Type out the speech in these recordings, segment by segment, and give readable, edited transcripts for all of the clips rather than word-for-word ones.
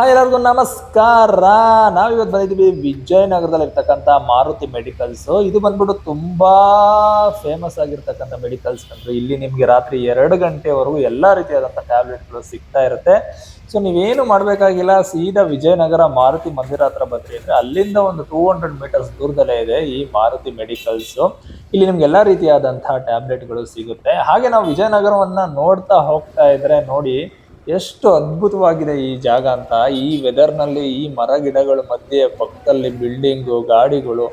ಎಲ್ಲರಿಗೂ ನಮಸ್ಕಾರ. ನಾವಿವತ್ತು ಬಂದಿದ್ದೀವಿ ವಿಜಯನಗರದಲ್ಲಿ ಇರ್ತಕ್ಕಂಥ ಮಾರುತಿ ಮೆಡಿಕಲ್ಸ್. ಇದು ಬಂದ್ಬಿಟ್ಟು ತುಂಬಾ ಫೇಮಸ್ ಆಗಿರ್ತಕ್ಕಂಥ ಮೆಡಿಕಲ್ಸ್ ಅಂದ್ರೆ ಇಲ್ಲಿ ನಿಮ್ಗೆ ರಾತ್ರಿ 2 ಗಂಟೆವರೆಗೂ ಎಲ್ಲಾ ರೀತಿಯಾದಂಥ ಟ್ಯಾಬ್ಲೆಟ್ಗಳು ಸಿಗ್ತಾ ಇರುತ್ತೆ. ಸೊ ನೀವೇನು ಮಾಡ್ಬೇಕಾಗಿಲ್ಲ, ಸೀದಾ ವಿಜಯನಗರ ಮಾರುತಿ ಮಂದಿರ ಹತ್ರ ಬಂದ್ರಿ ಅಂದ್ರೆ ಅಲ್ಲಿಂದ ಒಂದು 200 ಮೀಟರ್ಸ್ ದೂರದಲ್ಲೇ ಇದೆ ಈ ಮಾರುತಿ ಮೆಡಿಕಲ್ಸ್. ಇಲ್ಲಿ ನಿಮ್ಗೆ ಎಲ್ಲಾ ರೀತಿಯಾದಂತಹ ಟ್ಯಾಬ್ಲೆಟ್ಗಳು ಸಿಗುತ್ತೆ. ಹಾಗೆ ನಾವು ವಿಜಯನಗರವನ್ನ ನೋಡ್ತಾ ಹೋಗ್ತಾ ಇದ್ರೆ ನೋಡಿ ಎಷ್ಟು ಅದ್ಭುತವಾಗಿದೆ ಈ ಜಾಗ ಅಂತ. ಈ ವೆದರ್ ನಲ್ಲಿ ಈ ಮರ ಗಿಡಗಳ ಮಧ್ಯೆ ಪಕ್ಕದಲ್ಲಿ ಬಿಲ್ಡಿಂಗು, ಗಾಡಿಗಳು,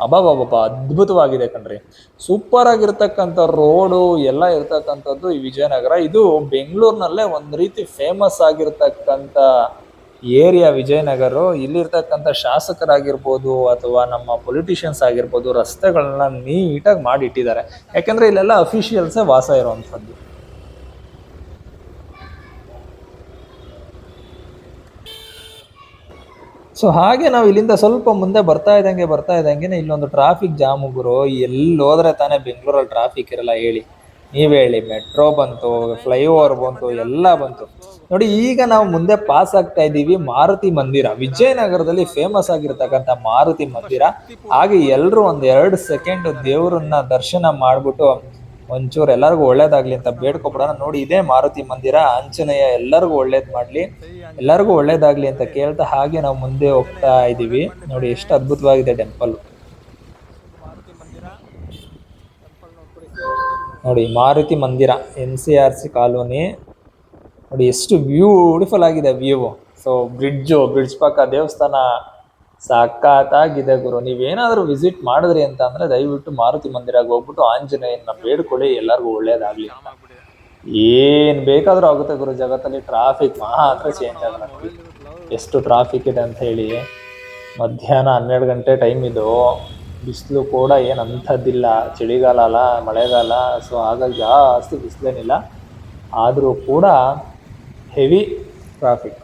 ಅಬ್ಬಬ್ಬಬ್ಬ ಅದ್ಭುತವಾಗಿದೆ ಕಣ್ರಿ. ಸೂಪರ್ ಆಗಿರ್ತಕ್ಕಂಥ ರೋಡು ಎಲ್ಲ ಇರ್ತಕ್ಕಂಥದ್ದು ಈ ವಿಜಯನಗರ. ಇದು ಬೆಂಗಳೂರಿನಲ್ಲೇ ಒಂದ್ ರೀತಿ ಫೇಮಸ್ ಆಗಿರ್ತಕ್ಕಂಥ ಏರಿಯಾ ವಿಜಯನಗರ. ಇಲ್ಲಿರ್ತಕ್ಕಂಥ ಶಾಸಕರಾಗಿರ್ಬೋದು ಅಥವಾ ನಮ್ಮ ಪೊಲಿಟಿಷಿಯನ್ಸ್ ಆಗಿರ್ಬೋದು ರಸ್ತೆಗಳನ್ನ ನೀಟಾಗಿ ಮಾಡಿಟ್ಟಿದ್ದಾರೆ. ಯಾಕಂದ್ರೆ ಇಲ್ಲೆಲ್ಲ ಅಫಿಷಿಯಲ್ಸೇ ವಾಸ ಇರುವಂಥದ್ದು. ಸೊ ಹಾಗೆ ನಾವು ಇಲ್ಲಿಂದ ಸ್ವಲ್ಪ ಮುಂದೆ ಬರ್ತಾ ಇದ್ದಂಗೆ ಇಲ್ಲೊಂದು ಟ್ರಾಫಿಕ್ ಜಾಮ್ ಗುರು. ಎಲ್ಲಿ ಹೋದ್ರೆ ತಾನೇ ಬೆಂಗಳೂರಲ್ಲಿ ಟ್ರಾಫಿಕ್ ಇರಲ್ಲ ಹೇಳಿ, ನೀವೇ ಹೇಳಿ. ಮೆಟ್ರೋ ಬಂತು, ಫ್ಲೈಓವರ್ ಬಂತು, ಎಲ್ಲ ಬಂತು ನೋಡಿ. ಈಗ ನಾವು ಮುಂದೆ ಪಾಸ್ ಆಗ್ತಾ ಇದ್ದೀವಿ ಮಾರುತಿ ಮಂದಿರ, ವಿಜಯನಗರದಲ್ಲಿ ಫೇಮಸ್ ಆಗಿರ್ತಕ್ಕಂಥ ಮಾರುತಿ ಮಂದಿರ. ಹಾಗೆ ಎಲ್ರು 1-2 ಸೆಕೆಂಡ್ ದೇವ್ರನ್ನ ದರ್ಶನ ಮಾಡ್ಬಿಟ್ಟು ಒಂಚೂರು ಎಲ್ಲರಿಗೂ ಒಳ್ಳೇದಾಗ್ಲಿ ಅಂತ ಬೇಡ್ಕೊಬಿಡೋಣ. ನೋಡಿ ಇದೇ ಮಾರುತಿ ಮಂದಿರ. ಆಂಜನೇಯ ಎಲ್ಲರಿಗೂ ಒಳ್ಳೇದ್ ಮಾಡ್ಲಿ, ಎಲ್ಲರಿಗೂ ಒಳ್ಳೇದಾಗ್ಲಿ ಅಂತ ಕೇಳ್ತಾ ಹಾಗೆ ನಾವು ಮುಂದೆ ಹೋಗ್ತಾ ಇದೀವಿ. ನೋಡಿ ಎಷ್ಟು ಅದ್ಭುತವಾಗಿದೆ ಟೆಂಪಲ್. ನೋಡಿ ಮಾರುತಿ ಮಂದಿರ, NCRC ಕಾಲೋನಿ. ನೋಡಿ ಎಷ್ಟು ಬ್ಯೂಟಿಫುಲ್ ಆಗಿದೆ ವ್ಯೂ. ಸೊ ಬ್ರಿಡ್ಜ್ ಪಕ್ಕ ದೇವಸ್ಥಾನ ಸಖತ್ತಾಗಿದೆ ಗುರು. ನೀವೇನಾದ್ರೂ ವಿಸಿಟ್ ಮಾಡಿದ್ರಿ ಅಂತ ಅಂದ್ರೆ ದಯವಿಟ್ಟು ಮಾರುತಿ ಮಂದಿರಾಗ ಹೋಗ್ಬಿಟ್ಟು ಆಂಜನೇಯನ ಬೇಡ್ಕೊಳ್ಳಿ, ಎಲ್ಲರಿಗೂ ಒಳ್ಳೇದಾಗ್ಲಿ. ಏನ್ ಬೇಕಾದ್ರೂ ಆಗುತ್ತೆ ಗುರು ಜಗತ್ತಲ್ಲಿ, ಟ್ರಾಫಿಕ್ ಮಾತ್ರ ಚೇಂಜ್ ಆಗಲ್ಲ. ನೋಡಿ ಎಷ್ಟು ಟ್ರಾಫಿಕ್ ಇದೆ ಅಂತ ಹೇಳಿ. ಮಧ್ಯಾಹ್ನ 12 ಗಂಟೆ ಟೈಮ್ ಇದು. ಬಿಸಿಲು ಕೂಡ ಏನ್ ಅಂಥದ್ದಿಲ್ಲ, ಚಳಿಗಾಲ ಅಲ್ಲ ಮಳೆಗಾಲ. ಸೊ ಹಾಗಾಗಿ ಜಾಸ್ತಿ ಬಿಸಿಲೇನಿಲ್ಲ, ಆದ್ರೂ ಕೂಡ ಹೆವಿ ಟ್ರಾಫಿಕ್.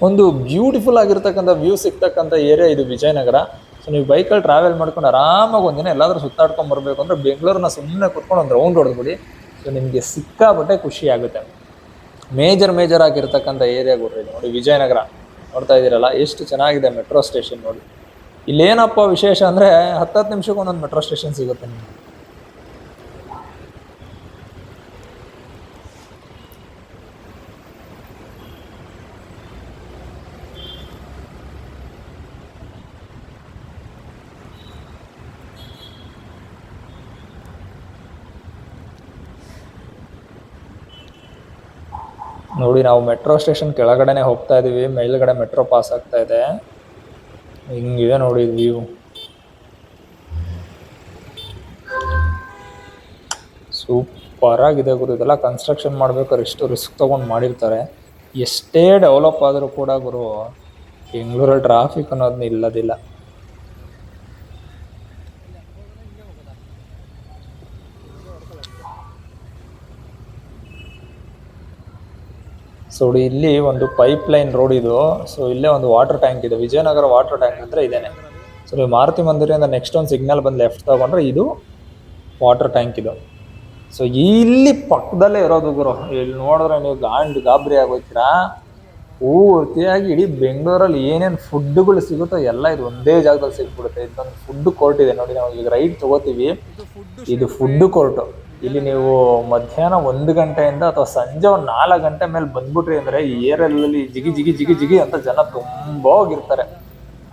ಒಂದು ಬ್ಯೂಟಿಫುಲ್ ಆಗಿರ್ತಕ್ಕಂಥ ವ್ಯೂ ಸಿಗ್ತಕ್ಕಂಥ ಏರಿಯಾ ಇದು ವಿಜಯನಗರ. ಸೊ ನೀವು ಬೈಕಲ್ಲಿ ಟ್ರಾವೆಲ್ ಮಾಡ್ಕೊಂಡು ಆರಾಮಾಗಿ ಒಂದಿನ ಎಲ್ಲಾದ್ರೂ ಸುತ್ತಾಡ್ಕೊಂಡು ಬರ್ಬೇಕು ಅಂದ್ರೆ ಬೆಂಗಳೂರನ್ನ ಸುಮ್ಮನೆ ಕುತ್ಕೊಂಡು ಒಂದು ರೌಂಡ್ ಹೊಡೆದ್ಬಿಡಿ. ಸೊ ನಿಮಗೆ ಸಿಕ್ಕಾಪಟ್ಟೆ ಖುಷಿ ಆಗುತ್ತೆ. ಮೇಜರ್ ಆಗಿರ್ತಕ್ಕಂಥ ಏರಿಯಾ ಕೊಡ್ರಿ ನೋಡಿ ವಿಜಯನಗರ. ನೋಡ್ತಾ ಇದ್ದೀರಲ್ಲ ಎಷ್ಟು ಚೆನ್ನಾಗಿದೆ ಮೆಟ್ರೋ ಸ್ಟೇಷನ್. ನೋಡಿ ಇಲ್ಲೇನಪ್ಪ ವಿಶೇಷ ಅಂದ್ರೆ 10 ನಿಮಿಷಕ್ಕೆ ಒಂದೊಂದು ಮೆಟ್ರೋ ಸ್ಟೇಷನ್ ಸಿಗುತ್ತೆ ನಿಮಗೆ. ನೋಡಿ ನಾವು ಮೆಟ್ರೋ ಸ್ಟೇಷನ್ ಕೆಳಗಡೆನೆ ಹೋಗ್ತಾ ಇದೀವಿ, ಮೇಲ್ಗಡೆ ಮೆಟ್ರೋ ಪಾಸ್ ಆಗ್ತಾ ಇದೆ. ಹಿಂಗಿದೆ ನೋಡಿ ವ್ಯೂ. ಸೂಪರ್ ಆಗಿದೆ ಗುರು. ಇದೆಲ್ಲ ಕನ್ಸ್ಟ್ರಕ್ಷನ್ ಮಾಡ್ಬೇಕಾದ್ರೆ ಎಷ್ಟು ರಿಸ್ಕ್ ತಗೊಂಡು ಮಾಡಿರ್ತಾರೆ. ಎಷ್ಟೇ ಡೆವಲಪ್ ಆದರೂ ಕೂಡ ಗುರು ಬೆಂಗಳೂರಲ್ಲಿ ಟ್ರಾಫಿಕ್ ಅನ್ನೋದನ್ನ ಇಲ್ಲದಿಲ್ಲ. ಸೊ ಇಲ್ಲಿ ಒಂದು ಪೈಪ್ ಲೈನ್ ರೋಡ್ ಇದು. ಸೊ ಇಲ್ಲೇ ಒಂದು ವಾಟರ್ ಟ್ಯಾಂಕ್ ಇದೆ. ವಿಜಯನಗರ ವಾಟರ್ ಟ್ಯಾಂಕ್ ಅಂದ್ರೆ ಇದೇನೆ. ಸೊ ನೀವು ಮಾರುತಿ ಮಂದಿರದಿಂದ ನೆಕ್ಸ್ಟ್ ಒಂದು ಸಿಗ್ನಲ್ ಬಂದು ಲೆಫ್ಟ್ ತಗೊಂಡ್ರೆ ಇದು ವಾಟರ್ ಟ್ಯಾಂಕ್ ಇದು. ಸೊ ಇಲ್ಲಿ ಪಕ್ಕದಲ್ಲೇ ಇರೋದು ಗುರು. ಇಲ್ಲಿ ನೋಡಿದ್ರೆ ನೀವು ಗಾಬರಿ ಆಗೋಯ್ತೀರಾ. ಪೂರ್ತಿಯಾಗಿ ಇಡೀ ಬೆಂಗಳೂರಲ್ಲಿ ಏನೇನು ಫುಡ್ಗಳು ಸಿಗುತ್ತೋ ಎಲ್ಲ ಇದು ಒಂದೇ ಜಾಗದಲ್ಲಿ ಸಿಗ್ಬಿಡುತ್ತೆ. ಇದೊಂದು ಫುಡ್ ಕೋರ್ಟ್ ಇದೆ ನೋಡಿ. ನಾವು ಈಗ ರೈಟ್ ತಗೋತೀವಿ, ಇದು ಫುಡ್ ಕೋರ್ಟ್. ಇಲ್ಲಿ ನೀವು ಮಧ್ಯಾಹ್ನ 1 ಗಂಟೆಯಿಂದ ಅಥವಾ ಸಂಜೆ 4 ಗಂಟೆ ಮೇಲೆ ಬಂದ್ಬಿಟ್ರಿ ಅಂದ್ರೆ ಈ ಏರಿಯಲ್ಲಿ ಜಿಗಿ ಅಂತ ಜನ ತುಂಬಾ ಹೋಗಿರ್ತಾರೆ.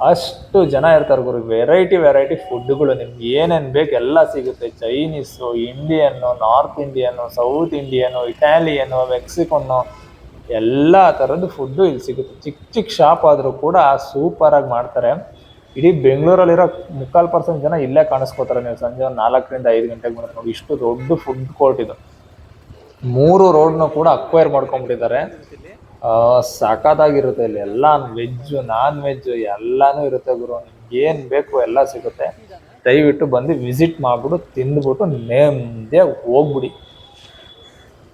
ಅಷ್ಟು ಜನ ಇರ್ತಾರೆ ಗುರು. ವೆರೈಟಿ ಫುಡ್ಗಳು ನಿಮ್ಗೆ ಏನೇನ್ ಬೇಕು ಎಲ್ಲ ಸಿಗುತ್ತೆ. Chinese, Indian, North Indian, South Indian, Italian, Mexican, ಎಲ್ಲ ಥರದ್ದು ಫುಡ್ಡು ಇಲ್ಲಿ ಸಿಗುತ್ತೆ. ಚಿಕ್ಕ ಶಾಪ್ ಆದರೂ ಕೂಡ ಸೂಪರ್ ಆಗಿ ಮಾಡ್ತಾರೆ. ಇಡೀ ಬೆಂಗಳೂರಲ್ಲಿರೋ 3/4% ಜನ ಇಲ್ಲೇ ಕಾಣಿಸ್ಕೋತಾರೆ. ನೀವು ಸಂಜೆ 4 ರಿಂದ 5 ಗಂಟೆಗೆ ಬಂದ್ರೆ ನೋಡಿ ಇಷ್ಟು ದೊಡ್ಡ ಫುಡ್ ಕೋರ್ಟ್ ಇದು. 3 ರೋಡ್ನು ಕೂಡ ಅಕ್ವೈರ್ ಮಾಡ್ಕೊಂಡ್ಬಿಟ್ಟಿದ್ದಾರೆ. ಸಖತ್ತಾಗಿರುತ್ತೆ ಇಲ್ಲಿ. ಎಲ್ಲ ವೆಜ್ ನಾನ್ ವೆಜ್ ಎಲ್ಲಾನು ಇರುತ್ತೆ ಗುರು. ನಿಮ್ಗೆ ಏನ್ ಬೇಕು ಎಲ್ಲ ಸಿಗುತ್ತೆ. ದಯವಿಟ್ಟು ಬಂದು ವಿಸಿಟ್ ಮಾಡ್ಬಿಟ್ಟು ತಿಂದ್ಬಿಟ್ಟು ನೆಮ್ಮದಿಯಾಗಿ ಹೋಗ್ಬಿಡಿ.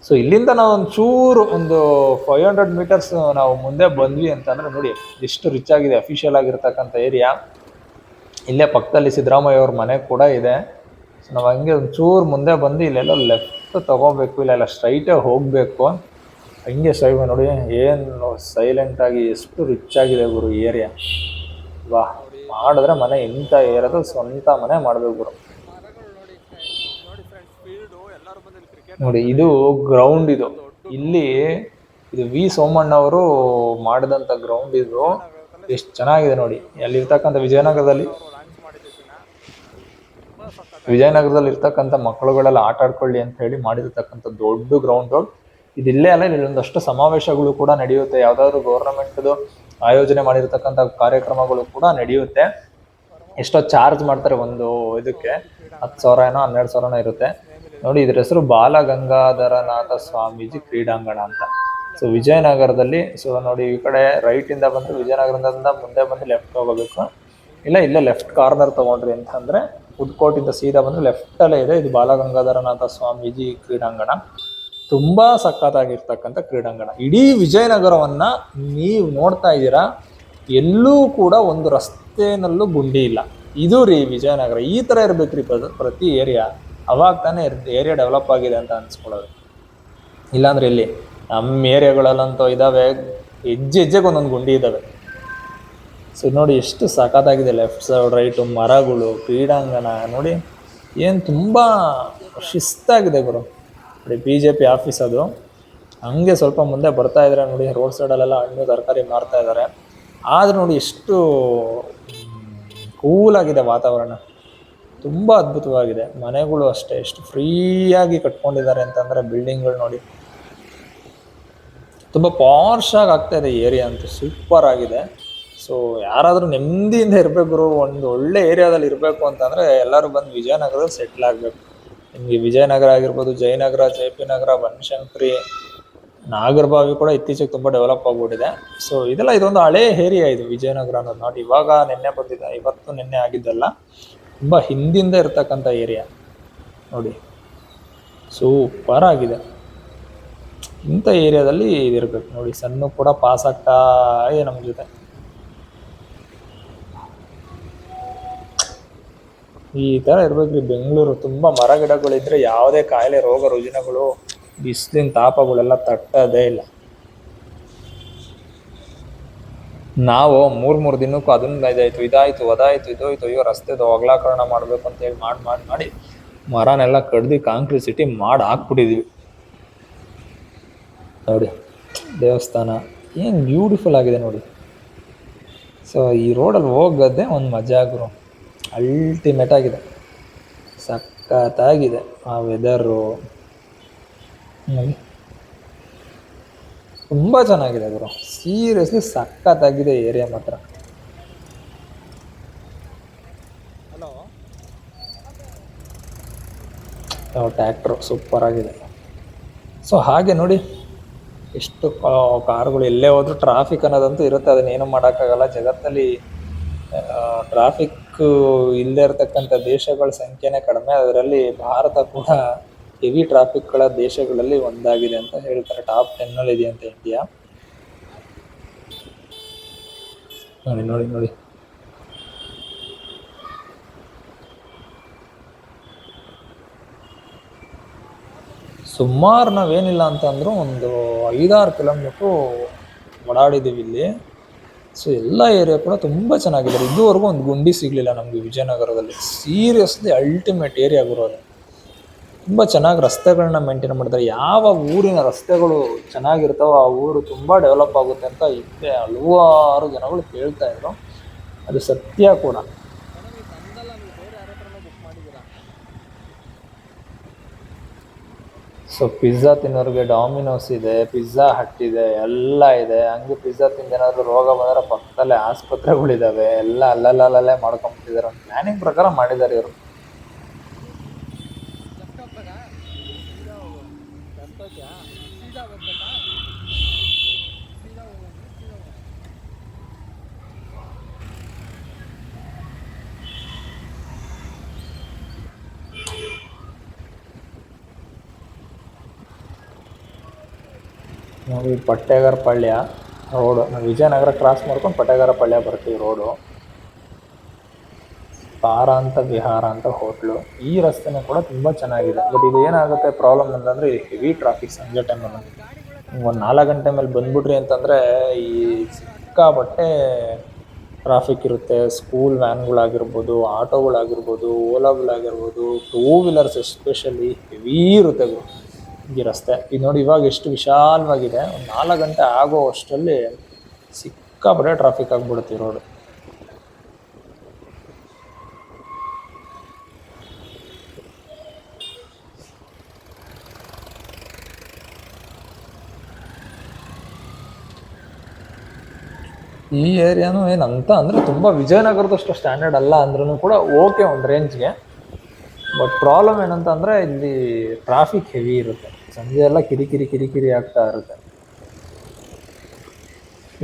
ಸೊ ಇಲ್ಲಿಂದ ನಾವು ಒಂದು 500 ಮೀಟರ್ಸ್ ನಾವು ಮುಂದೆ ಬಂದ್ವಿ ಅಂತಂದ್ರೆ ನೋಡಿ ಎಷ್ಟು ರಿಚ್ ಆಗಿದೆ. ಅಫಿಷಿಯಲ್ ಆಗಿರ್ತಕ್ಕಂಥ ಏರಿಯಾ. ಇಲ್ಲೇ ಪಕ್ಕದಲ್ಲಿ ಸಿದ್ದರಾಮಯ್ಯ ಅವ್ರ ಮನೆ ಕೂಡ ಇದೆ. ಸೊ ನಾವು ಹಂಗೆ ಒಂಚೂರು ಮುಂದೆ ಬಂದು ಇಲ್ಲೆಲ್ಲ ಲೆಫ್ಟ್ ತಗೋಬೇಕು, ಇಲ್ಲೆಲ್ಲ ಸ್ಟ್ರೈಟೇ ಹೋಗಬೇಕು. ಹಿಂಗೆ ಸ್ಟೈವ್ ನೋಡಿ, ಏನು ಸೈಲೆಂಟಾಗಿ ಎಷ್ಟು ರಿಚ್ ಆಗಿದೆ ಗುರು ಏರಿಯಾ. ವಾ, ಮಾಡಿದ್ರೆ ಮನೆ ಇಂಥ ಏರಿಯಾದ ಸ್ವಂತ ಮನೆ ಮಾಡಬೇಕು ಗುರು. ನೋಡಿ ಇದು ಗ್ರೌಂಡ್, ಇಲ್ಲಿ ಇದು ವಿ ಸೋಮಣ್ಣ ಅವರು ಮಾಡಿದಂಥ ಗ್ರೌಂಡ್ ಇದು. ಎಷ್ಟು ಚೆನ್ನಾಗಿದೆ ನೋಡಿ. ಅಲ್ಲಿರ್ತಕ್ಕಂಥ ವಿಜಯನಗರದಲ್ಲಿ ಇರ್ತಕ್ಕಂಥ ಮಕ್ಕಳುಗಳೆಲ್ಲ ಆಟ ಆಡ್ಕೊಳ್ಳಿ ಅಂತ ಹೇಳಿ ಮಾಡಿರ್ತಕ್ಕಂಥ ದೊಡ್ಡ ಗ್ರೌಂಡ್. ಇದಿಲ್ಲೇ ಅಲ್ಲ, ಇಲ್ಲೊಂದಷ್ಟು ಸಮಾವೇಶಗಳು ಕೂಡ ನಡೆಯುತ್ತೆ. ಯಾವ್ದಾದ್ರು ಗೌರ್ನಮೆಂಟ್ದು ಆಯೋಜನೆ ಮಾಡಿರ್ತಕ್ಕಂಥ ಕಾರ್ಯಕ್ರಮಗಳು ಕೂಡ ನಡೆಯುತ್ತೆ. ಎಷ್ಟೋ ಚಾರ್ಜ್ ಮಾಡ್ತಾರೆ ಒಂದು ಇದಕ್ಕೆ, 10,000 ಏನೋ 12,000 ಇರುತ್ತೆ ನೋಡಿ. ಇದ್ರ ಹೆಸರು ಬಾಲಗಂಗಾಧರನಾಥ ಸ್ವಾಮೀಜಿ ಕ್ರೀಡಾಂಗಣ ಅಂತ. ಸೊ ವಿಜಯನಗರದಲ್ಲಿ. ಸೊ ನೋಡಿ, ಈ ಕಡೆ ರೈಟ್ ಇಂದ ಬಂದ್ರೆ ವಿಜಯನಗರದಿಂದ ಮುಂದೆ ಬಂದು ಲೆಫ್ಟ್ ಹೋಗಬೇಕು. ಇಲ್ಲ ಇಲ್ಲೇ ಲೆಫ್ಟ್ ಕಾರ್ನರ್ ತಗೊಂಡ್ರಿ ಅಂತಂದ್ರೆ ಉದ್ಕೋಟಿಂದ ಸೀದಾ ಬಂದ್ರೆ ಲೆಫ್ಟ್ ಅಲ್ಲೇ ಇದೆ. ಇದು ಬಾಲಗಂಗಾಧರನಾಥ ಸ್ವಾಮೀಜಿ ಕ್ರೀಡಾಂಗಣ. ತುಂಬಾ ಸಖತ್ತಾಗಿರ್ತಕ್ಕಂಥ ಕ್ರೀಡಾಂಗಣ. ಇಡೀ ವಿಜಯನಗರವನ್ನ ನೀವು ನೋಡ್ತಾ ಇದ್ದೀರಾ, ಎಲ್ಲೂ ಕೂಡ ಒಂದು ರಸ್ತೆನಲ್ಲೂ ಗುಂಡಿ ಇಲ್ಲ. ಇದು ರೀ ವಿಜಯನಗರ. ಈ ತರ ಇರ್ಬೇಕ್ರಿ ಪ್ರತಿ ಏರಿಯಾ. ಅವಾಗ ತಾನೇ ಏರಿಯಾ ಡೆವಲಪ್ ಆಗಿದೆ ಅಂತ ಅನ್ಸ್ಕೊಳ್ಳೋದು. ಇಲ್ಲಾಂದ್ರೆ ಇಲ್ಲಿ ನಮ್ಮ ಏರಿಯಾಗಳಲ್ಲಂತೂ ಇದಾವೆ, ಹೆಜ್ಜೆಗೆ ಒಂದೊಂದು ಗುಂಡಿ ಇದಾವೆ. ಸೊ ನೋಡಿ ಎಷ್ಟು ಸಖತ್ತಾಗಿದೆ. ಲೆಫ್ಟ್ ಸೈಡ್ ರೈಟು ಮರಗಳು, ಕ್ರೀಡಾಂಗಣ ನೋಡಿ, ಏನು ತುಂಬಾ ಶಿಸ್ತಾಗಿದೆ ಗುರು. ನೋಡಿ BJP ಆಫೀಸ್ ಅದು. ಹಂಗೆ ಸ್ವಲ್ಪ ಮುಂದೆ ಬರ್ತಾ ಇದ್ರೆ ನೋಡಿ, ರೋಡ್ ಸೈಡಲ್ಲೆಲ್ಲ ಹಣ್ಣು ತರಕಾರಿ ಮಾರ್ತಾ ಇದ್ದಾರೆ. ಆದ್ರೆ ನೋಡಿ ಎಷ್ಟು ಕೂಲಾಗಿದೆ ವಾತಾವರಣ, ತುಂಬ ಅದ್ಭುತವಾಗಿದೆ. ಮನೆಗಳು ಅಷ್ಟೇ ಎಷ್ಟು ಫ್ರೀಯಾಗಿ ಕಟ್ಕೊಂಡಿದ್ದಾರೆ ಅಂತಂದರೆ, ಬಿಲ್ಡಿಂಗ್ಗಳು ನೋಡಿ ತುಂಬ ಪಾರ್ಶ್ ಆಗಿ ಆಗ್ತಾ ಇದೆ ಏರಿಯಾ ಅಂತೂ. ಸೂಪರ್ ಆಗಿದೆ. ಸೊ ಯಾರಾದರೂ ನೆಮ್ಮದಿಯಿಂದ ಇರಬೇಕು, ಒಂದು ಒಳ್ಳೆ ಏರಿಯಾದಲ್ಲಿ ಇರಬೇಕು ಅಂತಂದರೆ ಎಲ್ಲರೂ ಬಂದು ವಿಜಯನಗರದಲ್ಲಿ ಸೆಟ್ಲ್ ಆಗಬೇಕು. ನಿಮಗೆ ವಿಜಯನಗರ ಆಗಿರ್ಬೋದು, ಜಯನಗರ, JP ನಗರ, ಬನಶಂಕರಿ, ನಾಗರಬಾವಿ ಕೂಡ ಇತ್ತೀಚೆಗೆ ತುಂಬ ಡೆವಲಪ್ ಆಗಿಬಿಟ್ಟಿದೆ. ಸೊ ಇದೊಂದು ಹಳೇ ಏರಿಯಾ ಇದು ವಿಜಯನಗರ ಅನ್ನೋದು. ನೋಡಿ ಇವಾಗ ನಿನ್ನೆ ಬಂದಿದೆ, ಇವತ್ತು ನಿನ್ನೆ ಆಗಿದ್ದಲ್ಲ, ತುಂಬ ಹಿಂದಿಂದ ಇರ್ತಕ್ಕಂಥ ಏರಿಯಾ ನೋಡಿ. ಸೂಪರ್ ಆಗಿದೆ. ಇಂಥ ಏರಿಯಾದಲ್ಲಿ ಇದಿರ್ಬೇಕು ನೋಡಿ. ಸಣ್ಣ ಕೂಡ ಪಾಸ್ ಆಗ್ತಾ ಇದೆ ನಮ್ಮ ಜೊತೆ. ಈ ಥರ ಇರ್ಬೇಕ್ರಿ ಬೆಂಗಳೂರು. ತುಂಬ ಮರ ಗಿಡಗಳಿದ್ರೆ ಯಾವುದೇ ಕಾಯಿಲೆ, ರೋಗ ರುಜಿನಗಳು, ಬಿಸಿಲಿನ ತಾಪಗಳೆಲ್ಲ ತಟ್ಟೋದೇ ಇಲ್ಲ. ನಾವು ಮೂರು ದಿನಕ್ಕೂ ಅದನ್ನ ಇದಾಯ್ತು ಅದಾಯ್ತು ಅಯ್ಯೋ ರಸ್ತೆದು ಅಗಲೀಕರಣ ಮಾಡಬೇಕು ಅಂತ ಹೇಳಿ ಮಾಡಿ ಮರನೆಲ್ಲ ಕಡ್ದು ಕಾಂಕ್ರೀಟ್ ಸಿಟಿ ಮಾಡಿ ಹಾಕ್ಬಿಟ್ಟಿದ್ವಿ ನೋಡಿ. ದೇವಸ್ಥಾನ ಏನು ಬ್ಯೂಟಿಫುಲ್ ಆಗಿದೆ ನೋಡಿ. ಸೊ ಈ ರೋಡಲ್ಲಿ ಹೋಗೋದೇ ಒಂದು ಮಜಾ ಗುರು. ಅಲ್ಟಿಮೇಟ್ ಆಗಿದೆ, ಸಖತ್ತಾಗಿದೆ. ಆ ವೆದರು ನೋಡಿ ತುಂಬ ಚೆನ್ನಾಗಿದೆ ಗುರು. ಸೀರಿಯಸ್ಲಿ ಸಖತ್ತಾಗಿದೆ ಏರಿಯಾ ಮಾತ್ರ. ಟ್ಯಾಕ್ಟ್ರು ಸೂಪರ್ ಆಗಿದೆ. ಸೊ ಹಾಗೆ ನೋಡಿ ಎಷ್ಟು ಕಾರುಗಳು ಎಲ್ಲೇ ಹೋದ್ರೂ ಟ್ರಾಫಿಕ್ ಅನ್ನೋದಂತೂ ಇರುತ್ತೆ. ಅದನ್ನೇನು ಮಾಡೋಕ್ಕಾಗಲ್ಲ. ಜಗತ್ತಲ್ಲಿ ಟ್ರಾಫಿಕ್ ಇಲ್ಲದೆ ಇರತಕ್ಕಂಥ ದೇಶಗಳ ಸಂಖ್ಯೆನೇ ಕಡಿಮೆ. ಅದರಲ್ಲಿ ಭಾರತ ಕೂಡ ಹೆವಿ ಟ್ರಾಫಿಕ್ಗಳ ದೇಶಗಳಲ್ಲಿ ಒಂದಾಗಿದೆ ಅಂತ ಹೇಳ್ತಾರೆ. ಟಾಪ್ 10 ಇದೆ ಅಂತ ಇಂಡಿಯಾ. ನೋಡಿ ಸುಮಾರು ನಾವೇನಿಲ್ಲ ಅಂತಂದ್ರೂ ಒಂದು 5-6 ಕಿಲೋಮೀಟ್ರು ಓಡಾಡಿದ್ದೀವಿ ಇಲ್ಲಿ. ಸೊ ಎಲ್ಲ ಏರಿಯಾ ಕೂಡ ತುಂಬ ಚೆನ್ನಾಗಿದೆ. ಇದುವರೆಗೂ ಒಂದು ಗುಂಡಿ ಸಿಗಲಿಲ್ಲ ನಮಗೆ ವಿಜಯನಗರದಲ್ಲಿ. ಸೀರಿಯಸ್ಲಿ ಅಲ್ಟಿಮೇಟ್ ಏರಿಯಾ ಬರೋದು. ತುಂಬ ಚೆನ್ನಾಗಿ ರಸ್ತೆಗಳನ್ನ ಮೇಂಟೈನ್ ಮಾಡ್ತಾರೆ. ಯಾವ ಊರಿನ ರಸ್ತೆಗಳು ಚೆನ್ನಾಗಿರ್ತಾವೋ ಆ ಊರು ತುಂಬ ಡೆವಲಪ್ ಆಗುತ್ತೆ ಅಂತ ಹಿಂದೆ ಹಲವಾರು ಜನಗಳು ಹೇಳ್ತಾ ಇದ್ರು. ಅದು ಸತ್ಯ ಕೂಡ. ಸೊ ಪಿಜ್ಜಾ ತಿನ್ನೋರಿಗೆ ಡಾಮಿನೋಸ್ ಇದೆ, ಪಿಜ್ಜಾ ಹಟ್ ಇದೆ, ಎಲ್ಲ ಇದೆ. ಹಂಗೆ ಪಿಜ್ಜಾ ತಿಂದೇನಾದ್ರು ರೋಗ ಬಂದರೆ ಪಕ್ಕದಲ್ಲೇ ಆಸ್ಪತ್ರೆಗಳಿದ್ದಾವೆ. ಎಲ್ಲ ಅಲ್ಲಲ್ಲೇ ಮಾಡ್ಕೊಂಬಿಟ್ಟಿದ್ದಾರೆ. ಒಂದು ಪ್ಲ್ಯಾನಿಂಗ್ ಪ್ರಕಾರ ಮಾಡಿದ್ದಾರೆ ಇವರು. ನೋಡಿ ಪಟ್ಟೇಗಾರ ಪಾಳ್ಯ ರೋಡು. ನಾವು ವಿಜಯನಗರ ಕ್ರಾಸ್ ಮಾಡ್ಕೊಂಡು ಪಟ್ಟೇಗಾರ ಪಾಳ್ಯ ಬರ್ತೀವಿ ರೋಡು. ಪಾರಾಂತ ವಿಹಾರ ಅಂತ ಹೋಟ್ಲು. ಈ ರಸ್ತೆನೂ ಕೂಡ ತುಂಬ ಚೆನ್ನಾಗಿದೆ. ಬಟ್ ಇದು ಏನಾಗುತ್ತೆ ಪ್ರಾಬ್ಲಮ್ ಅಂತಂದರೆ ಹೆವಿ ಟ್ರಾಫಿಕ್ ಸಂಜೆ ಟೈಮಲ್ಲಿ. ಒಂದು 4 ಗಂಟೆ ಮೇಲೆ ಬಂದ್ಬಿಟ್ರಿ ಅಂತಂದರೆ ಈ ಸಿಕ್ಕಾಪಟ್ಟೆ ಟ್ರಾಫಿಕ್ ಇರುತ್ತೆ. ಸ್ಕೂಲ್ ವ್ಯಾನ್ಗಳಾಗಿರ್ಬೋದು, ಆಟೋಗಳಾಗಿರ್ಬೋದು, ಓಲಾಗಳಾಗಿರ್ಬೋದು, ಟೂ ವೀಲರ್ಸ್ ಎಸ್ಪೆಷಲಿ ಹೆವೀ ಇರುತ್ತೆ ಗುರು ಈ ರಸ್ತೆ. ಇದು ನೋಡಿ ಇವಾಗ ಎಷ್ಟು ವಿಶಾಲವಾಗಿದೆ. ಒಂದು 4 ಗಂಟೆ ಆಗೋ ಅಷ್ಟರಲ್ಲಿ ಸಿಕ್ಕಾಪಟ್ಟೆ ಟ್ರಾಫಿಕ್ ಆಗಿಬಿಡುತ್ತೆ ಈ ರೋಡು. ಈ ಏರಿಯಾನು ಏನಂತ ಅಂದರೆ ತುಂಬ ವಿಜಯನಗರದಷ್ಟು ಸ್ಟ್ಯಾಂಡರ್ಡ್ ಅಲ್ಲ ಅಂದ್ರೂ ಕೂಡ ಓಕೆ ಒಂದು ರೇಂಜ್ಗೆ. ಬಟ್ ಪ್ರಾಬ್ಲಮ್ ಏನಂತ ಅಂದರೆ ಇಲ್ಲಿ ಟ್ರಾಫಿಕ್ ಹೆವಿ ಇರುತ್ತೆ. ಸಂಜೆ ಎಲ್ಲ ಕಿರಿಕಿರಿ ಆಗ್ತಾ ಇರುತ್ತೆ.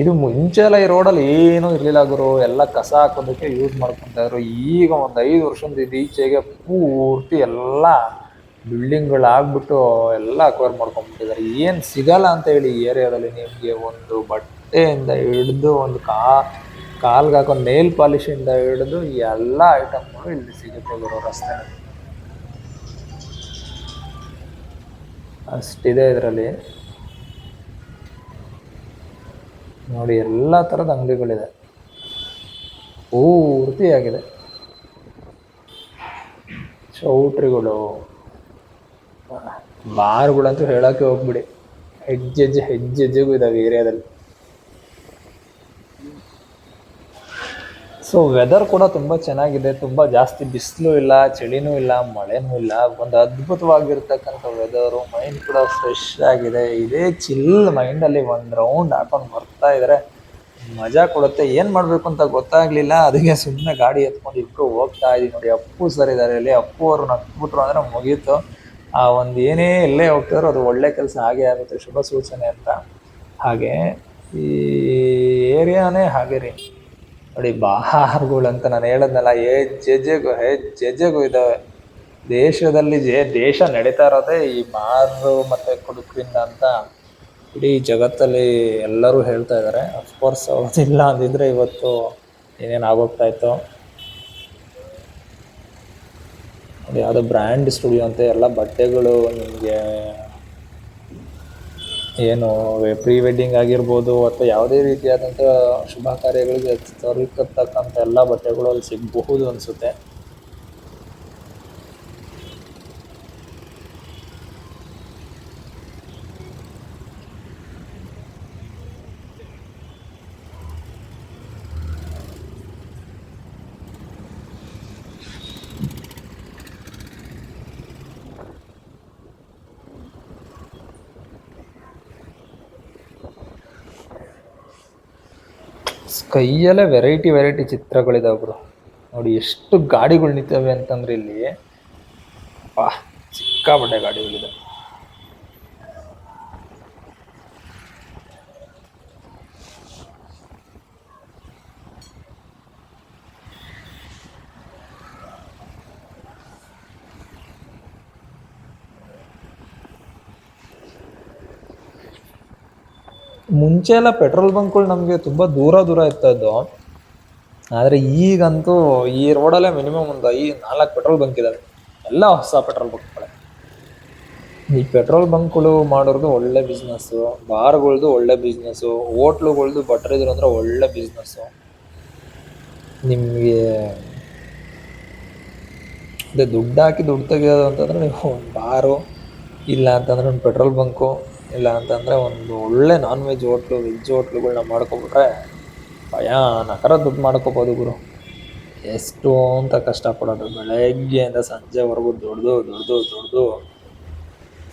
ಇದು ಮುಂಚೆ ಎಲ್ಲ ಈ ರೋಡಲ್ಲಿ ಏನೂ ಇರಲಿಲ್ಲ ಗುರು. ಎಲ್ಲ ಕಸ ಹಾಕೋದಕ್ಕೆ ಯೂಸ್ ಮಾಡ್ಕೊತಾ ಇದ್ರು. ಈಗ ಒಂದು 5 ವರ್ಷದ ಈಚೆಗೆ ಪೂರ್ತಿ ಎಲ್ಲ ಬಿಲ್ಡಿಂಗ್ಗಳಾಗ್ಬಿಟ್ಟು ಎಲ್ಲ ಅಕ್ವೈರ್ ಮಾಡ್ಕೊಂಡ್ಬಿಟ್ಟಿದ್ದಾರೆ. ಏನು ಸಿಗಲ್ಲ ಅಂತ ಹೇಳಿ ಈ ಏರಿಯಾದಲ್ಲಿ ನಿಮಗೆ. ಒಂದು ಬಟ್ಟೆಯಿಂದ ಹಿಡಿದು ಒಂದು ಕಾಲ್ಗೆ ಹಾಕೋ ನೇಲ್ ಪಾಲಿಶಿಂದ ಹಿಡಿದು ಎಲ್ಲ ಐಟಮ್ಗಳು ಇಲ್ಲಿ ಸಿಗುತ್ತೆ ಗುರು ರಸ್ತೆಯಲ್ಲಿ. ಅಷ್ಟಿದೆ ಇದರಲ್ಲಿ. ನೋಡಿ ಎಲ್ಲ ಥರದ ಅಂಗಡಿಗಳಿದೆ, ಪೂರ್ತಿಯಾಗಿದೆ. ಚೌಟ್ರಿಗಳು, ಬಾರ್ಗಳಂತೂ ಹೇಳೋಕ್ಕೆ ಹೋಗ್ಬಿಡಿ, ಹೆಜ್ಜೆಜ್ಜೆಗೂ ಇದಾವೆ ಏರಿಯಾದಲ್ಲಿ. ಸೊ ವೆದರ್ ಕೂಡ ತುಂಬ ಚೆನ್ನಾಗಿದೆ. ತುಂಬ ಜಾಸ್ತಿ ಬಿಸಿಲು ಇಲ್ಲ, ಚಳಿನೂ ಇಲ್ಲ, ಮಳೆನೂ ಇಲ್ಲ. ಒಂದು ಅದ್ಭುತವಾಗಿರ್ತಕ್ಕಂಥ ವೆದರು. ಮೈಂಡ್ ಕೂಡ ಫ್ರೆಶ್ ಆಗಿದೆ. ಇದೇ ಚಿಲ್ ಮೈಂಡಲ್ಲಿ ಒಂದು ರೌಂಡ್ ಹಾಕೊಂಡು ಬರ್ತಾ ಇದ್ರೆ ಮಜಾ ಕೊಡುತ್ತೆ. ಏನು ಮಾಡಬೇಕು ಅಂತ ಗೊತ್ತಾಗಲಿಲ್ಲ, ಅದಕ್ಕೆ ಸುಮ್ಮನೆ ಗಾಡಿ ಎತ್ಕೊಂಡು ಇಬ್ಬರು ಹೋಗ್ತಾ ಇದ್ದೀವಿ. ನೋಡಿ ಅಪ್ಪು ಸರ್ ಇದ್ದಾರೆ ಇಲ್ಲಿ. ಅಪ್ಪು ಅವರು ನಕ್ಬಿಟ್ರು ಅಂದರೆ ಮುಗೀತು. ಆ ಒಂದು ಏನೇ ಎಲ್ಲೇ ಹೋಗ್ತಾರೋ ಅದು ಒಳ್ಳೆ ಕೆಲಸ ಆಗೇ ಆಗುತ್ತೆ, ಶುಭ ಸೂಚನೆ ಅಂತ. ಹಾಗೆ ಈ ಏರಿಯಾನೇ ಹಾಗೆ ರೀ. ನೋಡಿ ಬಾರ್ಗಳು ಅಂತ ನಾನು ಹೇಳದ್ನಲ್ಲ, ಹೆಜ್ಜೆಗೂ ಇದ್ದಾವೆ. ದೇಶದಲ್ಲಿ ದೇಶ ನಡೀತಾ ಇರೋದೇ ಈ ಬಾರು ಮತ್ತು ಕುಡುಕರಿಂದ ಅಂತ ಇಡೀ ಜಗತ್ತಲ್ಲಿ ಎಲ್ಲರೂ ಹೇಳ್ತಾ ಇದ್ದಾರೆ. ಅಫ್ಕೋರ್ಸ್ ಅವ್ರದ್ದಿಲ್ಲ ಅಂದಿದ್ರೆ ಇವತ್ತು ಏನೇನು ಆಗೋಗ್ತಾ ಇತ್ತು. ಅದು ಯಾವುದೋ ಬ್ರ್ಯಾಂಡ್ ಸ್ಟುಡಿಯೋ ಅಂತ, ಎಲ್ಲ ಬಟ್ಟೆಗಳು ನಿಮಗೆ ಏನು ಪ್ರೀ ವೆಡ್ಡಿಂಗ್ ಆಗಿರ್ಬೋದು ಅಥವಾ ಯಾವುದೇ ರೀತಿಯಾದಂಥ ಶುಭ ಕಾರ್ಯಗಳಿಗೆ ತರತಕ್ಕಂಥ ಎಲ್ಲ ಬಟ್ಟೆಗಳು ಅಲ್ಲಿ ಸಿಗಬಹುದು ಅನಿಸುತ್ತೆ. ಕೈಯಲ್ಲೇ ವೆರೈಟಿ ಚಿತ್ರಗಳಿದಾವೆ ಬ್ರೋ. ನೋಡಿ ಎಷ್ಟು ಗಾಡಿಗಳು ನಿಂತವೆ ಅಂತಂದ್ರೆ ಇಲ್ಲಿ ಸಿಕ್ಕಾಪಟ್ಟೆ ಗಾಡಿಗಳಿದೆ. ಮುಂಚೆ ಎಲ್ಲ ಪೆಟ್ರೋಲ್ ಬಂಕ್ಗಳು ನಮಗೆ ತುಂಬ ದೂರ ಇರ್ತಾ ಇದ್ದು. ಆದರೆ ಈಗಂತೂ ಈ ರೋಡಲ್ಲೇ ಮಿನಿಮಮ್ ಒಂದು 4 ಪೆಟ್ರೋಲ್ ಬಂಕ್ ಇದ್ದಾವೆ. ಎಲ್ಲ ಹೊಸ ಪೆಟ್ರೋಲ್ ಬಂಕ್ಗಳೇ. ಈ ಪೆಟ್ರೋಲ್ ಬಂಕ್ಗಳು ಮಾಡೋರ್ದು ಒಳ್ಳೆ ಬಿಸ್ನೆಸ್ಸು, ಬಾರ್ಗಳ್ದು ಒಳ್ಳೆ ಬಿಸ್ನೆಸ್ಸು, ಹೋಟ್ಲುಗಳ್ದು ಭಟ್ರಿದ್ರು ಅಂದರೆ ಒಳ್ಳೆ ಬಿಸ್ನೆಸ್ಸು. ನಿಮಗೆ ಅದೇ ದುಡ್ಡು ಹಾಕಿ ದುಡ್ಡು ತೆಗಿಯೋದು ಅಂತಂದರೆ ನೀವು ಒಂದು ಬಾರು, ಇಲ್ಲ ಅಂತಂದರೆ ಒಂದು ಪೆಟ್ರೋಲ್ ಬಂಕು, ಇಲ್ಲ ಅಂತಂದರೆ ಒಂದು ಒಳ್ಳೆ ನಾನ್ ವೆಜ್ ಹೋಟ್ಲು, ವೆಜ್ ಹೋಟ್ಲುಗಳ್ನ ಮಾಡ್ಕೊಬಿಟ್ರೆ ಭಯಾನಕರ ದುಡ್ಡು ಮಾಡ್ಕೋಬೋದು ಗುರು. ಎಷ್ಟು ಅಂತ ಕಷ್ಟಪಡೋದು, ಬೆಳಗ್ಗೆಯಿಂದ ಸಂಜೆವರೆಗೂ ದುಡ್ದು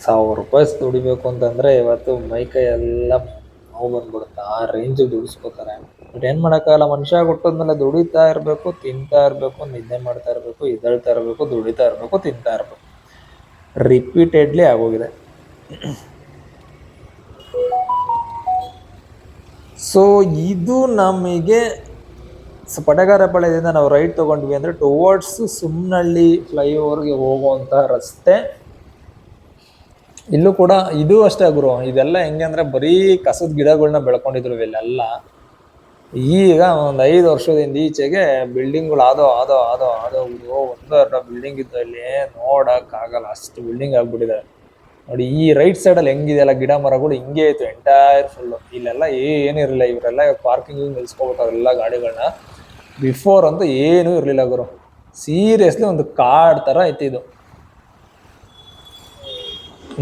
1000 ರೂಪಾಯಿ ದುಡಿಬೇಕು ಅಂತಂದರೆ ಇವತ್ತು ಮೈಕೈ ಎಲ್ಲ ನೋವು ಬಂದ್ಬಿಡುತ್ತೆ. ಆ ರೇಂಜಿಗೆ ದುಡಿಸ್ಕೋತಾರೆ. ಬಟ್ ಏನು ಮಾಡೋಕ್ಕಾಗಲ್ಲ, ಮನುಷ್ಯ ಹುಟ್ಟಿದ್ಮೇಲೆ ದುಡಿತಾ ಇರಬೇಕು, ತಿಂತಾ ಇರಬೇಕು, ನಿದ್ದೆ ಮಾಡ್ತಾ ಇರಬೇಕು, ಎದ್ದೇಳ್ತಾ ಇರಬೇಕು, ದುಡಿತಾ ಇರಬೇಕು, ತಿಂತಾ ಇರಬೇಕು. ರಿಪೀಟೆಡ್ಲಿ ಆಗೋಗಿದೆ. ಸೊ ಇದು ನಮಗೆ ಪಟಗಾರಪಾಳ್ಯದಿಂದ ನಾವು ರೈಟ್ ತೊಗೊಂಡ್ವಿ ಅಂದರೆ ಟುವರ್ಡ್ಸ್ ಸುಮ್ನಹಳ್ಳಿ ಫ್ಲೈಓವರ್ಗೆ ಹೋಗುವಂಥ ರಸ್ತೆ. ಇಲ್ಲೂ ಕೂಡ ಇದು ಅಷ್ಟೇ ಗುರು. ಇದೆಲ್ಲ ಹೆಂಗೆ ಅಂದರೆ ಬರೀ ಕಸದ ಗಿಡಗಳನ್ನ ಬೆಳ್ಕೊಂಡಿದ್ರು ಇಲ್ಲೆಲ್ಲ. ಈಗ ಒಂದು 5 ವರ್ಷದಿಂದ ಈಚೆಗೆ ಬಿಲ್ಡಿಂಗ್ಗಳು ಅದೋ ಒಂದು 2 ಬಿಲ್ಡಿಂಗ್ ಇದ್ದು ಇಲ್ಲಿ ನೋಡೋಕ್ಕಾಗಲ್ಲ, ಅಷ್ಟು ಬಿಲ್ಡಿಂಗ್ ಆಗ್ಬಿಟ್ಟಿದೆ. ನೋಡಿ ಈ ರೈಟ್ ಸೈಡಲ್ಲಿ ಹೆಂಗಿದೆಯಲ್ಲ ಗಿಡ ಮರಗಳು ಹಿಂಗೆ ಇತ್ತು ಎಂಟೈರ್ ಫುಲ್ಲು. ಇಲ್ಲೆಲ್ಲ ಏನಿರಲಿಲ್ಲ, ಇವರೆಲ್ಲ ಪಾರ್ಕಿಂಗ್ ನಿಲ್ಸ್ಕೊಬಿಟ್ಟವ್ರು ಎಲ್ಲ ಗಾಡಿಗಳನ್ನ. ಬಿಫೋರ್ ಅಂತೂ ಏನೂ ಇರಲಿಲ್ಲ ಗುರು, ಸೀರಿಯಸ್ಲಿ ಒಂದು ಕಾಡ್ ಥರ ಐತಿ ಇದು.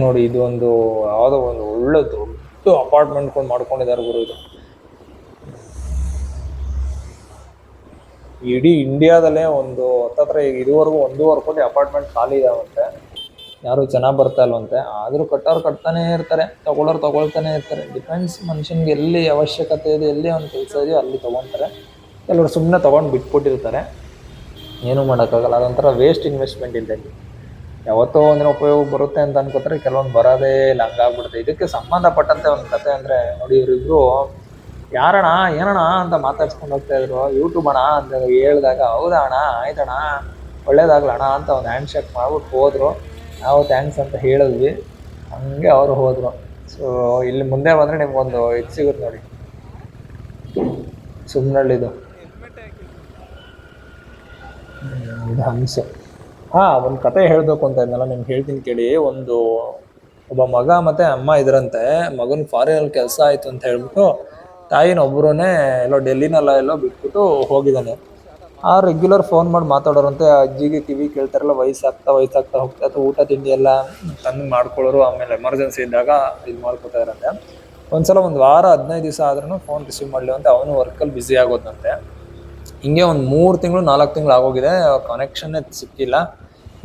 ನೋಡಿ ಇದು ಒಂದು ಯಾವುದೋ ಒಂದು ಒಳ್ಳೆ ದೊಡ್ಡ ಅಪಾರ್ಟ್ಮೆಂಟ್ಕೊಂಡು ಮಾಡ್ಕೊಂಡಿದ್ದಾರೆ ಗುರು. ಇದು ಇಡೀ ಇಂಡಿಯಾದಲ್ಲೇ ಒಂದು ಹತ್ತತ್ರ ಇದುವರೆಗೂ 1.5 ಕೋಟಿ ಅಪಾರ್ಟ್ಮೆಂಟ್ ಖಾಲಿ ಇದಾವಂತೆ, ಯಾರು ಜನ ಬರ್ತಾ ಇಲ್ವಂತೆ. ಆದರೂ ಕಟ್ಟೋರು ಕಟ್ತಾನೆ ಇರ್ತಾರೆ, ತಗೊಳ್ಳೋರು ತಗೊಳ್ತಾನೆ ಇರ್ತಾರೆ. ಡಿಪೆಂಡ್ಸ್ ಮನುಷ್ಯನಿಗೆ ಎಲ್ಲಿ ಅವಶ್ಯಕತೆ ಇದೆ, ಎಲ್ಲಿ ಒಂದು ಕೆಲಸ ಇದೆಯೋ ಅಲ್ಲಿ ತೊಗೊತಾರೆ. ಕೆಲವರು ಸುಮ್ಮನೆ ತೊಗೊಂಡು ಬಿಟ್ಬಿಟ್ಟಿರ್ತಾರೆ, ಏನೂ ಮಾಡೋಕ್ಕಾಗಲ್ಲ. ಅದೊಂಥರ ವೇಸ್ಟ್ ಇನ್ವೆಸ್ಟ್ಮೆಂಟ್ ಇದ್ದಂಗೆ. ಯಾವತ್ತೋ ಒಂದಿನ ಉಪಯೋಗ ಬರುತ್ತೆ ಅಂತ ಅನ್ಕೋತಾರೆ, ಕೆಲವೊಂದು ಬರೋದೇ ಇಲ್ಲ, ಹಂಗಾಗ್ಬಿಡುತ್ತೆ. ಇದಕ್ಕೆ ಸಂಬಂಧಪಟ್ಟಂತೆ ಒಂದು ಕತೆ ಅಂದರೆ ನೋಡಿ, ಇವರಿಬ್ರು ಯಾರಣ ಏನಣ್ಣ ಅಂತ ಮಾತಾಡ್ಸ್ಕೊಂಡು ಹೋಗ್ತಾ ಇದ್ರು. ಯೂಟ್ಯೂಬ್ ಅಣ್ಣ ಅಂತ ಹೇಳಿದಾಗ, ಹೌದಾ ಅಣ್ಣ ಆಯ್ತಣ್ಣ ಒಳ್ಳೇದಾಗ್ಲಣ್ಣ ಅಂತ ಒಂದು ಹ್ಯಾಂಡ್ ಶೇಕ್ ಮಾಡ್ಬಿಟ್ಟು ಹೋದ್ರು. ನಾವು ಥ್ಯಾಂಕ್ಸ್ ಅಂತ ಹೇಳಿದ್ವಿ, ಹಂಗೆ ಅವರು ಹೋದರು. ಸೊ ಇಲ್ಲಿ ಮುಂದೆ ಬಂದರೆ ನಿಮ್ಗೊಂದು ಇದು ಸಿಗುತ್ತೆ ನೋಡಿ, ಸುಮ್ಮನಳ್ಳಿದು ಇದು ಹಂಸು. ಒಂದು ಕತೆ ಹೇಳಬೇಕು ಅಂತ ಇದ್ನಲ್ಲ, ನಿಮ್ಗೆ ಹೇಳ್ತೀನಿ ಕೇಳಿ. ಒಬ್ಬ ಮಗ ಮತ್ತು ಅಮ್ಮ ಇದ್ರಂತೆ. ಮಗನ ಫಾರಿನಲ್ಲಿ ಕೆಲಸ ಆಯಿತು ಅಂತ ಹೇಳ್ಬಿಟ್ಟು ತಾಯಿನೊಬ್ಬರೇ ಎಲ್ಲೋ ಡೆಲ್ಲಿನಲ್ಲ ಬಿಟ್ಬಿಟ್ಟು ಹೋಗಿದ್ದಾನೆ. ರೆಗ್ಯುಲರ್ ಫೋನ್ ಮಾಡಿ ಮಾತಾಡೋರಂತೆ. ಅಜ್ಜಿಗೆ ಕಿವಿ ಕೇಳ್ತಾರಲ್ಲ, ವಯಸ್ಸಾಗ್ತಾ ಹೋಗ್ತಾ ಅಥವಾ ಊಟ ತಿಂಡಿ ಎಲ್ಲ ತಂದು ಮಾಡ್ಕೊಳ್ಳೋರು. ಆಮೇಲೆ ಎಮರ್ಜೆನ್ಸಿ ಇದ್ದಾಗ ಇದು ಮಾಡ್ಕೊತಾ ಇರಂತೆ. ಒಂದ್ಸಲ 1 ವಾರ 15 ದಿವಸ ಆದ್ರೂ ಫೋನ್ ರಿಸೀವ್ ಮಾಡಲಿ ಅಂತ ಅವನು ವರ್ಕಲ್ಲಿ ಬ್ಯುಸಿ ಆಗೋದಂತೆ. ಹಿಂಗೆ ಒಂದು 3 ತಿಂಗಳು 4 ತಿಂಗಳು ಆಗೋಗಿದೆ, ಕನೆಕ್ಷನ್ನೇ ಸಿಕ್ಕಿಲ್ಲ.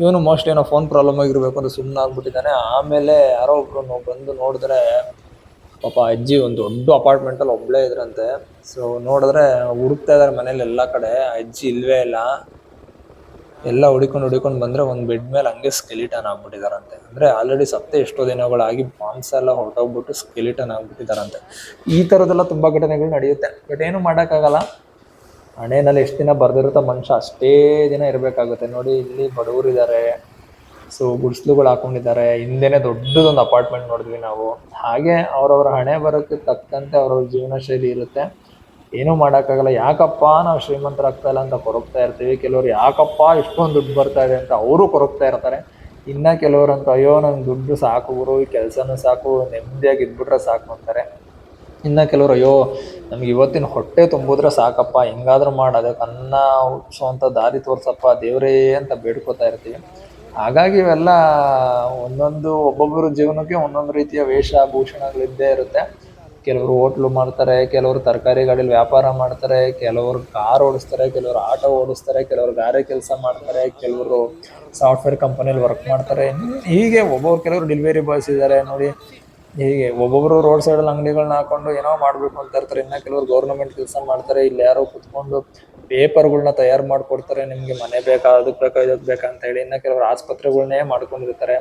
ಇವನು ಮೋಸ್ಟ್ಲಿ ಏನೋ ಫೋನ್ ಪ್ರಾಬ್ಲಮ್ ಆಗಿರಬೇಕು ಅಂತ ಸುಮ್ಮನೆ ಆಗ್ಬಿಟ್ಟಿದ್ದಾನೆ. ಆಮೇಲೆ ಯಾರೋ ಒಬ್ರು ಬಂದು ನೋಡಿದ್ರೆ ಪಾಪ ಅಜ್ಜಿ ಒಂದು ದೊಡ್ಡ ಅಪಾರ್ಟ್ಮೆಂಟಲ್ಲಿ ಒಬ್ಬಳೇ ಇದ್ರಂತೆ. ಸೊ ನೋಡಿದ್ರೆ ಹುಡುಕ್ತಾ ಇದ್ದಾರೆ ಮನೇಲಿ ಎಲ್ಲ ಕಡೆ, ಅಜ್ಜಿ ಇಲ್ವೇ ಇಲ್ಲ. ಎಲ್ಲ ಹುಡಿಕೊಂಡು ಬಂದರೆ ಒಂದು ಬೆಡ್ ಮೇಲೆ ಹಂಗೆ ಸ್ಕೆಲಿಟನ್ ಆಗ್ಬಿಟ್ಟಿದಾರಂತೆ. ಅಂದರೆ ಆಲ್ರೆಡಿ ಸತ್ತೆ ಎಷ್ಟೋ ದಿನಗಳಾಗಿ ಮಾಂಸ ಎಲ್ಲ ಹೊರಟೋಗ್ಬಿಟ್ಟು ಸ್ಕೆಲಿಟನ್ ಆಗ್ಬಿಟ್ಟಿದಾರಂತೆ. ಈ ಥರದ್ದೆಲ್ಲ ತುಂಬ ಘಟನೆಗಳು ನಡೆಯುತ್ತೆ. ಬಟ್ ಏನು ಮಾಡೋಕ್ಕಾಗಲ್ಲ, ಹಣೆಯಲ್ಲಿ ಎಷ್ಟು ದಿನ ಬರ್ದಿರುತ್ತೋ ಮನುಷ್ಯ ಅಷ್ಟೇ ದಿನ ಇರಬೇಕಾಗುತ್ತೆ. ನೋಡಿ ಇಲ್ಲಿ ಬಡವರಿದ್ದಾರೆ, ಸೊ ಗುಡಿಸ್ಲುಗಳು ಹಾಕೊಂಡಿದ್ದಾರೆ, ಹಿಂದೆನೇ ದೊಡ್ಡದೊಂದು ಅಪಾರ್ಟ್ಮೆಂಟ್ ನೋಡಿದ್ವಿ ನಾವು. ಹಾಗೆ ಅವ್ರವ್ರ ಹಣೆ ಬರೋಕ್ಕೆ ತಕ್ಕಂತೆ ಅವ್ರವ್ರ ಜೀವನ ಶೈಲಿ ಇರುತ್ತೆ, ಏನೂ ಮಾಡೋಕ್ಕಾಗಲ್ಲ. ಯಾಕಪ್ಪ ನಾವು ಶ್ರೀಮಂತರಾಗ್ತಾ ಇಲ್ಲ ಅಂತ ಕೊರಗ್ತಾ ಇರ್ತೀವಿ. ಕೆಲವರು ಯಾಕಪ್ಪ ಇಷ್ಟೊಂದು ದುಡ್ಡು ಬರ್ತಾ ಇದೆ ಅಂತ ಅವರು ಕೊರಗ್ತಾ ಇರ್ತಾರೆ. ಇನ್ನು ಕೆಲವರಂತೂ ಅಯ್ಯೋ ನಂಗೆ ದುಡ್ಡು ಸಾಕು ಗುರು, ಈ ಕೆಲಸನೂ ಸಾಕು, ನೆಮ್ಮದಿಯಾಗಿ ಇದ್ಬಿಟ್ರೆ ಸಾಕು ಅಂತಾರೆ. ಇನ್ನು ಕೆಲವರು ಅಯ್ಯೋ ನಮ್ಗೆ ಇವತ್ತಿನ ಹೊಟ್ಟೆ ತುಂಬಿದ್ರೆ ಸಾಕಪ್ಪ, ಹೆಂಗಾದ್ರೂ ಮಾಡಿ ಅದಕ್ಕೆ ಅನ್ನ ಹುಟ್ಟಿಸೋವಂಥ ದಾರಿ ತೋರ್ಸಪ್ಪ ದೇವರೇ ಅಂತ ಬೇಡ್ಕೋತಾ ಇರ್ತೀವಿ. ಹಾಗಾಗಿ ಇವೆಲ್ಲ ಒಬ್ಬೊಬ್ಬರ ಜೀವನಕ್ಕೆ ಒಂದೊಂದು ರೀತಿಯ ವೇಷಭೂಷಣಗಳಿದ್ದೇ ಇರುತ್ತೆ. ಕೆಲವರು ಹೋಟ್ಲು ಮಾಡ್ತಾರೆ, ಕೆಲವರು ತರಕಾರಿ ಗಾಡಿಲಿ ವ್ಯಾಪಾರ ಮಾಡ್ತಾರೆ, ಕೆಲವರು ಕಾರ್ ಓಡಿಸ್ತಾರೆ, ಕೆಲವರು ಆಟೋ ಓಡಿಸ್ತಾರೆ, ಕೆಲವರು ಗಾರೆ ಕೆಲಸ ಮಾಡ್ತಾರೆ, ಕೆಲವರು ಸಾಫ್ಟ್ವೇರ್ ಕಂಪನಿಯಲ್ಲಿ ವರ್ಕ್ ಮಾಡ್ತಾರೆ. ಹೀಗೆ ಕೆಲವರು ಡೆಲಿವರಿ ಬಾಯ್ಸ್ ಇದ್ದಾರೆ ನೋಡಿ. ಹೀಗೆ ಒಬ್ಬೊಬ್ಬರು ರೋಡ್ ಸೈಡಲ್ಲಿ ಅಂಗಡಿಗಳನ್ನ ಹಾಕೊಂಡು ಏನೋ ಮಾಡಬೇಕು ಅಂತ ಇರ್ತಾರೆ. ಇನ್ನು ಕೆಲವರು ಗೌರ್ಮೆಂಟ್ ಕೆಲಸ ಮಾಡ್ತಾರೆ. ಇಲ್ಲಿ ಯಾರೋ ಕುತ್ಕೊಂಡು ಪೇಪರ್ಗಳನ್ನ ತಯಾರು ಮಾಡಿಕೊಡ್ತಾರೆ, ನಿಮಗೆ ಮನೆ ಬೇಕಾ, ಅದಕ್ಕೆ ಬೇಕಾ, ಇದಕ್ಕೆ ಬೇಕಾ ಅಂತ ಹೇಳಿ. ಇನ್ನು ಕೆಲವರು ಆಸ್ಪತ್ರೆಗಳನ್ನೇ ಮಾಡ್ಕೊಂಡಿರ್ತಾರೆ.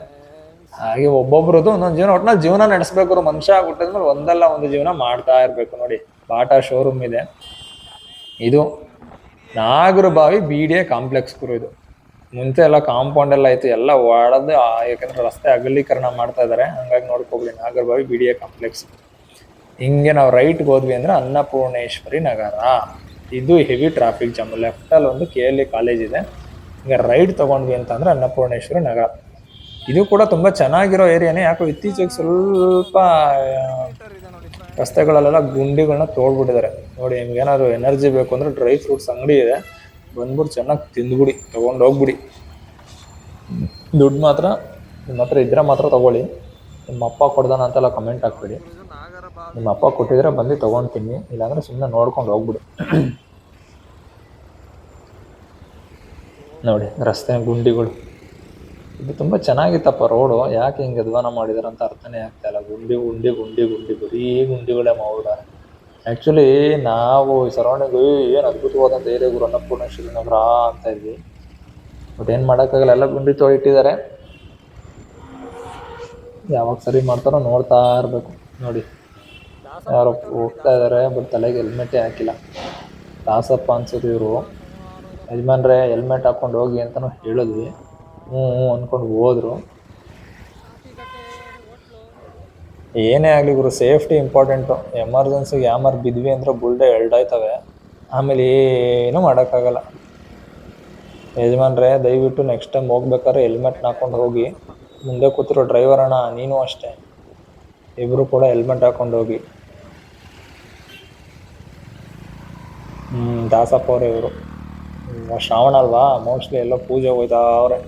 ಹಾಗೆ ಒಬ್ಬೊಬ್ರದ್ದು ಒಂದೊಂದು ಜೀವನ, ಒಟ್ಟಿನಲ್ಲಿ ಜೀವನ ನಡೆಸ್ಬೇಕು. ಮನುಷ್ಯ ಹುಟ್ಟಿದ್ಮೇಲೆ ಒಂದಲ್ಲ ಒಂದು ಜೀವನ ಮಾಡ್ತಾ ಇರಬೇಕು. ನೋಡಿ ಬಾಟಾ ಶೋರೂಮ್ ಇದೆ, ಇದು ನಾಗರಬಾವಿ BDA ಕಾಂಪ್ಲೆಕ್ಸ್ ಗುರು. ಇದು ಮುಂಚೆ ಎಲ್ಲ ಕಾಂಪೌಂಡ್ ಎಲ್ಲ ಇತ್ತು, ಎಲ್ಲ ಒಡೆದು, ಯಾಕಂದ್ರೆ ರಸ್ತೆ ಅಗಲೀಕರಣ ಮಾಡ್ತಾ ಇದ್ದಾರೆ. ಹಂಗಾಗಿ ನೋಡ್ಕೋಗ್ಲಿ, ನಾಗರಬಾವಿ BDA ಕಾಂಪ್ಲೆಕ್ಸ್. ಹಿಂಗೆ ನಾವು ರೈಟ್ಗೆ ಹೋದ್ವಿ ಅಂದರೆ ಅನ್ನಪೂರ್ಣೇಶ್ವರಿ ನಗರ. ಇದು ಹೆವಿ ಟ್ರಾಫಿಕ್ ಜಾಮ್. ಲೆಫ್ಟಲ್ಲಿ ಒಂದು KLE ಕಾಲೇಜ್ ಇದೆ. ಹಿಂಗೆ ರೈಟ್ ತೊಗೊಂಡ್ವಿ ಅಂತಂದರೆ ಅನ್ನಪೂರ್ಣೇಶ್ವರಿ ನಗರ. ಇದು ಕೂಡ ತುಂಬ ಚೆನ್ನಾಗಿರೋ ಏರಿಯಾನೇ. ಯಾಕೋ ಇತ್ತೀಚೆಗೆ ಸ್ವಲ್ಪ ರಸ್ತೆಗಳಲ್ಲೆಲ್ಲ ಗುಂಡಿಗಳನ್ನ ತೋಡ್ಬಿಟ್ಟಿದ್ದಾರೆ. ನೋಡಿ ನಿಮ್ಗೆ ಏನಾದ್ರು ಎನರ್ಜಿ ಬೇಕು ಅಂದರೆ ಡ್ರೈ ಫ್ರೂಟ್ಸ್ ಅಂಗಡಿ ಇದೆ, ಬಂದ್ಬಿಟ್ಟು ಚೆನ್ನಾಗಿ ತಿಂದ್ಬಿಡಿ, ತೊಗೊಂಡೋಗ್ಬಿಡಿ. ದುಡ್ಡು ಮಾತ್ರ ನಿಮ್ಮ ಹತ್ರ ಇದ್ದರೆ ಮಾತ್ರ ತೊಗೊಳ್ಳಿ. ನಿಮ್ಮ ಅಪ್ಪ ಕೊಡ್ದಾನ ಅಂತೆಲ್ಲ ಕಮೆಂಟ್ ಹಾಕ್ಬಿಡಿ. ನಿಮ್ಮ ಅಪ್ಪ ಕೊಟ್ಟಿದ್ರೆ ಬಂದು ತೊಗೊಳ್ತೀನಿ, ಇಲ್ಲಾಂದರೆ ಸುಮ್ಮನೆ ನೋಡ್ಕೊಂಡು ಹೋಗ್ಬಿಡಿ. ನೋಡಿ ರಸ್ತೆ ಗುಂಡಿಗಳು, ಇದು ತುಂಬ ಚೆನ್ನಾಗಿತ್ತಪ್ಪ ರೋಡು. ಯಾಕೆ ಹಿಂಗೆ ಅಧ್ವಾನ ಮಾಡಿದಾರೆ ಅಂತ ಅರ್ಥನೇ ಆಗ್ತಾಯಿಲ್ಲ. ಗುಂಡಿ ಗುಂಡಿ ಗುಂಡಿ ಗುಂಡಿ ಬರೀ ಗುಂಡಿಗಳೇ ಮಾಡ್ಬಿಟ್ಟಾರೆ. ಆ್ಯಕ್ಚುಲಿ ನಾವು ಸರೌಂಡಿಂಗು ಏನು ಅದ್ಭುತವಾದಂಥ ಏರಿಯಾ ಗುರು, ಅನ್ನಪೂರ್ಣೇಶ್ವರಿ ನಗರ ಅಂತ ಇದ್ವಿ. ಬಟ್ ಏನು ಮಾಡೋಕ್ಕಾಗಲ್ಲ, ಎಲ್ಲ ಗುಂಡಿ ಇಟ್ಟಿದ್ದಾರೆ. ಯಾವಾಗ ಸರಿ ಮಾಡ್ತಾರೋ ನೋಡ್ತಾ ಇರಬೇಕು. ನೋಡಿ ಯಾರೋ ಹೋಗ್ತಾ ಇದ್ದಾರೆ, ಬಟ್ ತಲೆಗೆ ಹೆಲ್ಮೆಟೇ ಹಾಕಿಲ್ಲ. ದಾಸಪ್ಪ ಅನ್ಸೋದು ಇವರು. ಯಜಮಾನ್ರೆ ಹೆಲ್ಮೆಟ್ ಹಾಕ್ಕೊಂಡು ಹೋಗಿ ಅಂತಲೂ ಹೇಳಿದ್ವಿ, ಹ್ಞೂ ಅಂದ್ಕೊಂಡು ಹೋದರು. ಏನೇ ಆಗಲಿ ಗುರು, ಸೇಫ್ಟಿ ಇಂಪಾರ್ಟೆಂಟು. ಎಮರ್ಜೆನ್ಸಿಗೆ ಯಾಮಾರು ಬಿದ್ವಿ ಅಂದರೆ ಬುಲ್ಡೆ ಎಲ್ಡಾಯ್ತವೆ, ಆಮೇಲೆ ಏನೂ ಮಾಡೋಕ್ಕಾಗಲ್ಲ. ಯಜಮಾನ್ರೆ ದಯವಿಟ್ಟು ನೆಕ್ಸ್ಟ್ ಟೈಮ್ ಹೋಗ್ಬೇಕಾದ್ರೆ ಹೆಲ್ಮೆಟ್ನ ಹಾಕ್ಕೊಂಡು ಹೋಗಿ. ಮುಂದೆ ಕೂತಿರೋ ಡ್ರೈವರ್ ಅಣ್ಣ ನೀನು ಅಷ್ಟೇ, ಇಬ್ಬರು ಕೂಡ ಹೆಲ್ಮೆಟ್ ಹಾಕೊಂಡು ಹೋಗಿ. ದಾಸಪ್ಪ ಅವರೇ ಇವರು. ಶ್ರಾವಣ ಅಲ್ವಾ, ಮೋಸ್ಟ್ಲಿ ಎಲ್ಲ ಪೂಜೆ ಹೋಯ್ತಾ ಅವ್ರೆ.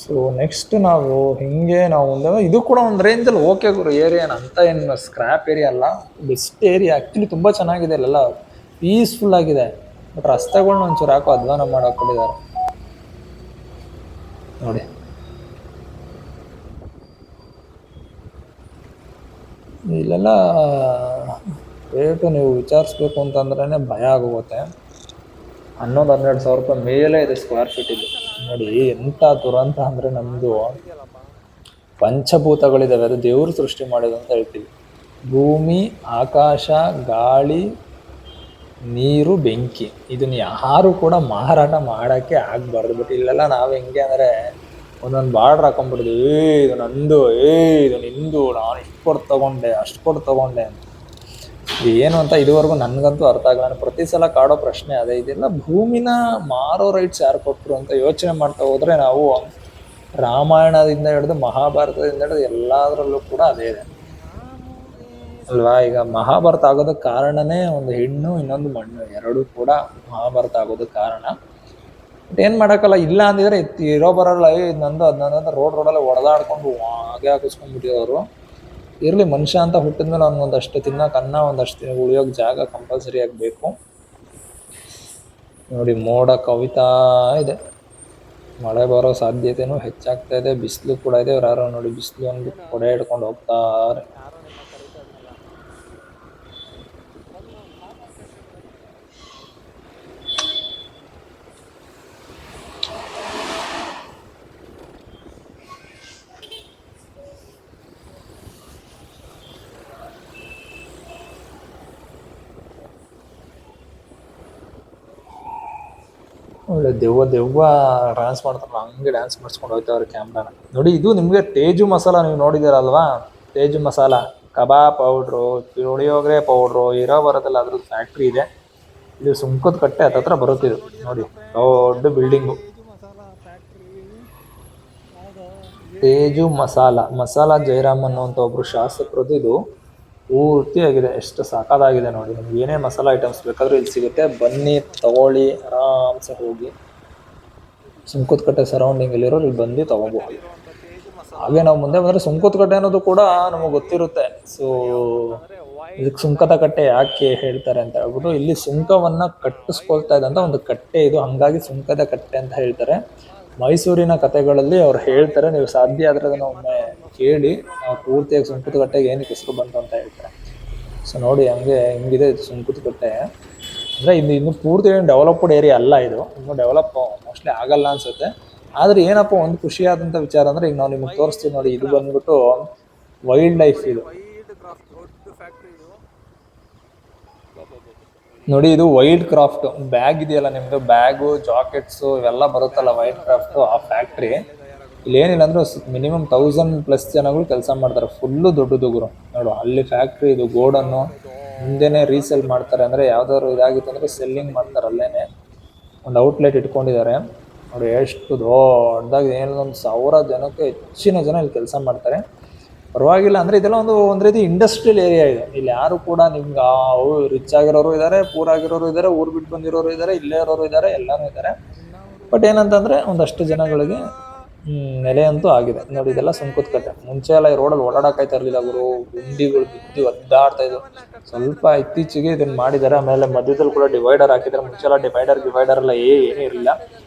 ಸೊ ನೆಕ್ಸ್ಟ್ ನಾವು ಹಿಂಗೆ ನಾವು ಇದು ಕೂಡ ಒಂದು ರೇಂಜಲ್ಲಿ ಓಕೆ ಗುರು. ಏರಿಯಾ ಅಂತ ಏನು ಸ್ಕ್ರ್ಯಾಪ್ ಏರಿಯಾ ಅಲ್ಲ, ಬೆಸ್ಟ್ ಏರಿಯಾ. ಆ್ಯಕ್ಚುಲಿ ತುಂಬ ಚೆನ್ನಾಗಿದೆ, ಅಲ್ಲೆಲ್ಲ ಪೀಸ್ಫುಲ್ ಆಗಿದೆ. ಬಟ್ ರಸ್ತೆಗಳ್ನ ಒಂಚೂರು ಯಾಕೋ ಅಧ್ವಾನ ಮಾಡಕ್ಕೆ ಕೊಟ್ಟಿದ್ದಾರೆ ನೋಡಿ. ಇಲ್ಲೆಲ್ಲ ರೇಟು ನೀವು ವಿಚಾರಿಸ್ಬೇಕು ಅಂತಂದ್ರೇ ಭಯ ಆಗೋಗುತ್ತೆ. 11-12 ಸಾವಿರ ರೂಪಾಯಿ ಮೇಲೆ ಇದೆ ಸ್ಕ್ವೇರ್ ಫೀಟ್ ಇದು. ನೋಡಿ ಎಂಥ ದುರಂತ ಅಂದರೆ ನಮ್ಮದು ಪಂಚಭೂತಗಳಿದ್ದಾವೆ, ಅದು ದೇವರು ಸೃಷ್ಟಿ ಮಾಡೋದು ಅಂತ ಹೇಳ್ತೀವಿ. ಭೂಮಿ, ಆಕಾಶ, ಗಾಳಿ, ನೀರು, ಬೆಂಕಿ. ಇದನ್ನು ಯಾರು ಕೂಡ ಮಾರಾಟ ಮಾಡೋಕ್ಕೆ ಆಗಬಾರ್ದು. ಬಟ್ ಇಲ್ಲೆಲ್ಲ ನಾವು ಹೆಂಗೆ ಅಂದರೆ ಒಂದೊಂದು ಬಾರ್ಡ್ರ್ ಹಾಕೊಂಡ್ಬಿಡ್ದು, ಇದು ನಂದು, ಇದು ನಿಂದು, ನಾನು ಇಷ್ಟು ಕೊಟ್ಟು ತೊಗೊಂಡೆ, ಅಷ್ಟು ಕೊಟ್ಟು ತೊಗೊಂಡೆ ಅಂತ. ಏನು ಅಂತ ಇದುವರೆಗೂ ನನಗಂತೂ ಅರ್ಥ ಆಗಲ್ಲ. ನಾನು ಪ್ರತಿ ಸಲ ಕಾಡೋ ಪ್ರಶ್ನೆ ಅದೇ. ಇದೆಲ್ಲ ಭೂಮಿನ ಮಾರೋ ರೈಟ್ಸ್ ಯಾರು ಕೊಟ್ಟರು ಅಂತ ಯೋಚನೆ ಮಾಡ್ತಾ ಹೋದರೆ ನಾವು ರಾಮಾಯಣದಿಂದ ಹಿಡಿದು ಮಹಾಭಾರತದಿಂದ ಹಿಡಿದು ಎಲ್ಲದರಲ್ಲೂ ಕೂಡ ಅದೇ ಇದೆ ಅಲ್ವಾ. ಈಗ ಮಹಾಭಾರತ ಆಗೋದಕ್ಕೆ ಕಾರಣನೇ ಒಂದು ಹೆಣ್ಣು, ಇನ್ನೊಂದು ಮಣ್ಣು, ಎರಡೂ ಕೂಡ ಮಹಾಭಾರತ ಆಗೋದಕ್ಕೆ ಕಾರಣ. ಬಟ್ ಏನು ಮಾಡೋಕ್ಕಲ್ಲ, ಇಲ್ಲ ಅಂದಿದ್ರೆ ಇರೋ ಬರೋಲ್ಲ, ಇದು ನಂದು ಅದು ನಂದು ರೋಡಲ್ಲೇ ಹೊಡೆದಾಡ್ಕೊಂಡು ಹಾಗೆ ಹಾಕಿಸ್ಕೊಂಡ್ಬಿಟ್ಟಿರೋರು. ಇರಲಿ, ಮನುಷ್ಯ ಅಂತ ಹುಟ್ಟಿದ್ಮೇಲೆ ಅವ್ನಿಗೊಂದಷ್ಟು ತಿನ್ನೋಕೆ ಅನ್ನ, ಒಂದಷ್ಟು ಉಳಿಯೋಕೆ ಜಾಗ ಕಂಪಲ್ಸರಿ ಆಗಬೇಕು. ನೋಡಿ ಮೋಡ ಕವಿತಾ ಇದೆ, ಮಳೆ ಬರೋ ಸಾಧ್ಯತೆನೂ ಹೆಚ್ಚಾಗ್ತಾ ಇದೆ. ಬಿಸಿಲು ಕೂಡ ಇದೆ. ಇವ್ರು ಯಾರೋ ನೋಡಿ ಬಿಸಿಲು ಅಂದ್ಬಿಟ್ಟು ಕೊಡೆ ಹಿಡ್ಕೊಂಡು ಹೋಗ್ತಾರೆ. ಒಳ್ಳೆ ದೆವ್ವ ಡ್ಯಾನ್ಸ್ ಮಾಡ್ತಾರಲ್ಲ ಹಂಗೆ ಡ್ಯಾನ್ಸ್ ಮಾಡಿಸ್ಕೊಂಡು ಹೋಗ್ತಾವ್ರೆ ಕ್ಯಾಮ್ರಾನ. ನೋಡಿ ಇದು ನಿಮಗೆ ತೇಜು ಮಸಾಲ ನೀವು ನೋಡಿದ್ದೀರಲ್ವಾ, ತೇಜು ಮಸಾಲ ಕಬಾಬ್ ಪೌಡ್ರು, ಪುಳಿಯೋಗರೆ ಪೌಡ್ರು ಇರೋ ಬರೋದಲ್ಲ, ಅದ್ರದ್ದು ಫ್ಯಾಕ್ಟ್ರಿ ಇದೆ. ಇದು ಸುಂಕದ ಕಟ್ಟೆ ಹತ್ತತ್ರ ಬರುತ್ತಿದ್ದು ನೋಡಿ, ದೊಡ್ಡ ಬಿಲ್ಡಿಂಗು. ತೇಜು ಮಸಾಲ ಜಯರಾಮ್ ಅನ್ನುವಂಥ ಒಬ್ರು ಶಾಸಕರದ್ದು ಇದು ಪೂರ್ತಿಯಾಗಿದೆ. ಎಷ್ಟು ಸಾಕಾಗಿದೆ ನೋಡಿ. ನಿಮ್ಗೆ ಏನೇ ಮಸಾಲ ಐಟಮ್ಸ್ ಬೇಕಾದರೂ ಇಲ್ಲಿ ಸಿಗುತ್ತೆ. ಬನ್ನಿ ತಗೊಳ್ಳಿ, ಆರಾಮ್ಸೆ ಹೋಗಿ ಸುಂಕದಕಟ್ಟೆ ಸರೌಂಡಿಂಗಲ್ಲಿರೋರು ಇಲ್ಲಿ ಬಂದು ತಗೋಬಹುದು. ಹಾಗೆ ನಾವು ಮುಂದೆ ಬಂದರೆ ಸುಂಕದಕಟ್ಟೆ ಅನ್ನೋದು ಕೂಡ ನಮಗೆ ಗೊತ್ತಿರುತ್ತೆ. ಸೊ ಇದಕ್ಕೆ ಸುಂಕದ ಕಟ್ಟೆ ಯಾಕೆ ಹೇಳ್ತಾರೆ ಅಂತ ಹೇಳ್ಬಿಟ್ಟು, ಇಲ್ಲಿ ಸುಂಕವನ್ನು ಕಟ್ಟಿಸ್ಕೊಳ್ತಾ ಇದ್ದಂಥ ಒಂದು ಕಟ್ಟೆ ಇದು, ಹಾಗಾಗಿ ಸುಂಕದ ಕಟ್ಟೆ ಅಂತ ಹೇಳ್ತಾರೆ. ಮೈಸೂರಿನ ಕಥೆಗಳಲ್ಲಿ ಅವ್ರು ಹೇಳ್ತಾರೆ, ನೀವು ಸಾಧ್ಯ ಆದರೆ ಅದನ್ನು ಒಮ್ಮೆ ಕೇಳಿ, ಪೂರ್ತಿಯಾಗಿ ಸುಂಕದ ಕಟ್ಟೆಗೆ ಏನಕ್ಕೆ ಹೆಸರು ಬಂತು ಅಂತ ಹೇಳ್ತಾರೆ. ಸೊ ನೋಡಿ ಹಿಂಗಿದೆ ಇದು ಸುಂಕದ ಕಟ್ಟೆ. ಅಂದರೆ ಇನ್ನು ಪೂರ್ತಿ ಏನು ಡೆವಲಪ್ಡ್ ಏರಿಯಾ ಅಲ್ಲ ಇದು, ಇನ್ನೂ ಡೆವಲಪ್ ಮೋಸ್ಟ್ಲಿ ಆಗಲ್ಲ ಅನಿಸುತ್ತೆ. ಆದರೆ ಏನಪ್ಪ ಒಂದು ಖುಷಿಯಾದಂಥ ವಿಚಾರ ಅಂದರೆ, ಈಗ ನಾವು ನಿಮಗೆ ತೋರಿಸ್ತೀವಿ ನೋಡಿ, ಇದು ಬಂದ್ಬಿಟ್ಟು ವೈಲ್ಡ್ ಲೈಫ್. ಇದು ನೋಡಿ, ಇದು ವೈಲ್ಡ್ ಕ್ರಾಫ್ಟ್ ಬ್ಯಾಗ್ ಇದೆಯಲ್ಲ ನಿಮ್ಮದು, ಬ್ಯಾಗು, ಜಾಕೆಟ್ಸು ಇವೆಲ್ಲ ಬರುತ್ತಲ್ಲ ವೈಲ್ಡ್ ಕ್ರಾಫ್ಟು, ಆ ಫ್ಯಾಕ್ಟ್ರಿ. ಇಲ್ಲಿ ಏನಿಲ್ಲ ಅಂದರೂ ಮಿನಿಮಮ್ 1000+ ಜನಗಳು ಕೆಲಸ ಮಾಡ್ತಾರೆ. ಫುಲ್ಲು ದೊಡ್ಡದು ಗುರು. ನೋಡು ಅಲ್ಲಿ ಫ್ಯಾಕ್ಟ್ರಿ, ಇದು ಗೋಡನ್ನು ಮುಂದೆನೇ ರೀಸೇಲ್ ಮಾಡ್ತಾರೆ. ಅಂದರೆ ಯಾವ್ದಾದ್ರು ಇದಾಗಿತ್ತು ಅಂದರೆ ಸೆಲ್ಲಿಂಗ್ ಮಾಡ್ತಾರೆ. ಅಲ್ಲೇ ಒಂದು ಔಟ್ಲೆಟ್ ಇಟ್ಕೊಂಡಿದ್ದಾರೆ ನೋಡಿ. ಎಷ್ಟು ದೊಡ್ಡದಾಗಿ, ಏನೋ 1000 ಜನಕ್ಕೆ ಹೆಚ್ಚಿನ ಜನ ಇಲ್ಲಿ ಕೆಲಸ ಮಾಡ್ತಾರೆ. ಪರವಾಗಿಲ್ಲ. ಅಂದರೆ ಇದೆಲ್ಲ ಒಂದು ರೀತಿ ಇಂಡಸ್ಟ್ರಿಯಲ್ ಏರಿಯಾ ಇದೆ. ಇಲ್ಲಿ ಯಾರು ಕೂಡ ನಿಮ್ಗೆ ರಿಚ್ ಆಗಿರೋರು ಇದ್ದಾರೆ, ಪೂರ್ ಆಗಿರೋರು ಇದ್ದಾರೆ, ಊರು ಬಿಟ್ಟು ಬಂದಿರೋರು ಇದ್ದಾರೆ, ಇಲ್ಲೇ ಇರೋರು ಇದ್ದಾರೆ, ಎಲ್ಲರೂ ಇದ್ದಾರೆ. ಬಟ್ ಏನಂತಂದರೆ ಒಂದಷ್ಟು ಜನಗಳಿಗೆ ನೆಲೆ ಅಂತೂ ಆಗಿದೆ ನೋಡಿ. ಇದೆಲ್ಲ ಸುಂಕದ ಕಟ್ಟೆ. ಮುಂಚೆ ಎಲ್ಲ ಈ ರೋಡಲ್ಲಿ ಓಡಾಡೋಕ್ಕಾಯ್ತಾ ಇರಲಿಲ್ಲ ಗುರು, ಗುಂಡಿಗಳು ಬಿದ್ದು ಒದ್ದಾಡ್ತಾ ಇದ್ವು. ಸ್ವಲ್ಪ ಇತ್ತೀಚೆಗೆ ಇದನ್ನು ಮಾಡಿದ್ದಾರೆ. ಆಮೇಲೆ ಮಧ್ಯದಲ್ಲಿ ಕೂಡ ಡಿವೈಡರ್ ಹಾಕಿದ್ದಾರೆ. ಮುಂಚೆ ಎಲ್ಲ ಡಿವೈಡರ್ ಎಲ್ಲ ಏನೂ ಇರಲಿಲ್ಲ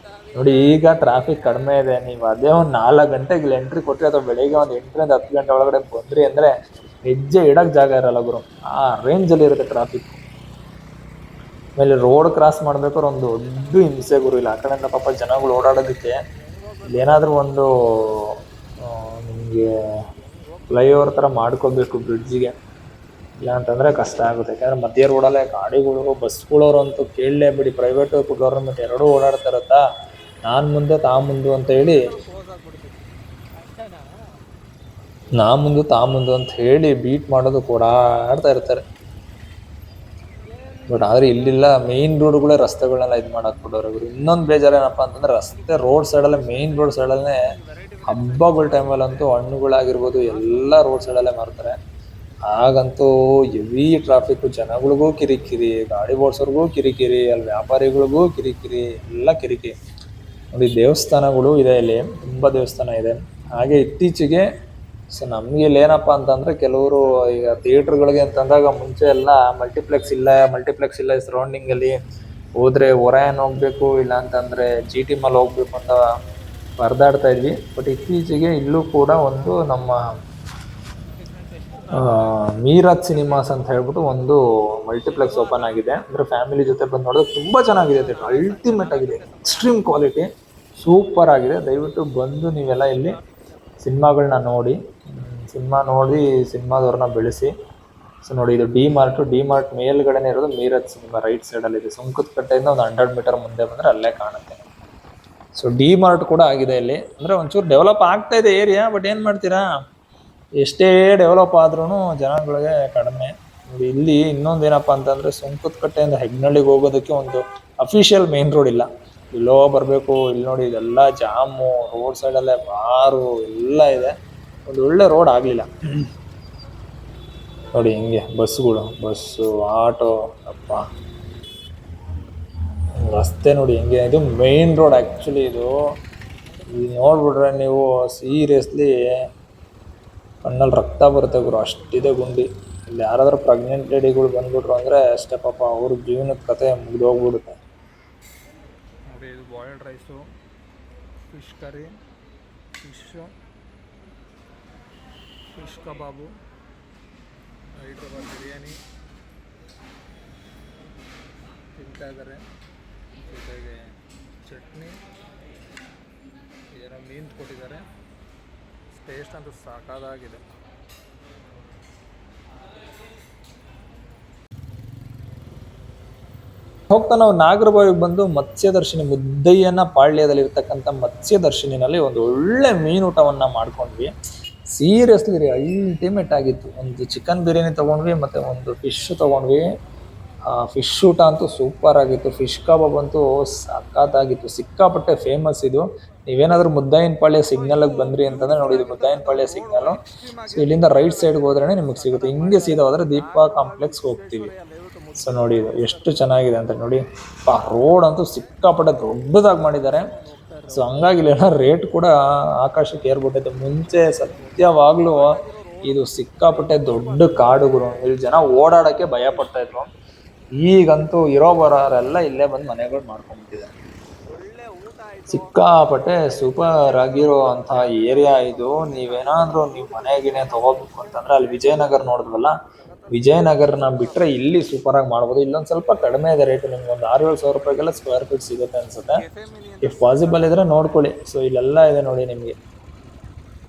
ನೋಡಿ. ಈಗ ಟ್ರಾಫಿಕ್ ಕಡಿಮೆ ಇದೆ. ನೀವು ಅದೇ ಒಂದು 4 ಗಂಟೆಗೆ ಇಲ್ಲಿ ಎಂಟ್ರಿ ಕೊಟ್ಟರೆ, ಅಥವಾ ಬೆಳಿಗ್ಗೆ ಒಂದು 8ರಿಂದ 10 ಗಂಟೆ ಒಳಗಡೆ ಬಂದ್ರಿ ಅಂದರೆ ಹೆಜ್ಜೆ ಇಡೋಕ್ಕೆ ಜಾಗ ಇರಲ್ಲ ಗುರು, ಆ ರೇಂಜಲ್ಲಿ ಇರುತ್ತೆ ಟ್ರಾಫಿಕ್. ಆಮೇಲೆ ರೋಡ್ ಕ್ರಾಸ್ ಮಾಡಬೇಕಾದ್ರೆ ಒಂದು ದೊಡ್ಡ ಹಿಂಸೆ ಗುರು. ಇಲ್ಲ ಆ ಕಡೆಯಿಂದ ಪಾಪ ಜನಗಳು ಓಡಾಡೋದಕ್ಕೆ ಇಲ್ಲೇನಾದರೂ ಒಂದು ನಿಮಗೆ ಫ್ಲೈಓವರ್ ಥರ ಮಾಡ್ಕೋಬೇಕು ಬ್ರಿಡ್ಜಿಗೆ, ಇಲ್ಲ ಅಂತಂದರೆ ಕಷ್ಟ ಆಗುತ್ತೆ. ಯಾಕಂದರೆ ಮಧ್ಯ ರೋಡಲ್ಲೇ ಗಾಡಿಗಳು, ಬಸ್ಗಳವರು ಅಂತೂ ಕೇಳಲೇಬೇಡಿ. ಪ್ರೈವೇಟು ಗೌರ್ಮೆಂಟ್ ಎರಡೂ ಓಡಾಡ್ತಾ ಇರುತ್ತಾ, ನಾನು ಮುಂದೆ ತಾ ಮುಂದು ಅಂತ ಹೇಳಿ, ನಾ ಮುಂದು ತಾ ಮುಂದು ಅಂತ ಹೇಳಿ ಬೀಟ್ ಮಾಡೋದು ಕೂಡ ಆಡ್ತಾ ಇರ್ತಾರೆ. ಬಟ್ ಆದರೆ ಇಲ್ಲಿಲ್ಲ ಮೇನ್ ರೋಡ್ಗಳೇ ರಸ್ತೆಗಳನ್ನೆಲ್ಲ ಇದು ಮಾಡಾಕ್ಬಿಟ್ಟವ್ರೆ ಇವರು. ಇನ್ನೊಂದು ಬೇಜಾರೇನಪ್ಪ ಅಂತಂದ್ರೆ ರಸ್ತೆ ರೋಡ್ ಸೈಡಲ್ಲೇ ಮೇನ್ ರೋಡ್ ಸೈಡಲ್ಲೇ ಹಬ್ಬಗಳ ಟೈಮಲ್ಲಂತೂ ಹಣ್ಣುಗಳಾಗಿರ್ಬೋದು ಎಲ್ಲ ರೋಡ್ ಸೈಡಲ್ಲೇ ಮಾರ್ತಾರೆ. ಆಗಂತೂ ಹೆವಿ ಟ್ರಾಫಿಕ್, ಜನಗಳಿಗೂ ಕಿರಿಕಿರಿ, ಗಾಡಿ ಓಡಿಸೋರ್ಗೂ ಕಿರಿಕಿರಿ, ಅಲ್ಲಿ ವ್ಯಾಪಾರಿಗಳಿಗೂ ಕಿರಿಕಿರಿ, ಎಲ್ಲ ಕಿರಿಕಿರಿ. ನೋಡಿ ದೇವಸ್ಥಾನಗಳು ಇದೆ ಇಲ್ಲಿ, ತುಂಬ ದೇವಸ್ಥಾನ ಇದೆ. ಹಾಗೆ ಇತ್ತೀಚೆಗೆ ಸೊ ನಮ್ಗೆ ಇಲ್ಲಿ ಏನಪ್ಪ ಅಂತಂದ್ರೆ ಕೆಲವರು ಈಗ ಥಿಯೇಟರ್ಗಳಿಗೆ ಅಂತಂದಾಗ ಮುಂಚೆ ಎಲ್ಲ ಮಲ್ಟಿಪ್ಲೆಕ್ಸ್ ಇಲ್ಲ ಸರೌಂಡಿಂಗ್ ಅಲ್ಲಿ ಹೋದ್ರೆ ಒರಾಯನ್ ಹೋಗ್ಬೇಕು, ಇಲ್ಲ ಅಂತಂದ್ರೆ GT ಮಾಲ್ ಹೋಗ್ಬೇಕು ಅಂತ ಪರದಾಡ್ತಾ ಇದ್ವಿ. ಬಟ್ ಇತ್ತೀಚೆಗೆ ಇಲ್ಲೂ ಕೂಡ ಒಂದು ನಮ್ಮ ಮೀರಾಜ್ ಸಿನಿಮಾಸ್ ಅಂತ ಹೇಳ್ಬಿಟ್ಟು ಒಂದು ಮಲ್ಟಿಪ್ಲೆಕ್ಸ್ ಓಪನ್ ಆಗಿದೆ. ಅಂದ್ರೆ ಫ್ಯಾಮಿಲಿ ಜೊತೆ ಬಂದು ನೋಡಿದ್ರೆ ತುಂಬಾ ಚೆನ್ನಾಗಿದೆ ಥಿಯೇಟರ್, ಅಲ್ಟಿಮೇಟ್ ಆಗಿದೆ, ಎಕ್ಸ್ಟ್ರೀಮ್ ಕ್ವಾಲಿಟಿ, ಸೂಪರ್ ಆಗಿದೆ. ದಯವಿಟ್ಟು ಬಂದು ನೀವೆಲ್ಲ ಇಲ್ಲಿ ಸಿನಿಮಾಗಳನ್ನ ನೋಡಿ, ಸಿನಿಮಾದವ್ರನ್ನ ಬೆಳೆಸಿ. ಸೊ ನೋಡಿ ಇದು ಡಿ ಮಾರ್ಟ್ ಮೇಲ್ಗಡೆನೇ ಇರೋದು ಮೀರಜ್ ಸಿನಿಮಾ, ರೈಟ್ ಸೈಡಲ್ಲಿ ಇದೆ. ಸುಂಕದ ಕಟ್ಟೆಯಿಂದ ಒಂದು 100 ಮೀಟರ್ ಮುಂದೆ ಬಂದರೆ ಅಲ್ಲೇ ಕಾಣುತ್ತೆ. ಸೊ ಡಿ ಮಾರ್ಟ್ ಕೂಡ ಆಗಿದೆ ಇಲ್ಲಿ. ಅಂದರೆ ಒಂಚೂರು ಡೆವಲಪ್ ಆಗ್ತಾ ಇದೆ ಏರಿಯಾ, ಬಟ್ ಏನು ಮಾಡ್ತೀರಾ, ಎಷ್ಟೇ ಡೆವಲಪ್ ಆದ್ರೂ ಜನಗಳಿಗೆ ಕಡಿಮೆ. ನೋಡಿ ಇಲ್ಲಿ ಇನ್ನೊಂದೇನಪ್ಪ ಅಂತಂದರೆ ಸುಂಕದ ಕಟ್ಟೆಯಿಂದ ಹೆಗ್ನಳ್ಳಿಗೆ ಹೋಗೋದಕ್ಕೆ ಒಂದು ಅಫಿಷಿಯಲ್ ಮೇನ್ ರೋಡ್ ಇಲ್ಲ, ಇಲ್ಲೋ ಬರಬೇಕು. ಇಲ್ಲಿ ನೋಡಿ ಇದೆಲ್ಲ ಜಾಮು, ರೋಡ್ ಸೈಡಲ್ಲೇ ಬಾರು ಎಲ್ಲ ಇದೆ, ಒಂದು ಒಳ್ಳೆ ರೋಡ್ ಆಗಲಿಲ್ಲ. ನೋಡಿ ಹಿಂಗೆ ಬಸ್ಸು ಆಟೋ, ಅಪ್ಪ ರಸ್ತೆ ನೋಡಿ ಹೆಂಗೆ. ಇದು ಮೇನ್ ರೋಡ್ ಆ್ಯಕ್ಚುಲಿ. ಇದು ನೋಡ್ಬಿಟ್ರೆ ನೀವು ಸೀರಿಯಸ್ಲಿ ಕಣ್ಣಲ್ಲಿ ರಕ್ತ ಬರುತ್ತೆ ಗುರು, ಅಷ್ಟಿದೆ ಗುಂಡಿ. ಇಲ್ಲಿ ಯಾರಾದ್ರೂ ಪ್ರೆಗ್ನೆಂಟ್ ಲೇಡಿಗಳು ಬಂದ್ಬಿಟ್ರು ಅಂದರೆ ಅಷ್ಟೇ ಪಾಪ, ಅವ್ರ ಜೀವನದ ಕತೆ ಮುಗಿದೋಗ್ಬಿಡುತ್ತೆ. ನೋಡಿ ಇದು boiled rice, fish curry, fish kebab, Hyderabad biryani ತಿಂತಾ ಇದ್ದಾರೆ. ಜೊತೆಗೆ ಚಟ್ನಿ, ಏನೋ ಮೀನು ಕೊಟ್ಟಿದ್ದಾರೆ. ಟೇಸ್ಟ್ ಅಂತೂ ಸಾಕಾಗಿದೆ. ಹೋಗ್ತಾ ನಾವು ನಾಗರಬಾವಿಗೆ ಬಂದು ಮತ್ಸ್ಯದರ್ಶಿನಿ, ಮುದ್ದಯ್ಯನ ಪಾಳ್ಯದಲ್ಲಿರ್ತಕ್ಕಂಥ ಮತ್ಸ್ಯದರ್ಶಿನಿನಲ್ಲಿ ಒಂದು ಒಳ್ಳೆ ಮೀನೂಟವನ್ನು ಮಾಡ್ಕೊಂಡ್ವಿ. ಸೀರಿಯಸ್ಲಿ ರೀ, ಅಲ್ಟಿಮೇಟ್ ಆಗಿತ್ತು. ಒಂದು ಚಿಕನ್ ಬಿರಿಯಾನಿ ತೊಗೊಂಡ್ವಿ, ಮತ್ತು ಒಂದು ಫಿಶ್ ತೊಗೊಂಡ್ವಿ. ಫಿಶ್ ಊಟ ಅಂತೂ ಸೂಪರ್ ಆಗಿತ್ತು. ಫಿಶ್ ಕಬಾಬ್ ಅಂತೂ ಸಖತ್ತಾಗಿತ್ತು, ಸಿಕ್ಕಾಪಟ್ಟೆ ಫೇಮಸ್ ಇದು. ನೀವೇನಾದರೂ ಮುದ್ದಾಯಿನಪಾಳ್ಯ ಸಿಗ್ನಲ್ಗೆ ಬಂದ್ರಿ ಅಂತಂದರೆ ನೋಡಿ, ಇದು ಮುದ್ದಾಯಿನಪಾಳ್ಯ ಸಿಗ್ನಲ್ಲು. ಸೊ ಇಲ್ಲಿಂದ ರೈಟ್ ಸೈಡ್ಗೆ ಹೋದ್ರೇ ನಿಮಗೆ ಸಿಗುತ್ತೆ. ಹಿಂಗೆ ಸೀದಾ ಹೋದರೆ ದೀಪಾ ಕಾಂಪ್ಲೆಕ್ಸ್ಗೆ ಹೋಗ್ತೀವಿ. ಸೊ ನೋಡಿ ಇದು ಎಷ್ಟು ಚೆನ್ನಾಗಿದೆ ಅಂತ ನೋಡಿ. ರೋಡ್ ಅಂತೂ ಸಿಕ್ಕಾಪಟ್ಟೆ ದೊಡ್ಡದಾಗಿ ಮಾಡಿದ್ದಾರೆ. ಸೊ ಹಂಗಾಗಿ ಇಲ್ಲೆಲ್ಲ ರೇಟ್ ಕೂಡ ಆಕಾಶಕ್ಕೆ ಏರ್ಬಿಟ್ಟೈತೆ. ಮುಂಚೆ ಸತ್ಯವಾಗ್ಲೂ ಇದು ಸಿಕ್ಕಾಪಟ್ಟೆ ದೊಡ್ಡ ಕಾಡುಗಳು, ಇಲ್ಲಿ ಜನ ಓಡಾಡೋಕ್ಕೆ ಭಯ ಪಡ್ತಾ ಇದ್ರು. ಈಗಂತೂ ಇರೋ ಬರೋರೆಲ್ಲ ಇಲ್ಲೇ ಬಂದು ಮನೆಗಳು ಮಾಡ್ಕೊಂಡ್ಬಿಟ್ಟಿದ್ದಾರೆ. ಸಿಕ್ಕಾಪಟ್ಟೆ ಸೂಪರ್ ಆಗಿರೋ ಅಂಥ ಏರಿಯಾ ಇದು. ನೀವೇನಾದರೂ ನೀವು ಮನೆಗಿನೇ ತೊಗೋಬೇಕು ಅಂತಂದ್ರೆ ಅಲ್ಲಿ ವಿಜಯನಗರ ನೋಡಿದ್ವಲ್ಲ, ವಿಜಯನಗರನ ಬಿಟ್ಟರೆ ಇಲ್ಲಿ ಸೂಪರಾಗಿ ಮಾಡ್ಬೋದು. ಇಲ್ಲೊಂದು ಸ್ವಲ್ಪ ಕಡಿಮೆ ಇದೆ ರೇಟು, ನಿಮ್ಗೆ ಒಂದು 6-7 ಸಾವಿರ ರೂಪಾಯಿಗೆಲ್ಲ ಸ್ಕ್ವೇರ್ ಫೀಟ್ ಸಿಗುತ್ತೆ ಅನಿಸುತ್ತೆ. ಇಫ್ ಪಾಸಿಬಲ್ ಇದ್ರೆ ನೋಡ್ಕೊಳ್ಳಿ. ಸೊ ಇಲ್ಲೆಲ್ಲ ಇದೆ ನೋಡಿ ನಿಮಗೆ,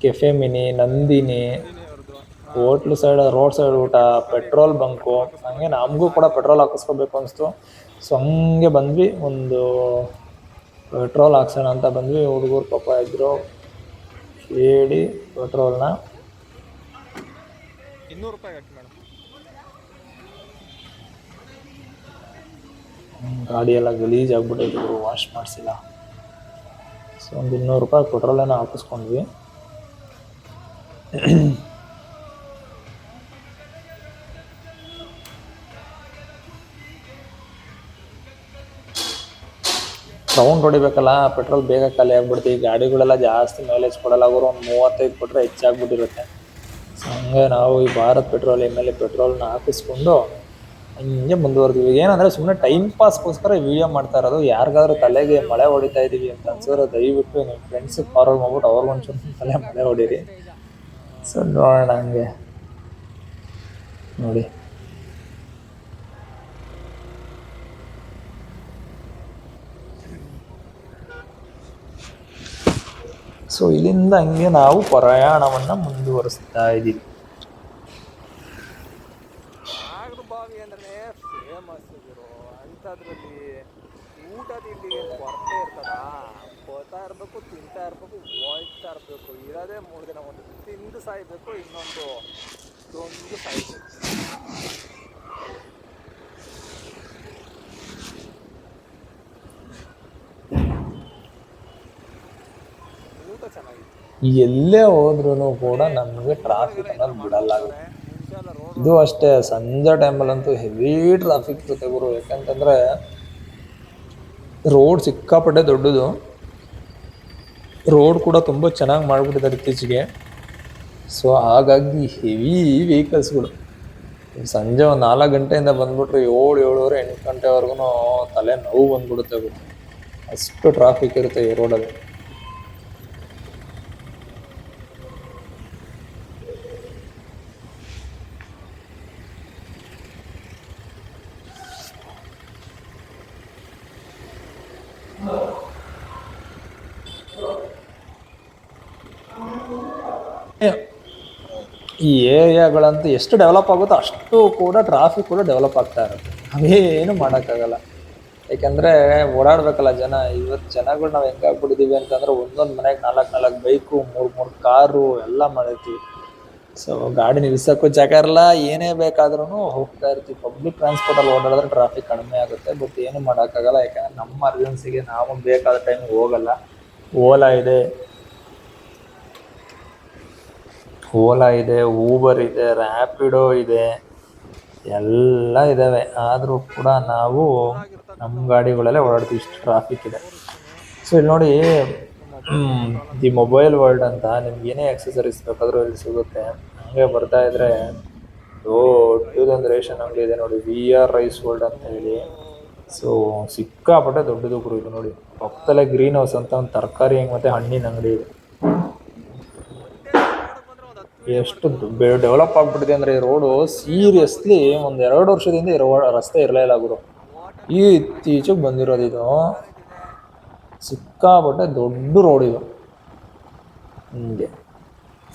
cafe mini, Nandini, hotel side, road side ಊಟ, ಪೆಟ್ರೋಲ್ ಬಂಕು. ಹಂಗೆ ನಮಗೂ ಕೂಡ ಪೆಟ್ರೋಲ್ ಹಾಕಿಸ್ಕೋಬೇಕು ಅನಿಸ್ತು. ಸೊ ಹಂಗೆ ಬಂದ್ವಿ, ಒಂದು ಪೆಟ್ರೋಲ್ ಹಾಕ್ಸೋಣ ಅಂತ ಬಂದ್ವಿ. ಹುಡುಗರು ಪಾಪ ಇದ್ರು, ಹೇಳಿ ಪೆಟ್ರೋಲ್ನ 200 ರೂಪಾಯಿ ಹಾಕಿ ಮೇಡಮ್. ಗಾಡಿ ಎಲ್ಲ ಗಲೀಜ್ ಆಗ್ಬಿಟ್ಟಿದ್ರು, ವಾಶ್ ಮಾಡಿಸಿಲ್ಲ. ಸೊ ಒಂದು 200 ರೂಪಾಯಿ ಪೆಟ್ರೋಲನ್ನು ಹಾಕಿಸ್ಕೊಂಡ್ವಿ. ರೌಂಡ್ ಹೊಡಿಬೇಕಲ್ಲ, ಪೆಟ್ರೋಲ್ ಬೇಗ ಖಾಲಿ ಆಗ್ಬಿಡ್ತೀವಿ. ಗಾಡಿಗಳೆಲ್ಲ ಜಾಸ್ತಿ ಮೈಲೇಜ್ ಕೊಡಲ್ಲ, ಅವರು ಒಂದು 35 ಕೊಟ್ಟರೆ ಹೆಚ್ಚಾಗ್ಬಿಟ್ಟಿರುತ್ತೆ. ಸೊ ಹಂಗೆ ನಾವು ಈ ಭಾರತ್ ಪೆಟ್ರೋಲಿಯಂ ಮೇಲೆ ಪೆಟ್ರೋಲ್ನ ಹಾಕಿಸ್ಕೊಂಡು ಹಂಗೆ ಮುಂದುವರೆದ್ವಿ. ಏನಂದರೆ ಸುಮ್ಮನೆ ಟೈಮ್ ಪಾಸ್ಗೋಸ್ಕರ ವಿಡಿಯೋ ಮಾಡ್ತಾ ಇರೋದು. ಯಾರಿಗಾದ್ರೂ ತಲೆಗೆ ಮಳೆ ಹೊಡಿತಾ ಇದ್ದೀವಿ ಅಂತ ಅನ್ಸಿದ್ರೆ ದಯವಿಟ್ಟು ನಿಮ್ಮ ಫ್ರೆಂಡ್ಸಿಗೆ ಫಾರ್ವರ್ಡ್ ಮಾಡ್ಬಿಟ್ಟು ಅವ್ರಿಗೊಂಚೂರು ತಲೆ ಮಳೆ ಹೊಡೀರಿ. ಸೊ ನೋಡೋಣ, ಹಂಗೆ ನೋಡಿ. ಸೊ ಇಲ್ಲಿಂದ ಹಂಗೆ ನಾವು ಪ್ರಯಾಣವನ್ನು ಮುಂದುವರಿಸ್ತಾ ಇದ್ದೀವಿ. ನಾಗರಬಾವಿ ಅಂದ್ರೆ ಫೇಮಸ್ ಇರೋ ಅಂಥದ್ರಲ್ಲಿ ಊಟ ತಿಂಡಿಗೆ ಕೊರತೆ ಇರ್ತದ. ಹೋಗ್ತಾ ಇರಬೇಕು, ತಿಂತಾ ಇರಬೇಕು, ಹೋಗ್ತಾ ಇರಬೇಕು. ಇರೋದೇ 3 ದಿನ, ಒಂದು ತಿಂದು ಸಾಯ್ಬೇಕು, ಇನ್ನೊಂದು ಸಾಯ್ಬೇಕು. ಎಲ್ಲೇ ಹೋದ್ರೂ ಕೂಡ ನಮಗೆ ಟ್ರಾಫಿಕ್ ಅನ್ನೋದು ಬಿಡಲ್ಲ ಗುರು. ಮುಂಚೆ ಎಲ್ಲ ರೋಡ್ ಇದು ಅಷ್ಟೇ, ಸಂಜೆ ಟೈಮಲ್ಲಂತೂ ಹೆವಿ ಟ್ರಾಫಿಕ್ ಇರುತ್ತೆ ಗುರು. ಯಾಕಂತಂದರೆ ರೋಡ್ ಸಿಕ್ಕಾಪಟ್ಟೆ ದೊಡ್ಡದು, ರೋಡ್ ಕೂಡ ತುಂಬ ಚೆನ್ನಾಗಿ ಮಾಡಿಬಿಟ್ಟಿದ್ದಾರೆ ಇತ್ತೀಚೆಗೆ. ಸೊ ಹಾಗಾಗಿ ಹೆವಿ ವೆಹಿಕಲ್ಸ್ಗಳು ಸಂಜೆ ಒಂದು 4 ಗಂಟೆಯಿಂದ ಬಂದ್ಬಿಟ್ರೆ 7, 7:30, 8 ಗಂಟೆವರೆಗೂ ತಲೆ ನೋವು ಬಂದ್ಬಿಡುತ್ತೆ ಗುರು. ಅಷ್ಟು ಟ್ರಾಫಿಕ್ ಇರುತ್ತೆ ಈ ರೋಡಲ್ಲಿ. ಈ ಏರಿಯಾಗಳಂತೂ ಎಷ್ಟು ಡೆವಲಪ್ ಆಗುತ್ತೋ ಅಷ್ಟು ಕೂಡ ಟ್ರಾಫಿಕ್ ಕೂಡ ಡೆವಲಪ್ ಆಗ್ತಾ ಇರುತ್ತೆ. ಅವೇನು ಮಾಡೋಕ್ಕಾಗಲ್ಲ. ಯಾಕೆಂದರೆ ಓಡಾಡಬೇಕಲ್ಲ ಜನ. ಇವತ್ತು ಜನಗಳು ನಾವು ಹೆಂಗಾಗ್ಬಿಟ್ಟಿದ್ದೀವಿ ಅಂತಂದ್ರೆ ಒಂದೊಂದು ಮನೆಗೆ 4 ಬೈಕು, 3 ಕಾರು ಎಲ್ಲ ಮಾಡಿರ್ತೀವಿ. ಸೊ ಗಾಡಿ ನಿಲ್ಸೋಕ್ಕೂ ಜಾಗ ಇರಲ್ಲ, ಏನೇ ಬೇಕಾದ್ರೂ ಹೋಗ್ತಾ ಇರ್ತೀವಿ. ಪಬ್ಲಿಕ್ ಟ್ರಾನ್ಸ್ಪೋರ್ಟಲ್ಲಿ ಓಡಾಡಿದ್ರೆ ಟ್ರಾಫಿಕ್ ಕಡಿಮೆ ಆಗುತ್ತೆ. ಬಟ್ ಏನು ಮಾಡೋಕ್ಕಾಗಲ್ಲ, ಯಾಕಂದರೆ ನಮ್ಮ ಅರ್ಜೆನ್ಸಿಗೆ ನಾವು ಬೇಕಾದ ಟೈಮಿಗೆ ಹೋಗಲ್ಲ. ಓಲಾ ಇದೆ, ಊಬರ್ ಇದೆ, ರ್ಯಾಪಿಡೋ ಇದೆ, ಎಲ್ಲ ಇದ್ದಾವೆ. ಆದರೂ ಕೂಡ ನಾವು ನಮ್ಮ ಗಾಡಿಗಳಲ್ಲೇ ಓಡಾಡ್ತೀವಿ, ಇಷ್ಟು ಟ್ರಾಫಿಕ್ ಇದೆ. ಸೊ ಇಲ್ಲಿ ನೋಡಿ, ದಿ ಮೊಬೈಲ್ ವರ್ಲ್ಡ್ ಅಂತ ನಿಮ್ಗೆ ಏನೇ ಆಕ್ಸೆಸರೀಸ್ ಬೇಕಾದರೂ ಇಲ್ಲಿ ಸಿಗುತ್ತೆ. ಹಂಗೆ ಬರ್ತಾ ಇದ್ರೆ ದೊಡ್ಡದೊಂದು ರೇಷನ್ ಅಂಗಡಿ ಇದೆ ನೋಡಿ, VR ರೈಸ್ ವರ್ಲ್ಡ್ ಅಂತ ಹೇಳಿ. ಸೊ ಸಿಕ್ಕಾಪಟ್ಟೆ ದೊಡ್ಡದು ಗುರು ಇದು. ನೋಡಿ ಪಕ್ಕದಲ್ಲೇ ಗ್ರೀನ್ ಹೌಸ್ ಅಂತ ಒಂದು ತರಕಾರಿ ಮತ್ತು ಹಣ್ಣಿನ ಅಂಗಡಿ ಇದೆ. ಎಷ್ಟು ಡೆವಲಪ್ ಆಗ್ಬಿಟ್ಟಿದೆ ಅಂದರೆ ಈ ರೋಡು, ಸೀರಿಯಸ್ಲಿ ಒಂದು 2 ವರ್ಷದಿಂದ ಇರೋ ರಸ್ತೆ ಇರಲೇ ಇಲ್ಲ ಗುರು. ಈ ಇತ್ತೀಚೆಗೆ ಬಂದಿರೋದು ಇದು. ಸಿಕ್ಕಾಪಟ್ಟೆ ದೊಡ್ಡ ರೋಡ್ ಇದು. ಹಿಂಗೆ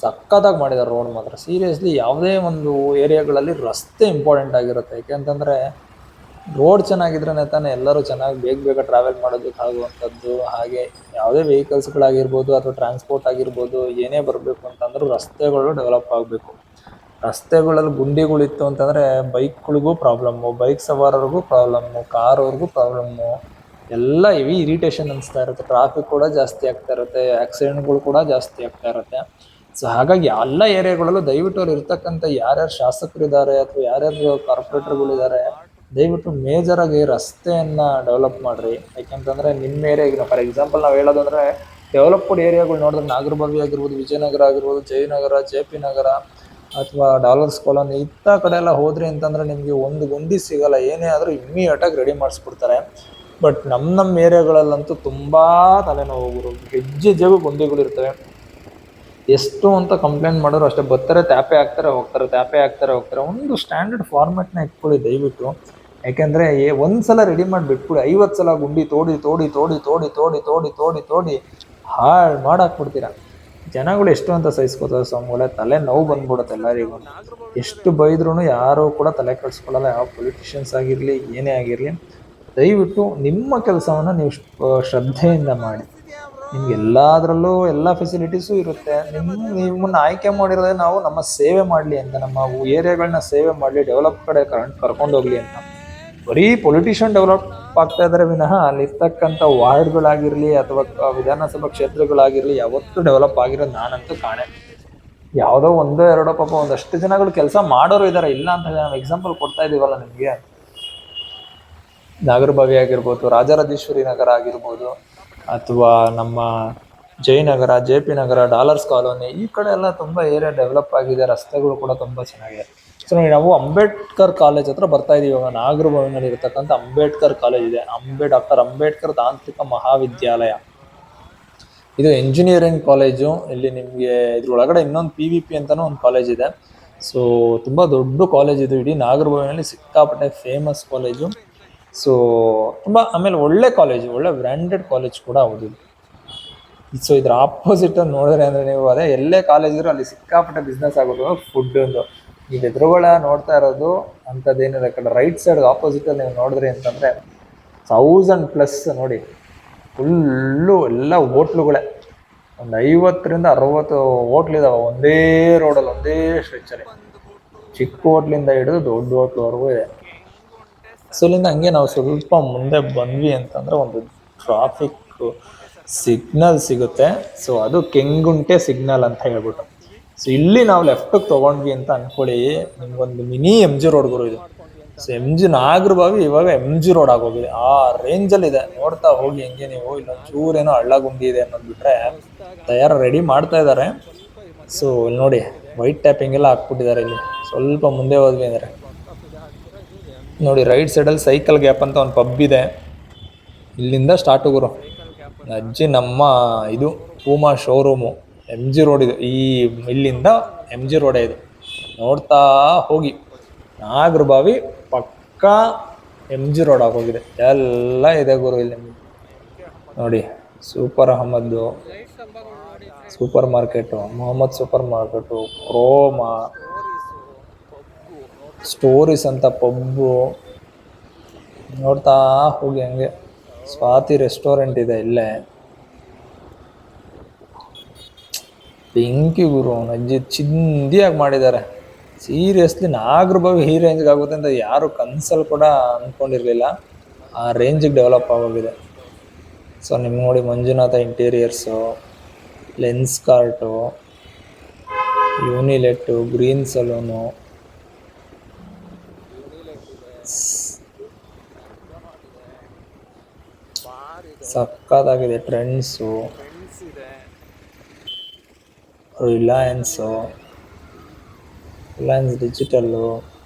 ಸಖತ್ತಾಗಿ ಮಾಡಿದ್ದಾರೆ ರೋಡ್ ಮಾತ್ರ. ಸೀರಿಯಸ್ಲಿ ಯಾವುದೇ ಒಂದು ಏರಿಯಾಗಳಲ್ಲಿ ರಸ್ತೆ ಇಂಪಾರ್ಟೆಂಟ್ ಆಗಿರುತ್ತೆ. ಯಾಕೆಂತಂದರೆ ರೋಡ್ ಚೆನ್ನಾಗಿದ್ರೇ ತಾನೇ ಎಲ್ಲರೂ ಚೆನ್ನಾಗಿ ಬೇಗ ಟ್ರಾವೆಲ್ ಮಾಡೋದಕ್ಕಾಗುವಂಥದ್ದು. ಹಾಗೆ ಯಾವುದೇ ವೆಹಿಕಲ್ಸ್ಗಳಾಗಿರ್ಬೋದು ಅಥವಾ ಟ್ರಾನ್ಸ್ಪೋರ್ಟ್ ಆಗಿರ್ಬೋದು, ಏನೇ ಬರಬೇಕು ಅಂತಂದ್ರೂ ರಸ್ತೆಗಳು ಡೆವಲಪ್ ಆಗಬೇಕು. ರಸ್ತೆಗಳಲ್ಲಿ ಗುಂಡಿಗಳಿತ್ತು ಅಂತಂದರೆ ಬೈಕ್ಗಳಿಗೂ ಪ್ರಾಬ್ಲಮ್ಮು, ಬೈಕ್ ಸವಾರರಿಗೂ ಪ್ರಾಬ್ಲಮ್ಮು, ಕಾರವ್ರಿಗೂ ಪ್ರಾಬ್ಲಮ್ಮು, ಎಲ್ಲ ಹೆವಿ ಇರಿಟೇಷನ್ ಅನಿಸ್ತಾ ಇರುತ್ತೆ. ಟ್ರಾಫಿಕ್ ಕೂಡ ಜಾಸ್ತಿ ಆಗ್ತಾ ಇರುತ್ತೆ, ಆಕ್ಸಿಡೆಂಟ್ಗಳು ಕೂಡ ಜಾಸ್ತಿ ಆಗ್ತಾ ಇರುತ್ತೆ. ಸೊ ಹಾಗಾಗಿ ಎಲ್ಲ ಏರಿಯಾಗಳಲ್ಲೂ ದಯವಿಟ್ಟು ಅವ್ರು ಇರ್ತಕ್ಕಂಥ ಯಾರ್ಯಾರು ಶಾಸಕರಿದ್ದಾರೆ ಅಥವಾ ಯಾರ್ಯಾರು ಕಾರ್ಪೊರೇಟರ್ಗಳಿದ್ದಾರೆ, ದಯವಿಟ್ಟು ಮೇಜರಾಗಿ ರಸ್ತೆಯನ್ನು ಡೆವಲಪ್ ಮಾಡಿರಿ. ಯಾಕೆಂತಂದರೆ ನಿಮ್ಮ ಏರಿಯಾಗಿನ ಫಾರ್ ಎಕ್ಸಾಂಪಲ್ ನಾವು ಹೇಳೋದಂದರೆ ಡೆವಲಪ್ಡ್ ಏರಿಯಾಗಳು ನೋಡಿದ್ರೆ ನಾಗರಭಾವಿ ಆಗಿರ್ಬೋದು, ವಿಜಯನಗರ ಆಗಿರ್ಬೋದು, ಜಯನಗರ, JP ನಗರ ಅಥವಾ ಡಾಲರ್ಸ್ ಕಾಲೋನಿ ಇಂಥ ಕಡೆ ಎಲ್ಲ ಹೋದ್ರಿ ಅಂತಂದರೆ ನಿಮಗೆ ಒಂದು ಗುಂಡಿ ಸಿಗೋಲ್ಲ. ಏನೇ ಆದರೂ ಇಮ್ಮಿಡಿಯೇಟಾಗಿ ರೆಡಿ ಮಾಡಿಸ್ಬಿಡ್ತಾರೆ. ಬಟ್ ನಮ್ಮ ಏರಿಯಾಗಳಲ್ಲಂತೂ ತುಂಬ ತಲೆನೋವು ಗುರು. ಹೆಜ್ಜೆಗೂ ಗುಂಡಿಗಳಿರ್ತವೆ. ಎಷ್ಟು ಅಂತ ಕಂಪ್ಲೇಂಟ್ ಮಾಡೋರು ಅಷ್ಟೇ, ಬರ್ತಾರೆ ತ್ಯಾಪೆ ಹಾಕ್ತಾರೆ ಹೋಗ್ತಾರೆ. ಒಂದು ಸ್ಟ್ಯಾಂಡರ್ಡ್ ಫಾರ್ಮೆಟ್ನ ಇಟ್ಕೊಳ್ಳಿ ದಯವಿಟ್ಟು. ಯಾಕೆಂದರೆ ಒಂದು ಸಲ ರೆಡಿ ಮಾಡಿ ಬಿಟ್ಬಿಡಿ, 50 ಸಲ ಗುಂಡಿ ತೋಡಿ ಹಾಳು ಮಾಡಾಕ್ಬಿಡ್ತೀರ. ಜನಗಳು ಎಷ್ಟು ಅಂತ ಸಹಿಸ್ಕೋತಾರೆ ಸ್ವಾಮಿಗಳೇ, ತಲೆ ನೋವು ಬಂದ್ಬಿಡುತ್ತೆ ಎಲ್ಲರಿಗೂ. ಎಷ್ಟು ಬೈದ್ರೂ ಯಾರೂ ಕೂಡ ತಲೆ ಕೆಡಿಸ್ಕೊಳ್ಳಲ್ಲ, ಯಾವ ಪೊಲಿಟಿಷಿಯನ್ಸ್ ಆಗಿರಲಿ, ಏನೇ ಆಗಿರಲಿ. ದಯವಿಟ್ಟು ನಿಮ್ಮ ಕೆಲಸವನ್ನು ನೀವು ಶ್ರದ್ಧೆಯಿಂದ ಮಾಡಿ. ನಿಮ್ಗೆ ಎಲ್ಲದರಲ್ಲೂ ಎಲ್ಲ ಫೆಸಿಲಿಟೀಸು ಇರುತ್ತೆ. ನಿಮ್ಮನ್ನು ಆಯ್ಕೆ ಮಾಡಿರೋದೇ ನಾವು ನಮ್ಮ ಸೇವೆ ಮಾಡಲಿ ಅಂತ, ನಮ್ಮ ಏರಿಯಾಗಳನ್ನ ಸೇವೆ ಮಾಡಲಿ, ಡೆವಲಪ್ ಕಡೆ ಕರ್ಕೊಂಡು ಹೋಗಲಿ ಅಂತ. ಬರೀ ಪೊಲಿಟಿಷಿಯನ್ ಡೆವಲಪ್ ಆಗ್ತಾ ಇದ್ದಾರೆ ವಿನಃ ಅಲ್ಲಿರ್ತಕ್ಕಂಥ ವಾರ್ಡ್ಗಳಾಗಿರಲಿ ಅಥವಾ ವಿಧಾನಸಭಾ ಕ್ಷೇತ್ರಗಳಾಗಿರಲಿ ಯಾವತ್ತೂ ಡೆವಲಪ್ ಆಗಿರೋದು ನಾನಂತೂ ಕಾಣೆ. ಯಾವುದೋ ಒಂದೋ ಎರಡೋ ಪಾಪ ಒಂದಷ್ಟು ಜನಗಳು ಕೆಲಸ ಮಾಡೋರು ಇದ್ದಾರೆ, ಇಲ್ಲ ಅಂತ ನಾವು ಎಕ್ಸಾಂಪಲ್ ಕೊಡ್ತಾ ಇದ್ದೀವಲ್ಲ ನಿಮಗೆ. ನಾಗರಭಾವಿ ಆಗಿರ್ಬೋದು, ರಾಜರಾಜೇಶ್ವರಿ ನಗರ ಆಗಿರ್ಬೋದು, ಅಥವಾ ನಮ್ಮ ಜಯನಗರ, JP ನಗರ, ಡಾಲರ್ಸ್ ಕಾಲೋನಿ, ಈ ಕಡೆ ಎಲ್ಲ ತುಂಬ ಏರಿಯಾ ಡೆವಲಪ್ ಆಗಿದೆ. ರಸ್ತೆಗಳು ಕೂಡ ತುಂಬ ಚೆನ್ನಾಗಿದೆ. ಸೊ ನಾವು ಅಂಬೇಡ್ಕರ್ ಕಾಲೇಜ್ ಹತ್ರ ಬರ್ತಾ ಇದೀವಿ. ಇವಾಗ ನಾಗರಭಾವಿನಲ್ಲಿ ಇರತಕ್ಕಂಥ ಅಂಬೇಡ್ಕರ್ ಕಾಲೇಜ್ ಇದೆ, ಡಾಕ್ಟರ್ ಅಂಬೇಡ್ಕರ್ ತಾಂತ್ರಿಕ ಮಹಾವಿದ್ಯಾಲಯ. ಇದು ಇಂಜಿನಿಯರಿಂಗ್ ಕಾಲೇಜು. ಇಲ್ಲಿ ನಿಮಗೆ ಇದ್ರೊಳಗಡೆ ಇನ್ನೊಂದು PVP ಅಂತಲೂ ಒಂದು ಕಾಲೇಜ್ ಇದೆ. ಸೊ ತುಂಬ ದೊಡ್ಡ ಕಾಲೇಜ್ ಇದು. ಇಡೀ ನಾಗರಭಾವಿನಲ್ಲಿ ಸಿಕ್ಕಾಪಟ್ಟೆ ಫೇಮಸ್ ಕಾಲೇಜು. ಸೊ ತುಂಬ ಆಮೇಲೆ ಒಳ್ಳೆ ಕಾಲೇಜು, ಒಳ್ಳೆ ಬ್ರ್ಯಾಂಡೆಡ್ ಕಾಲೇಜ್ ಕೂಡ ಹೌದು. ಸೊ ಇದ್ರ ಆಪೋಸಿಟಲ್ಲಿ ನೋಡಿದ್ರೆ ಅಂದರೆ ನೀವು ಅದೇ ಎಲ್ಲೇ ಕಾಲೇಜ್ ಇದ್ರೂ ಅಲ್ಲಿ ಸಿಕ್ಕಾಪಟ್ಟೆ ಬಿಸ್ನೆಸ್ ಆಗೋದು ಫುಡ್ ಒಂದು. ನೀವು ಎದುರುಗಳ ನೋಡ್ತಾ ಇರೋದು ಅಂಥದ್ದೇನಿದೆ. ಕಡೆ ರೈಟ್ ಸೈಡ್ ಆಪೋಸಿಟಲ್ಲಿ ನೀವು ನೋಡಿದ್ರಿ ಅಂತಂದರೆ 1000+ ನೋಡಿ, ಫುಲ್ಲು ಎಲ್ಲ ಹೋಟ್ಲುಗಳೇ. ಒಂದು 50ರಿಂದ 60 ಹೋಟ್ಲಿದ್ದಾವೆ ಒಂದೇ ರೋಡಲ್ಲಿ, ಒಂದೇ ಸ್ಟ್ರೆಚ್ಚಲ್ಲಿ. ಚಿಕ್ಕ ಹೋಟ್ಲಿಂದ ಹಿಡಿದು ದೊಡ್ಡ ಹೋಟ್ಲ್ವರೆಗೂ ಇದೆ. ಸೊ ಇಲ್ಲಿಂದ ಹಂಗೆ ನಾವು ಸ್ವಲ್ಪ ಮುಂದೆ ಬಂದ್ವಿ ಅಂತಂದರೆ ಒಂದು ಟ್ರಾಫಿಕ್ ಸಿಗ್ನಲ್ ಸಿಗುತ್ತೆ. ಸೊ ಅದು ಕೆಂಗುಂಟೆ ಸಿಗ್ನಲ್ ಅಂತ ಹೇಳ್ಬಿಟ್ಟು. ಸೊ ಇಲ್ಲಿ ನಾವು ಲೆಫ್ಟಿಗೆ ತೊಗೊಂಡ್ವಿ ಅಂತ ಅನ್ಕೊಳ್ಳಿ, ನಿಮ್ಗೊಂದು ಮಿನಿ ಎಮ್ ಜಿ ರೋಡ್ ಗುರು ಇದು. ಸೊ ಎಮ್ ಜಿ ನಾಗರಬಾವಿ ಇವಾಗ ಎಮ್ ಜಿ ರೋಡ್ ಆಗೋಗಿದೆ, ಆ ರೇಂಜಲ್ಲಿ ಇದೆ. ನೋಡ್ತಾ ಹೋಗಿ ಹೆಂಗೆ ನೀವು. ಇಲ್ಲೊಂದು ಚೂರೇನೋ ಹಳ್ಳ ಗುಂಡಿ ಇದೆ ಅನ್ನೋದು ಬಿಟ್ರೆ ತಯಾರು ರೆಡಿ ಮಾಡ್ತಾ ಇದ್ದಾರೆ. ಸೊ ಇಲ್ಲಿ ನೋಡಿ ವೈಟ್ ಟ್ಯಾಪಿಂಗ್ ಎಲ್ಲ ಹಾಕ್ಬಿಟ್ಟಿದ್ದಾರೆ. ಇಲ್ಲಿ ಸ್ವಲ್ಪ ಮುಂದೆ ಹೋದ್ವಿ ಅಂದರೆ ನೋಡಿ ರೈಟ್ ಸೈಡಲ್ಲಿ ಸೈಕಲ್ ಗ್ಯಾಪ್ ಅಂತ ಒಂದು ಪಬ್ ಇದೆ. ಇಲ್ಲಿಂದ ಸ್ಟಾರ್ಟು ಗುರು. ಅಜ್ಜಿ ನಮ್ಮ ಇದು Puma showroom M G road ಇದು. ಇಲ್ಲಿಂದ ಎಮ್ ಜಿ ರೋಡೇ ಇದು. ನೋಡ್ತಾ ಹೋಗಿ ನಾಗರಬಾವಿ ಪಕ್ಕಾ ಎಮ್ ಜಿ ರೋಡ್ ಆಗೋಗಿದೆ. ಎಲ್ಲ ಇದೆ ಗುರು ಇಲ್ಲಿ ನೋಡಿ. Super Ahmad super market, Mohammed super market, Croma, stories ಅಂತ ಪಬ್ಬು. ನೋಡ್ತಾ ಹೋಗಿ ಹಂಗೆ ಸ್ವಾತಿ ರೆಸ್ಟೋರೆಂಟ್ ಇದೆ ಇಲ್ಲೇ. ಬೆಂಕಿ ಗುರು, ಅಜ್ಜಿ ಚಿಂದಿಯಾಗಿ ಮಾಡಿದ್ದಾರೆ. ಸೀರಿಯಸ್ಲಿ ನಾಗರಬಾವಿ ಈ ರೇಂಜ್ಗೆ ಆಗುತ್ತೆ ಅಂತ ಯಾರು ಕನ್ಸಲ್ಲಿ ಕೂಡ ಅಂದ್ಕೊಂಡಿರಲಿಲ್ಲ. ಆ ರೇಂಜಿಗೆ ಡೆವಲಪ್ ಆಗೋಗಿದೆ. ಸೊ ನಿಮ್ಗೆ ನೋಡಿ Manjunatha interiors, Lenskart, Unilet, green salon, ಸಕ್ಕತ್ತಾಗಿದೆ. Trends, Reliance, Reliance Digital,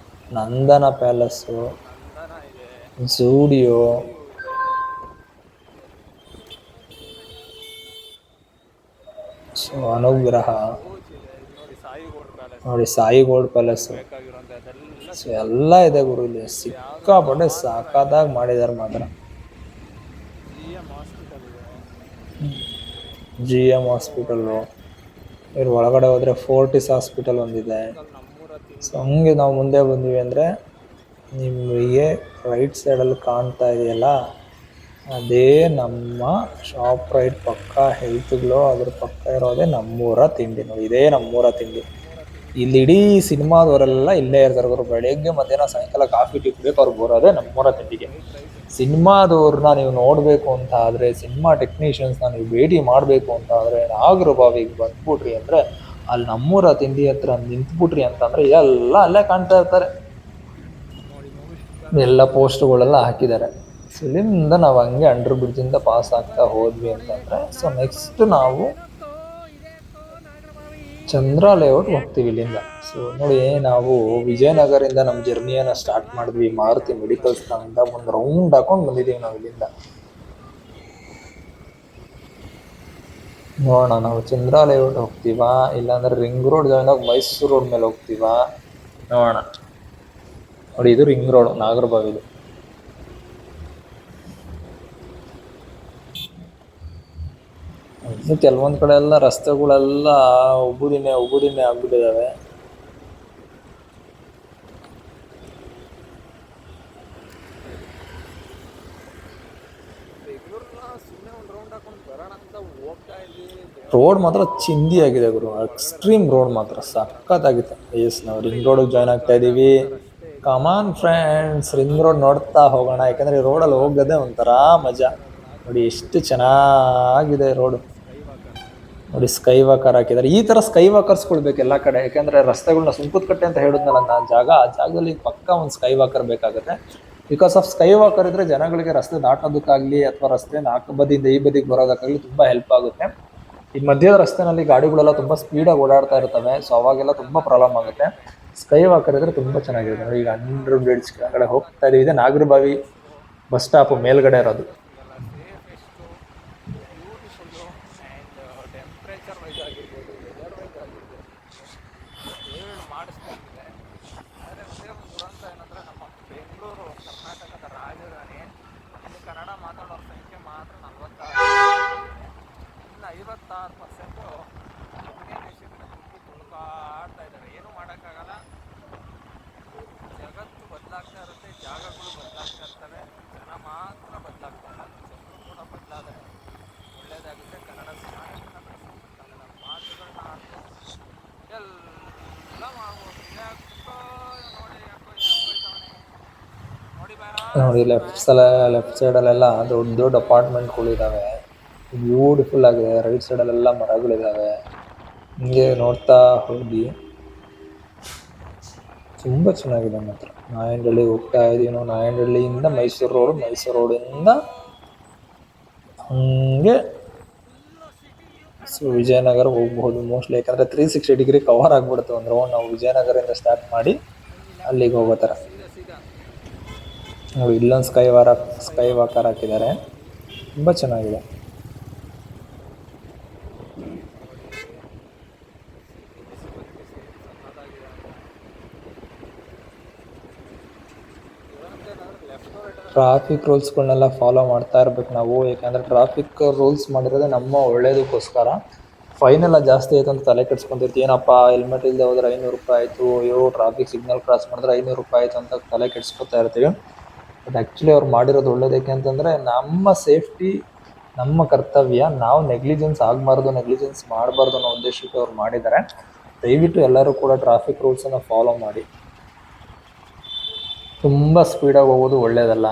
Nandana palace, Zudio, so Anugraha ನೋಡಿ, ಸಾಯಿ ಗೋಲ್ಡ್ ಪ್ಯಾಲೇಸು. ಸೊ ಎಲ್ಲ ಇದೆ ಗುರು ಇಲ್ಲಿ. ಸಿಕ್ಕಾಪಟ್ಟೆ ಸಾಕಾದಾಗ ಮಾಡಿದ್ದಾರೆ ಮಾತ್ರ. ಜಿ ಎಮ್ ಹಾಸ್ಪಿಟಲ್ಲು, ಇದ್ರ ಒಳಗಡೆ ಹೋದರೆ ಫೋರ್ಟಿಸ್ ಹಾಸ್ಪಿಟಲ್ ಒಂದಿದೆ. ಸೊ ಹಂಗೆ ನಾವು ಮುಂದೆ ಬಂದ್ವಿ ಅಂದರೆ ನಿಮಗೆ ರೈಟ್ ಸೈಡಲ್ಲಿ ಕಾಣ್ತಾ ಇದೆಯಲ್ಲ, ಅದೇ ನಮ್ಮ ಶಾಪ್ ರೈಟ್ ಪಕ್ಕ ಹೆಲ್ತ್ ಗ್ಲೋ, ಅದ್ರ ಪಕ್ಕ ಇರೋದೇ ನಮ್ಮೂರ ತಿಂಡಿ ನೋಡಿ. ಇದೇ ನಮ್ಮೂರ ತಿಂಡಿ. ಇಲ್ಲಿ ಇಡೀ ಸಿನಿಮಾದವರೆಲ್ಲ ಇಲ್ಲೇ ಇರ್ತಾರೆ ಗುರು. ಬೆಳಗ್ಗೆ ಮಧ್ಯಾಹ್ನ ಸಾಯಂಕಾಲ ಕಾಫಿ ಟೀ ಕುಡಿಯೋಕೆ ಅವ್ರು ಬರೋದೇ ನಮ್ಮೂರ ತಿಂಡಿಗೆ. ಸಿನಿಮಾದವ್ರನ್ನ ನೀವು ನೋಡಬೇಕು ಅಂತ ಆದರೆ, ಸಿನಿಮಾ ಟೆಕ್ನಿಷಿಯನ್ಸ್ನ ನೀವು ಭೇಟಿ ಮಾಡಬೇಕು ಅಂತ ಆದರೆ ನಾಗರಬಾವಿಗೆ ಬಂದ್ಬಿಟ್ರಿ ಅಂದರೆ, ಅಲ್ಲಿ ನಮ್ಮೂರ ತಿಂಡಿ ಹತ್ರ ನಿಂತ್ಬಿಟ್ರಿ ಅಂತಂದರೆ ಎಲ್ಲ ಅಲ್ಲೇ ಕಾಣ್ತಾ ಇರ್ತಾರೆ. ಎಲ್ಲ ಪೋಸ್ಟ್ಗಳೆಲ್ಲ ಹಾಕಿದ್ದಾರೆ. ಸೊ ಇಲ್ಲಿಂದ ನಾವು ಹಂಗೆ ಅಂಡರ್ ಬ್ರಿಡ್ಜಿಂದ ಪಾಸ್ ಆಗ್ತಾ ಹೋದ್ವಿ ಅಂತಂದರೆ, ಸೊ ನೆಕ್ಸ್ಟ್ ನಾವು ಚಂದ್ರ ಲೇಔಟ್ ಹೋಗ್ತೀವಿ ಇಲ್ಲಿಂದ. ಸೊ ನೋಡಿ, ನಾವು ವಿಜಯನಗರಿಂದ ನಮ್ಮ ಜರ್ನಿಯನ್ನು ಸ್ಟಾರ್ಟ್ ಮಾಡಿದ್ವಿ. ಮಾರುತಿ ಮೆಡಿಕಲ್ಸ್ ನಮ್ಮಿಂದ ಒಂದು ರೌಂಡ್ ಹಾಕೊಂಡು ಬಂದಿದ್ದೀವಿ ನಾವು ಇಲ್ಲಿಂದ. ನೋಡೋಣ ನಾವು ಚಂದ್ರ ಲೇಔಟ್ ಹೋಗ್ತೀವಾ, ಇಲ್ಲಾಂದ್ರೆ ರಿಂಗ್ ರೋಡ್ ಜಾಯ್ನ್ ಆಗಿ ಮೈಸೂರು ರೋಡ್ ಮೇಲೆ ಹೋಗ್ತೀವಾ ನೋಡೋಣ. ನೋಡಿ ಇದು ರಿಂಗ್ ರೋಡ್ ನಾಗರಬಾವಿದು. ಕೆಲವೊಂದು ಕಡೆ ಎಲ್ಲ ರಸ್ತೆಗಳೆಲ್ಲ ಉಬ್ಬುದಿಣ್ಣೆ ಆಗ್ಬಿಟ್ಟಿದ್ದಾವೆ. ರೋಡ್ ಮಾತ್ರ ಚಿಂದಿ ಆಗಿದೆ ಗುರು. ಎಕ್ಸ್ಟ್ರೀಮ್ ರೋಡ್ ಮಾತ್ರ ಸಖತ್ತಾಗಿತ್ತು. ಎಸ್ ನಾವು ರಿಂಗ್ ರೋಡಿಗೆ ಜಾಯ್ನ್ ಆಗ್ತಾ ಇದ್ದೀವಿ. ಕಮಾನ್ ಫ್ರೆಂಡ್ಸ್, ರಿಂಗ್ ರೋಡ್ ನೋಡ್ತಾ ಹೋಗೋಣ. ಯಾಕಂದರೆ ಈ ರೋಡಲ್ಲಿ ಹೋಗೋದೇ ಒಂಥರ ಮಜಾ. ನೋಡಿ ಎಷ್ಟು ಚೆನ್ನಾಗಿದೆ ರೋಡು. ನೋಡಿ ಸ್ಕೈ ವಾಕರ್ ಹಾಕಿದ್ದಾರೆ. ಈ ಥರ ಸ್ಕೈ ವಾಕರ್ಸ್ಗಳು ಬೇಕು ಎಲ್ಲ ಕಡೆ. ಯಾಕೆಂದರೆ ರಸ್ತೆಗಳನ್ನ ಸುಂಕುತ್ಕಟ್ಟೆ ಅಂತ ಹೇಳಿದ್ನಲ್ಲ ನಾನು ಜಾಗ, ಆ ಜಾಗದಲ್ಲಿ ಪಕ್ಕ ಒಂದು ಸ್ಕೈ ವಾಕರ್ ಬೇಕಾಗುತ್ತೆ. ಬಿಕಾಸ್ ಆಫ್ ಸ್ಕೈ ವಾಕರ್ ಇದ್ದರೆ ಜನಗಳಿಗೆ ರಸ್ತೆ ದಾಟೋದಕ್ಕಾಗಲಿ ಅಥವಾ ರಸ್ತೆ ನಾಲ್ಕು ಬದಿಯಿಂದ ಈ ಬದಿಗೆ ಬರೋದಕ್ಕಾಗಲಿ ತುಂಬ ಹೆಲ್ಪ್ ಆಗುತ್ತೆ. ಈ ಮಧ್ಯದ ರಸ್ತೆನಲ್ಲಿ ಗಾಡಿಗಳೆಲ್ಲ ತುಂಬ ಸ್ಪೀಡಾಗಿ ಓಡಾಡ್ತಾ ಇರ್ತವೆ. ಸೊ ಅವಾಗೆಲ್ಲ ತುಂಬ ಪ್ರಾಬ್ಲಮ್ ಆಗುತ್ತೆ. ಸ್ಕೈ ವಾಕರ್ ಇದ್ದರೆ ತುಂಬ ಚೆನ್ನಾಗಿದೆ. ನೋಡಿ ಈಗ ಅಂಡರ್ ಬ್ರಿಡ್ಜ್ ಕೆಳಗಡೆ ಹೋಗ್ತಾ ಇದೀವಿ. ಇದೆ ನಾಗರಬಾವಿ ಬಸ್ ಸ್ಟಾಪ್ ಮೇಲ್ಗಡೆ ಇರೋದು. ನೋಡಿ ಲೆಫ್ಟ್ ಸೈಡಲ್ಲೆಲ್ಲ ದೊಡ್ಡ ದೊಡ್ಡ ಅಪಾರ್ಟ್ಮೆಂಟ್ಗಳಿದ್ದಾವೆ. ಬ್ಯೂಟಿಫುಲ್ ಆಗಿದೆ. ರೈಟ್ ಸೈಡಲ್ಲೆಲ್ಲ ಮರಗಳಿದ್ದಾವೆ. ಹಿಂಗೆ ನೋಡ್ತಾ ಹೋಗಿ ತುಂಬ ಚೆನ್ನಾಗಿದೆ ಮಾತ್ರ. ನಾಯಂಡಹಳ್ಳಿ ಹೋಗ್ತಾ ಇದೀವಿ ನಾವು. ನಾಯಂಡಹಳ್ಳಿಯಿಂದ ಮೈಸೂರು ರೋಡು, ಮೈಸೂರು ರೋಡಿಂದ ಹಂಗೆ ಸೊ ವಿಜಯನಗರ ಹೋಗ್ಬಹುದು ಮೋಸ್ಟ್ಲಿ. ಯಾಕಂದರೆ 360 ಡಿಗ್ರಿ ಕವರ್ ಆಗಿಬಿಡುತ್ತೆ ಒಂದು ರೌಂಡ್ ನಾವು ವಿಜಯನಗರದಿಂದ ಸ್ಟಾರ್ಟ್ ಮಾಡಿ ಅಲ್ಲಿಗೆ ಹೋಗೋ ಥರ. ನೋಡಿ ಇಲ್ಲೊಂದು ಸ್ಕೈ ವಾಕರ್ ಹಾಕಿದ್ದಾರೆ, ತುಂಬ ಚೆನ್ನಾಗಿದೆ. ಟ್ರಾಫಿಕ್ ರೂಲ್ಸ್ಗಳನ್ನೆಲ್ಲ ಫಾಲೋ ಮಾಡ್ತಾ ಇರ್ಬೇಕು ನಾವು. ಯಾಕಂದರೆ ಟ್ರಾಫಿಕ್ ರೂಲ್ಸ್ ಮಾಡಿರೋದೇ ನಮ್ಮ ಒಳ್ಳೇದಕ್ಕೋಸ್ಕರ. ಫೈನೆಲ್ಲ ಜಾಸ್ತಿ ಆಯಿತು ಅಂತ ತಲೆ ಕೆಡ್ಸ್ಕೊಂತಿರ್ತೀವಿ. ಏನಪ್ಪ ಹೆಲ್ಮೆಟ್ ಇಲ್ಲದೆ ಹೋದ್ರೆ 500 ರೂಪಾಯಿ ಆಯಿತು, ಅಯ್ಯೋ ಟ್ರಾಫಿಕ್ ಸಿಗ್ನಲ್ ಕ್ರಾಸ್ ಮಾಡಿದ್ರೆ 500 ರೂಪಾಯಿ ಆಯಿತು ಅಂತ ತಲೆ ಕೆಡ್ಸ್ಕೊತಾ ಇರ್ತೀವಿ. ಬಟ್ ಆ್ಯಕ್ಚುಲಿ ಅವ್ರು ಮಾಡಿರೋದು ಒಳ್ಳೇದಕ್ಕೆ ಅಂತಂದರೆ ನಮ್ಮ ಸೇಫ್ಟಿ ನಮ್ಮ ಕರ್ತವ್ಯ. ನಾವು ನೆಗ್ಲಿಜೆನ್ಸ್ ಆಗಬಾರ್ದು, ನೆಗ್ಲಿಜೆನ್ಸ್ ಮಾಡಬಾರ್ದು ಅನ್ನೋ ಉದ್ದೇಶಕ್ಕೆ ಅವ್ರು ಮಾಡಿದ್ದಾರೆ. ದಯವಿಟ್ಟು ಎಲ್ಲರೂ ಕೂಡ ಟ್ರಾಫಿಕ್ ರೂಲ್ಸನ್ನು ಫಾಲೋ ಮಾಡಿ. ತುಂಬ ಸ್ಪೀಡಾಗಿ ಹೋಗೋದು ಒಳ್ಳೆಯದಲ್ಲ.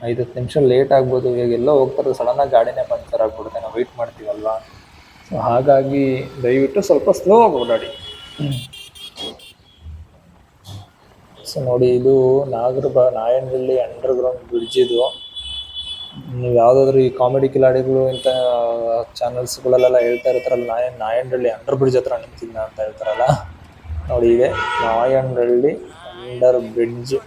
5-10 ನಿಮಿಷ ಲೇಟ್ ಆಗ್ಬೋದು. ಇವಾಗ ಎಲ್ಲೋ ಹೋಗ್ತಾರೆ, ಸಡನ್ನಾಗಿ ಗಾಡಿನೇ ಪಂಚರ್ ಆಗಿಬಿಡುತ್ತೆ, ನಾವು ವೆಯ್ಟ್ ಮಾಡ್ತೀವಲ್ವ. ಸೊ ಹಾಗಾಗಿ ದಯವಿಟ್ಟು ಸ್ವಲ್ಪ ಸ್ಲೋ ಆಗಿ ಓಡಾಡಿ. ಸೊ ನೋಡಿ, ಇದು ನಾಯಂಡಹಳ್ಳಿ ಅಂಡರ್ಗ್ರೌಂಡ್ ಬ್ರಿಡ್ಜ್. ಇದು ನೀವು ಯಾವುದಾದ್ರೂ ಈ ಕಾಮಿಡಿ ಕಿಲಾಡಿಗಳು ಇಂಥ ಚಾನಲ್ಸ್ಗಳಲ್ಲೆಲ್ಲ ಹೇಳ್ತಾ ಇರ್ತಾರಲ್ಲ, ನಾಯಂಡಹಳ್ಳಿ ಅಂಡರ್ ಬ್ರಿಡ್ಜ್ ಹತ್ರ ನಿಂತಿದ್ದ ಅಂತ ಹೇಳ್ತಾರಲ್ಲ, ನೋಡಿ ಇದೆ ನಾಯಂಡಹಳ್ಳಿ ಅಂಡರ್ ಬ್ರಿಡ್ಜ್.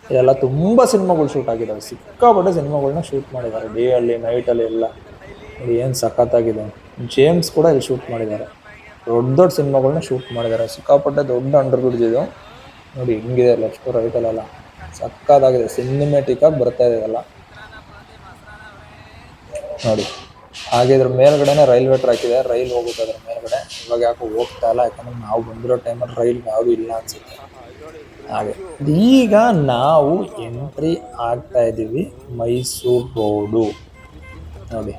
ಇದೆಲ್ಲ ತುಂಬ ಸಿನಿಮಾಗಳು ಶೂಟ್ ಆಗಿದ್ದಾವೆ, ಸಿಕ್ಕಾಪಟ್ಟೆ ಸಿನಿಮಾಗಳನ್ನ ಶೂಟ್ ಮಾಡಿದ್ದಾರೆ ಡೇ ಅಲ್ಲಿ ನೈಟಲ್ಲಿ ಎಲ್ಲ. ನೋಡಿ ಏನು ಸಖತ್ತಾಗಿದೆ. ಜೇಮ್ಸ್ ಕೂಡ ಇಲ್ಲಿ ಶೂಟ್ ಮಾಡಿದ್ದಾರೆ, ದೊಡ್ಡ ದೊಡ್ಡ ಸಿನಿಮಾಗಳನ್ನ ಶೂಟ್ ಮಾಡಿದ್ದಾರೆ. ಸಿಕ್ಕಾಪಟ್ಟೆ ದೊಡ್ಡ ಅಂಡರ್ ಬ್ರಿಡ್ಜ್ ಇದು. ನೋಡಿ ಹಿಂಗಿದೆ ಲೆಫ್ಟ್ ರೈಟಲ್ಲೆಲ್ಲ ಸಖತ್ತಾಗಿದೆ, ಸಿನಿಮೆಟಿಕ್ಕಾಗಿ ಬರ್ತಾ ಇದೆ ಎಲ್ಲ ನೋಡಿ. ಹಾಗೆ ಇದ್ರ ಮೇಲ್ಗಡೆನೆ ರೈಲ್ವೆ ಟ್ರ್ಯಾಕ್ ಇದೆ, ರೈಲ್ ಹೋಗುತ್ತೆ ಅದ್ರ ಮೇಲ್ಗಡೆ. ಇವಾಗ ಯಾಕೋ ಹೋಗ್ತಾ ಇಲ್ಲ, ಯಾಕಂದ್ರೆ ನಾವು ಬಂದಿರೋ ಟೈಮಲ್ಲಿ ರೈಲ್ ಯಾವುದು ಇಲ್ಲ ಅನ್ಸುತ್ತೆ. ಹಾಗೆ ಈಗ ನಾವು ಎಂಟ್ರಿ ಆಗ್ತಾ ಇದ್ದೀವಿ ಮೈಸೂರು ರೋಡು. ನೋಡಿ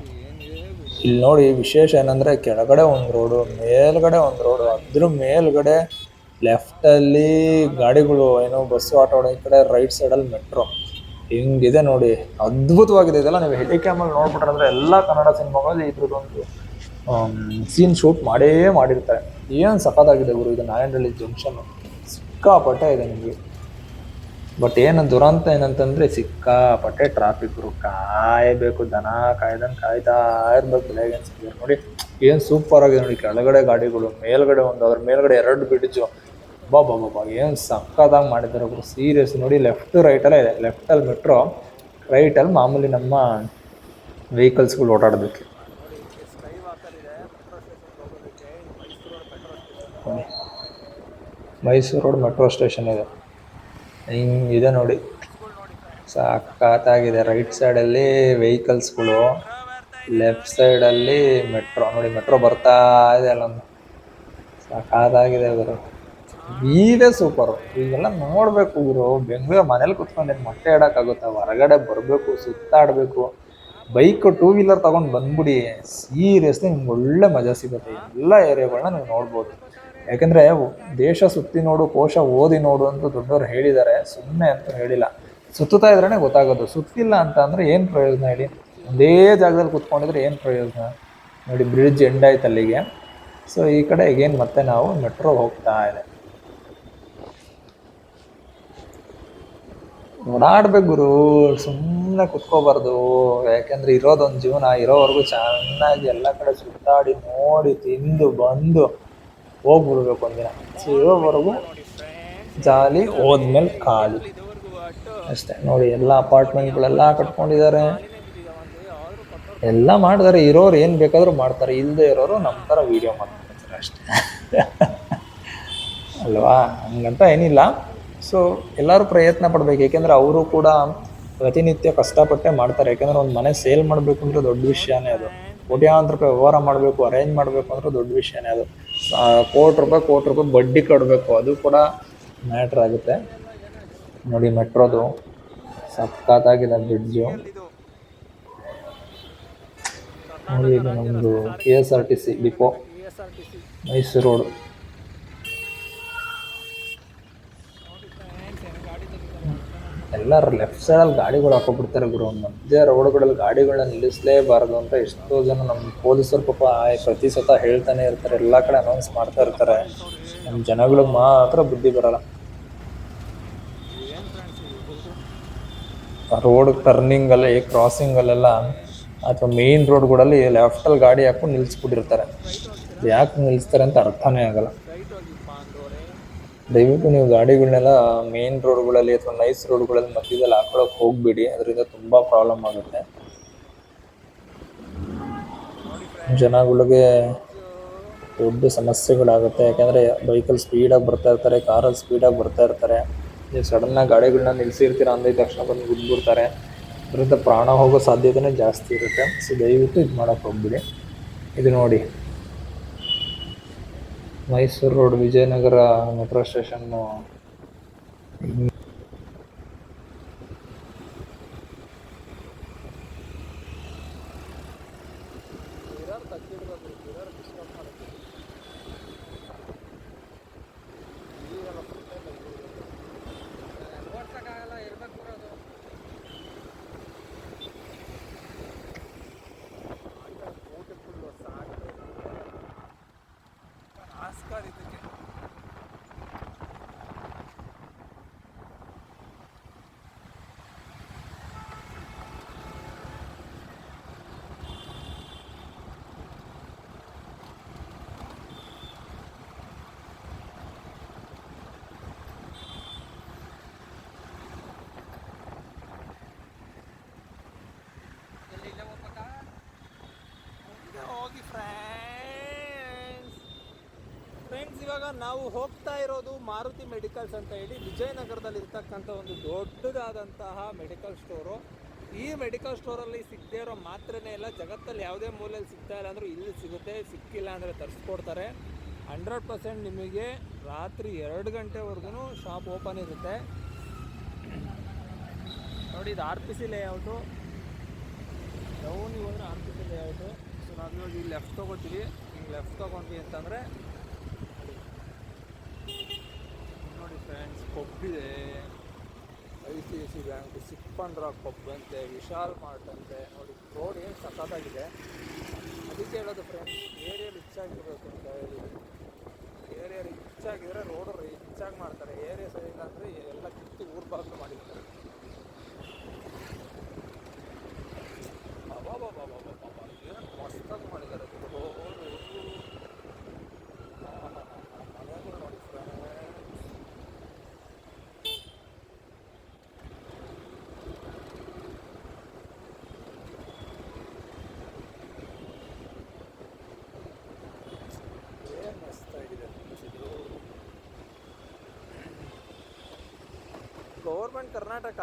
ಇಲ್ಲಿ ನೋಡಿ, ವಿಶೇಷ ಏನಂದರೆ ಕೆಳಗಡೆ ಒಂದು ರೋಡು, ಮೇಲ್ಗಡೆ ಒಂದು ರೋಡು. ಅದ್ರ ಮೇಲ್ಗಡೆ ಲೆಫ್ಟಲ್ಲಿ ಗಾಡಿಗಳು ಏನೋ ಬಸ್ಸು ಆಟೋ ಈ ಕಡೆ ರೈಟ್ ಸೈಡಲ್ಲಿ ಮೆಟ್ರೋ. ಹಿಂಗಿದೆ ನೋಡಿ, ಅದ್ಭುತವಾಗಿದೆ. ಇದೆಲ್ಲ ನೀವು ಹೆಲಿಕ್ಯಾಮಲ್ಲಿ ನೋಡ್ಬಿಟ್ರೆ ಅಂದರೆ ಎಲ್ಲ ಕನ್ನಡ ಸಿನಿಮಾಗಳಲ್ಲಿ ಇದ್ರದ್ದೊಂದು ಸೀನ್ ಶೂಟ್ ಮಾಡಿರ್ತಾರೆ. ಏನು ಸಖತ್ತಾಗಿದೆ ಗುರು ಇದು ನಾಯಂಡಹಳ್ಳಿ ಜಂಕ್ಷನ್ನು, ಸಿಕ್ಕಾಪಟ್ಟೆ ಇದೆ ನಿಮಗೆ. ಬಟ್ ಏನು ದುರಂತ ಏನಂತಂದರೆ ಸಿಕ್ಕಾಪಟ್ಟೆ ಟ್ರಾಫಿಕ್ರು, ಕಾಯಬೇಕು, ದನ ಕಾಯ್ದಂಗೆ ಕಾಯ್ತಾ ಇರ್ಬೇಕು ಬೆಳಗ್ಗೆ ಅನ್ಸುತ್ತೆ. ನೋಡಿ ಏನು ಸೂಪರ್ ಆಗಿದೆ ನೋಡಿ, ಕೆಳಗಡೆ ಗಾಡಿಗಳು, ಮೇಲ್ಗಡೆ ಒಂದು, ಅದ್ರ ಮೇಲ್ಗಡೆ 2 ಬ್ರಿಡ್ಜು. ಬಾಬಾ ಏನು ಸಕ್ಕತ್ತಾಗಿ ಮಾಡಿದ್ದಾರೆ ಒಬ್ರು, ಸೀರಿಯಸ್. ನೋಡಿ ಲೆಫ್ಟ್ ರೈಟಲ್ಲೇ ಇದೆ, ಲೆಫ್ಟಲ್ಲಿ ಮೆಟ್ರೋ, ರೈಟಲ್ಲಿ ಮಾಮೂಲಿ ನಮ್ಮ ವೆಹಿಕಲ್ಸ್ಗಳು ಓಡಾಡೋದಕ್ಕೆ. ಮೈಸೂರು ರೋಡ್ ಮೆಟ್ರೋ ಸ್ಟೇಷನ್ ಇದೆ, ಹಿಂಗಿದೆ ನೋಡಿ, ಸಖತ್ತಾಗಿದೆ. ರೈಟ್ ಸೈಡಲ್ಲಿ ವೆಹಿಕಲ್ಸ್ಗಳು, ಲೆಫ್ಟ್ ಸೈಡಲ್ಲಿ ಮೆಟ್ರೋ. ನೋಡಿ ಮೆಟ್ರೋ ಬರ್ತಾ ಇದೆ ಅಲ್ಲೊಂದು, ಸಖತ್ತಾಗಿದೆ ಗುರು. ಇದೇ ಸೂಪರು. ಈಗೆಲ್ಲ ನೋಡಬೇಕು ಗುರು, ಬೆಂಗಳೂರು ಮನೇಲಿ ಕುತ್ಕೊಂಡೇನು ಮೊಟ್ಟೆ ಇಡೋಕ್ಕಾಗುತ್ತಾ? ಹೊರಗಡೆ ಬರಬೇಕು, ಸುತ್ತಾಡಬೇಕು. ಬೈಕ್ 2 ವೀಲರ್ ತೊಗೊಂಡು ಬಂದ್ಬಿಡಿ, ಸೀರಿಯಸ್ಲಿ ನಿಮ್ಗೆ ಒಳ್ಳೆ ಮಜಾ ಸಿಗುತ್ತೆ. ಎಲ್ಲ ಏರಿಯಾಗಳನ್ನ ನೀವು ನೋಡ್ಬೋದು. ಯಾಕೆಂದರೆ ದೇಶ ಸುತ್ತಿ ನೋಡು, ಕೋಶ ಓದಿ ನೋಡು ಅಂತ ದೊಡ್ಡವ್ರು ಹೇಳಿದ್ದಾರೆ, ಸುಮ್ಮನೆ ಅಂತ ಹೇಳಿಲ್ಲ. ಸುತ್ತುತ್ತಾ ಇದ್ರೇ ಗೊತ್ತಾಗೋದು. ಸುತ್ತಿಲ್ಲ ಅಂತ ಅಂದರೆ ಏನು ಪ್ರಯೋಜನ ಹೇಳಿ? ಒಂದೇ ಜಾಗದಲ್ಲಿ ಕುತ್ಕೊಂಡಿದ್ರೆ ಏನು ಪ್ರಯೋಜನ? ನೋಡಿ ಬ್ರಿಡ್ಜ್ ಎಂಡ್ ಆಯ್ತು ಅಲ್ಲಿಗೆ. ಸೊ ಈ ಕಡೆ ಈಗೇನು ಮತ್ತೆ ನಾವು ಮೆಟ್ರೋ ಹೋಗ್ತಾ ಇದೆ. ಓಡಾಡ್ಬೇಕು ಗುರು, ಸುಮ್ಮನೆ ಕುತ್ಕೋಬಾರ್ದು. ಯಾಕೆಂದರೆ ಇರೋದೊಂದು ಜೀವನ, ಇರೋವರೆಗೂ ಚೆನ್ನಾಗಿ ಎಲ್ಲ ಕಡೆ ಸುತ್ತಾಡಿ ನೋಡಿ ತಿಂದು ಬಂದು ಹೋಗ್ಬಿಡ್ಬೇಕು ಒಂದಿನ. ಸೊ ಇರೋವರೆಗೂ ಜಾಲಿ, ಹೋದ್ಮೇಲೆ ಖಾಲಿ ಅಷ್ಟೇ. ನೋಡಿ ಎಲ್ಲ ಅಪಾರ್ಟ್ಮೆಂಟ್ಗಳೆಲ್ಲ ಕಟ್ಕೊಂಡಿದ್ದಾರೆ, ಎಲ್ಲ ಮಾಡಿದ್ದಾರೆ. ಇರೋರು ಏನು ಬೇಕಾದರೂ ಮಾಡ್ತಾರೆ, ಇಲ್ಲದೆ ಇರೋರು ನಮ್ಮ ಥರ ವೀಡಿಯೋ ಮಾಡ್ತಾರೆ ಅಷ್ಟೇ ಅಲ್ವಾ? ಹಂಗಂತ ಏನಿಲ್ಲ. ಸೊ ಎಲ್ಲರೂ ಪ್ರಯತ್ನ ಪಡಬೇಕು, ಏಕೆಂದರೆ ಅವರು ಕೂಡ ಪ್ರತಿನಿತ್ಯ ಕಷ್ಟಪಟ್ಟೆ ಮಾಡ್ತಾರೆ. ಯಾಕೆಂದರೆ ಒಂದು ಮನೆ ಸೇಲ್ ಮಾಡಬೇಕು ಅಂದರೆ ದೊಡ್ಡ ವಿಷಯನೇ ಅದು. ಕೋಟ್ಯಾಂತರ ರೂಪಾಯಿ ವ್ಯವಹಾರ ಮಾಡಬೇಕು, ಅರೇಂಜ್ ಮಾಡಬೇಕು ಅಂದರೆ ದೊಡ್ಡ ವಿಷಯನೇ ಅದು. ಕೋಟಿ ರೂಪಾಯಿ ಬಡ್ಡಿ ಕಟ್ಟಬೇಕು, ಅದು ಕೂಡ ಮ್ಯಾಟ್ರ್ ಆಗುತ್ತೆ. ನೋಡಿ ಮೆಟ್ರೋದು ಸಖತ್ತಾಗಿದೆ ಬ್ರಿಡ್ಜು. ನೋಡಿ ಇದು ನಮ್ಮದು KSRTC ಡಿಪೋ, ಮೈಸೂರು ರೋಡು. ಎಲ್ಲರೂ ಲೆಫ್ಟ್ ಸೈಡಲ್ಲಿ ಗಾಡಿಗಳು ಹಾಕೋಬಿಡ್ತಾರೆ ಗುರು. ಮಧ್ಯೆ ರೋಡ್ಗಳಲ್ಲಿ ಗಾಡಿಗಳನ್ನ ನಿಲ್ಲಿಸಲೇಬಾರದು ಅಂತ ಎಷ್ಟೋ ಜನ ನಮ್ಮ ಪೊಲೀಸರು ಪಾಪ ಪ್ರತಿ ಸತ ಹೇಳ್ತಾನೆ ಇರ್ತಾರೆ, ಎಲ್ಲ ಕಡೆ ಅನೌನ್ಸ್ ಮಾಡ್ತಾ ಇರ್ತಾರೆ. ನಮ್ಮ ಜನಗಳಿಗೆ ಮಾತ್ರ ಬುದ್ಧಿ ಬರಲ್ಲ. ಏನು ಫ್ರೆಂಡ್ಸ್ ಇದು? ರೋಡ್ ಟರ್ನಿಂಗಲ್ಲಿ ಕ್ರಾಸಿಂಗಲ್ಲೆಲ್ಲ ಅಥವಾ ಮೇಯ್ನ್ ರೋಡ್ಗಳಲ್ಲಿ ಲೆಫ್ಟಲ್ಲಿ ಗಾಡಿ ಹಾಕೊಂಡು ನಿಲ್ಲಿಸ್ಬಿಟ್ಟಿರ್ತಾರೆ. ಸ್ಟ್ರೈಟ್ ಹೋಗ್ತೀರಾ? ಯಾಕೆ ನಿಲ್ಲಿಸ್ತಾರೆ ಅಂತ ಅರ್ಥನೇ ಆಗಲ್ಲ. ಸ್ಟ್ರೈಟ್ ಹೋಗಿಪ್ಪ ಅಂದೋರೆ. ದಯವಿಟ್ಟು ನೀವು ಗಾಡಿಗಳನ್ನೆಲ್ಲ ಮೇನ್ ರೋಡ್ಗಳಲ್ಲಿ ಅಥವಾ ನೈಸ್ ರೋಡ್ಗಳಲ್ಲಿ ಮಧ್ಯದಲ್ಲಿ ಹಾಕೊಳಕ್ಕೆ ಹೋಗ್ಬೇಡಿ, ಅದರಿಂದ ತುಂಬ ಪ್ರಾಬ್ಲಮ್ ಆಗುತ್ತೆ. ಜನಗಳಿಗೆ ದೊಡ್ಡ ಸಮಸ್ಯೆಗಳಾಗುತ್ತೆ. ಯಾಕೆಂದರೆ ಬೈಕಲ್ಲಿ ಸ್ಪೀಡಾಗಿ ಬರ್ತಾ ಇರ್ತಾರೆ, ಕಾರಲ್ಲಿ ಸ್ಪೀಡಾಗಿ ಬರ್ತಾ ಇರ್ತಾರೆ. ನೀವು ಸಡನ್ನಾಗಿ ಗಾಡಿಗಳನ್ನ ನಿಲ್ಲಿಸಿರ್ತೀರ ಅಂದಿದ ತಕ್ಷಣ ಬಂದು ಗುದ್ಬಿಡ್ತಾರೆ. ಅದರಿಂದ ಪ್ರಾಣ ಹೋಗೋ ಸಾಧ್ಯತೆಯೇ ಜಾಸ್ತಿ ಇರುತ್ತೆ. ಸೊ ದಯವಿಟ್ಟು ಇದು ಮಾಡೋಕ್ಕೆ ಹೋಗ್ಬಿಡಿ. ಇದು ನೋಡಿ, Mysore road Vijayanagar metro station mirror ತೆಗ್ದಿಡ್ಬೇಕು, ಮಿರರ್ ಡಿಸ್ಟರ್ಬ್ ಮಾಡುತ್ತೆ. ಈಗೆಲ್ಲ ಫುಲ್ ಓಡ್ಸೋಕ್ಕಾಗಲ್ಲ, ಇರ್ಬೇಕು ಬರೋದು. ಬ್ಯೂಟಿಫುಲ್ಲು ಸಾಕು ಆಸ್ಕಾರ್ ಇದಕ್ಕೆ. ಹೋಗಿ ಫ್ರೆಂಡ್ಸ್, ಇವಾಗ ನಾವು ಹೋಗ್ತಾ ಇರೋದು ಮಾರುತಿ ಮೆಡಿಕಲ್ಸ್ ಅಂತ ಹೇಳಿ ವಿಜಯನಗರದಲ್ಲಿ ಇರ್ತಕ್ಕಂಥ ಒಂದು ದೊಡ್ಡದಾದಂತಹ ಮೆಡಿಕಲ್ ಸ್ಟೋರು. ಈ ಮೆಡಿಕಲ್ ಸ್ಟೋರಲ್ಲಿ ಸಿಗದೇ ಇರೋ ಮಾತ್ರನೇ ಇಲ್ಲ, ಜಗತ್ತಲ್ಲಿ ಯಾವುದೇ ಮೂಲೆಯಲ್ಲಿ ಸಿಗ್ತಾ ಇಲ್ಲ ಅಂದರೂ ಇಲ್ಲಿ ಸಿಗುತ್ತೆ. ಸಿಕ್ಕಿಲ್ಲ ಅಂದರೆ ತರಿಸ್ಕೊಡ್ತಾರೆ. 100% ನಿಮಗೆ ರಾತ್ರಿ 2 ಗಂಟೆವರೆಗೂ ಶಾಪ್ ಓಪನ್ ಇರುತ್ತೆ. ನೋಡಿ, ಇದು RPC ಲೇಔಟು. ಡೌನಿಗೆ ಹೋದರೆ RPC ಲೇಔಟು. ಸೊ ನಾವು ಇವಾಗ ಇಲ್ಲಿ ಲೆಫ್ಟ್ ತೊಗೋತೀವಿ. ಹಿಂಗೆ ಲೆಫ್ಟ್ ತೊಗೊಂಡ್ವಿ ಅಂತಂದರೆ ನೋಡಿ ಫ್ರೆಂಡ್ಸ್, ಕೊಬ್ಬಿದೆ. ICIC ಬ್ಯಾಂಕ್, ಸಿಪ್ಪಂದ್ರ ಕೊಬ್ಬು ಅಂತೆ, ವಿಶಾಲ್ ಮಾರ್ಟ್ ಅಂತೆ. ನೋಡಿ ರೋಡ್ ಏನು ಸಖತ್ತಾಗಿದೆ. ಅದಕ್ಕೆ ಹೇಳೋದು ಫ್ರೆಂಡ್ಸ್, ಏರಿಯಾ ರಿಚ್ ಆಗಿರಬೇಕು ಅಂತ ಹೇಳಿ. ಏರಿಯಾ ರಿಚ್ ಆಗಿದ್ರೆ ರೋಡು ರಿಚ್ ಆಗಿ ಮಾಡ್ತಾರೆ. ಏರಿಯಾ ಸರಿ ಇಲ್ಲ ಅಂದರೆ ಎಲ್ಲ ಕಿತ್ತು ಊರು ಬಾಗಿಲು ಮಾಡಿರ್ತಾರೆ. ಏನು ಮಸ್ತಾಗಿ ಮಾಡಿದ್ದಾರೆ ರೋಡು. ಮನೆಗಳು ನೋಡಿ ಫ್ರೆಂಡ್ಸ್. ಏನು ಮಸ್ತಾಗಿದೆ ಇದು. ಗೌರ್ಮೆಂಟ್ ಕರ್ನಾಟಕ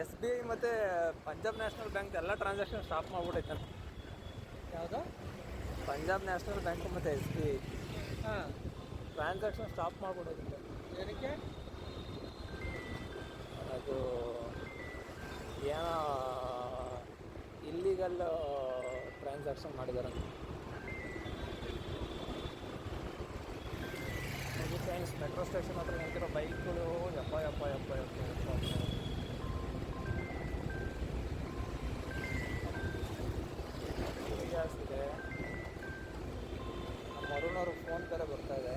SBI ಮತ್ತು ಪಂಜಾಬ್ ನ್ಯಾಷನಲ್ ಬ್ಯಾಂಕ್ ಎಲ್ಲ ಟ್ರಾನ್ಸಾಕ್ಷನ್ ಸ್ಟಾಪ್ ಮಾಡ್ಬಿಟ್ಟೈತೆ. ಯಾವುದು? ಪಂಜಾಬ್ ನ್ಯಾಷನಲ್ ಬ್ಯಾಂಕ್ ಮತ್ತು SBI ಟ್ರಾನ್ಸಾಕ್ಷನ್ ಸ್ಟಾಪ್ ಮಾಡ್ಬಿಡೋದಿಲ್ಲ. ಏನಕ್ಕೆ? ಅದು ಏನೋ ಇಲ್ಲಿಗಲ್ ಟ್ರಾನ್ಸಾಕ್ಷನ್ ಮಾಡಿದಾರಂತೆ. ಫ್ರೆಂಡ್ಸ್, ಮೆಟ್ರೋ ಸ್ಟೇಷನ್ ಹತ್ರ ನಿಂತಿರೋ ಬೈಕ್ಗಳು ಯಪ್ಪ ಯಪ್ಪ ಯಪ್ಪ ಯಪ್ಪ ಯಪ್ಪ. ಇದೆ. ನಮ್ಮ ಅರುಣವ್ರ ಫೋನ್ ಬೇರೆ ಬರ್ತಾ ಇದೆ.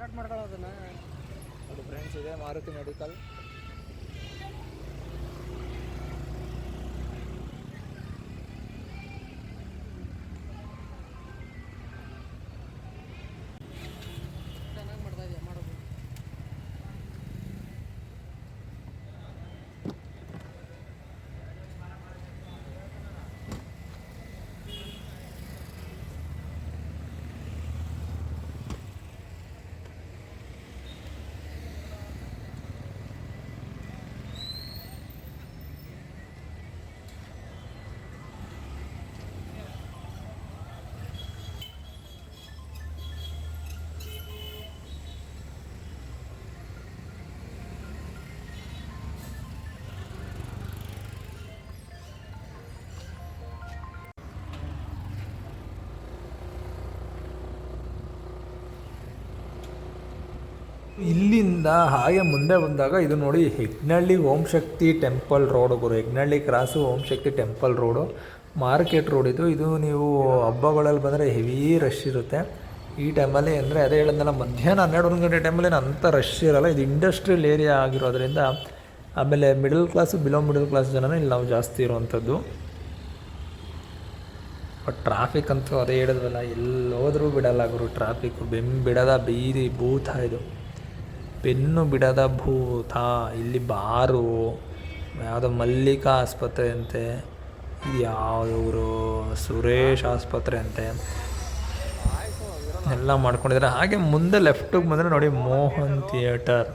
ಕಟ್ ಮಾಡ್ಕೊಳ್ಳೋದನ್ನ ನೋಡಿ ಫ್ರೆಂಡ್ಸ್, ಇದೆ ಮಾರುತಿ ಮೆಡಿಕಲ್. ಇಲ್ಲಿಂದ ಹಾಗೆ ಮುಂದೆ ಬಂದಾಗ ಇದು ನೋಡಿ ಹೆಗ್ನಳ್ಳಿ ಓಂ ಶಕ್ತಿ ಟೆಂಪಲ್ ರೋಡ್ ಗುರು. ಹೆಗ್ನಳ್ಳಿ cross Om Shakti temple road, market road ಇದು ನೀವು ಹಬ್ಬಗಳಲ್ಲಿ ಬಂದರೆ ಹೆವಿ ರಶ್ ಇರುತ್ತೆ ಈ ಟೈಮಲ್ಲಿ. ಅಂದರೆ ಅದೇ ಹೇಳಿದ್ನಲ್ಲ, ಮಧ್ಯಾಹ್ನ 12 ಗಂಟೆ ಟೈಮಲ್ಲಿ ಅಂಥ ರಶ್ ಇರೋಲ್ಲ. ಇದು ಇಂಡಸ್ಟ್ರಿಯಲ್ ಏರಿಯಾ ಆಗಿರೋದ್ರಿಂದ, ಆಮೇಲೆ middle class below middle class ಜನನೇ ಇಲ್ಲಿ ನಾವು ಜಾಸ್ತಿ ಇರುವಂಥದ್ದು. ಬಟ್ ಟ್ರಾಫಿಕ್ ಅಂತೂ ಅದೇ ಹೇಳಿದ್ವಲ್ಲ, ಎಲ್ಲಿ ಹೋದ್ರೂ ಬಿಡಲ್ಲ ಗುರು ಟ್ರಾಫಿಕ್ಕು. ಬಿಡದ ಬೀದಿ ಭೂತ ಇದು, ಬೆನ್ನು ಬಿಡದ ಭೂತ. ಇಲ್ಲಿ ಬಾರು, ಯಾವುದೋ ಮಲ್ಲಿಕಾ ಆಸ್ಪತ್ರೆ ಅಂತೆ, ಇದು ಯಾವುದವರು ಸುರೇಶ್ ಆಸ್ಪತ್ರೆ ಅಂತೆ, ಎಲ್ಲ ಮಾಡ್ಕೊಂಡಿದ್ದಾರೆ. ಹಾಗೆ ಮುಂದೆ ಲೆಫ್ಟಿಗೆ ಬಂದರೆ ನೋಡಿ ಮೋಹನ್ ಥಿಯೇಟರ್,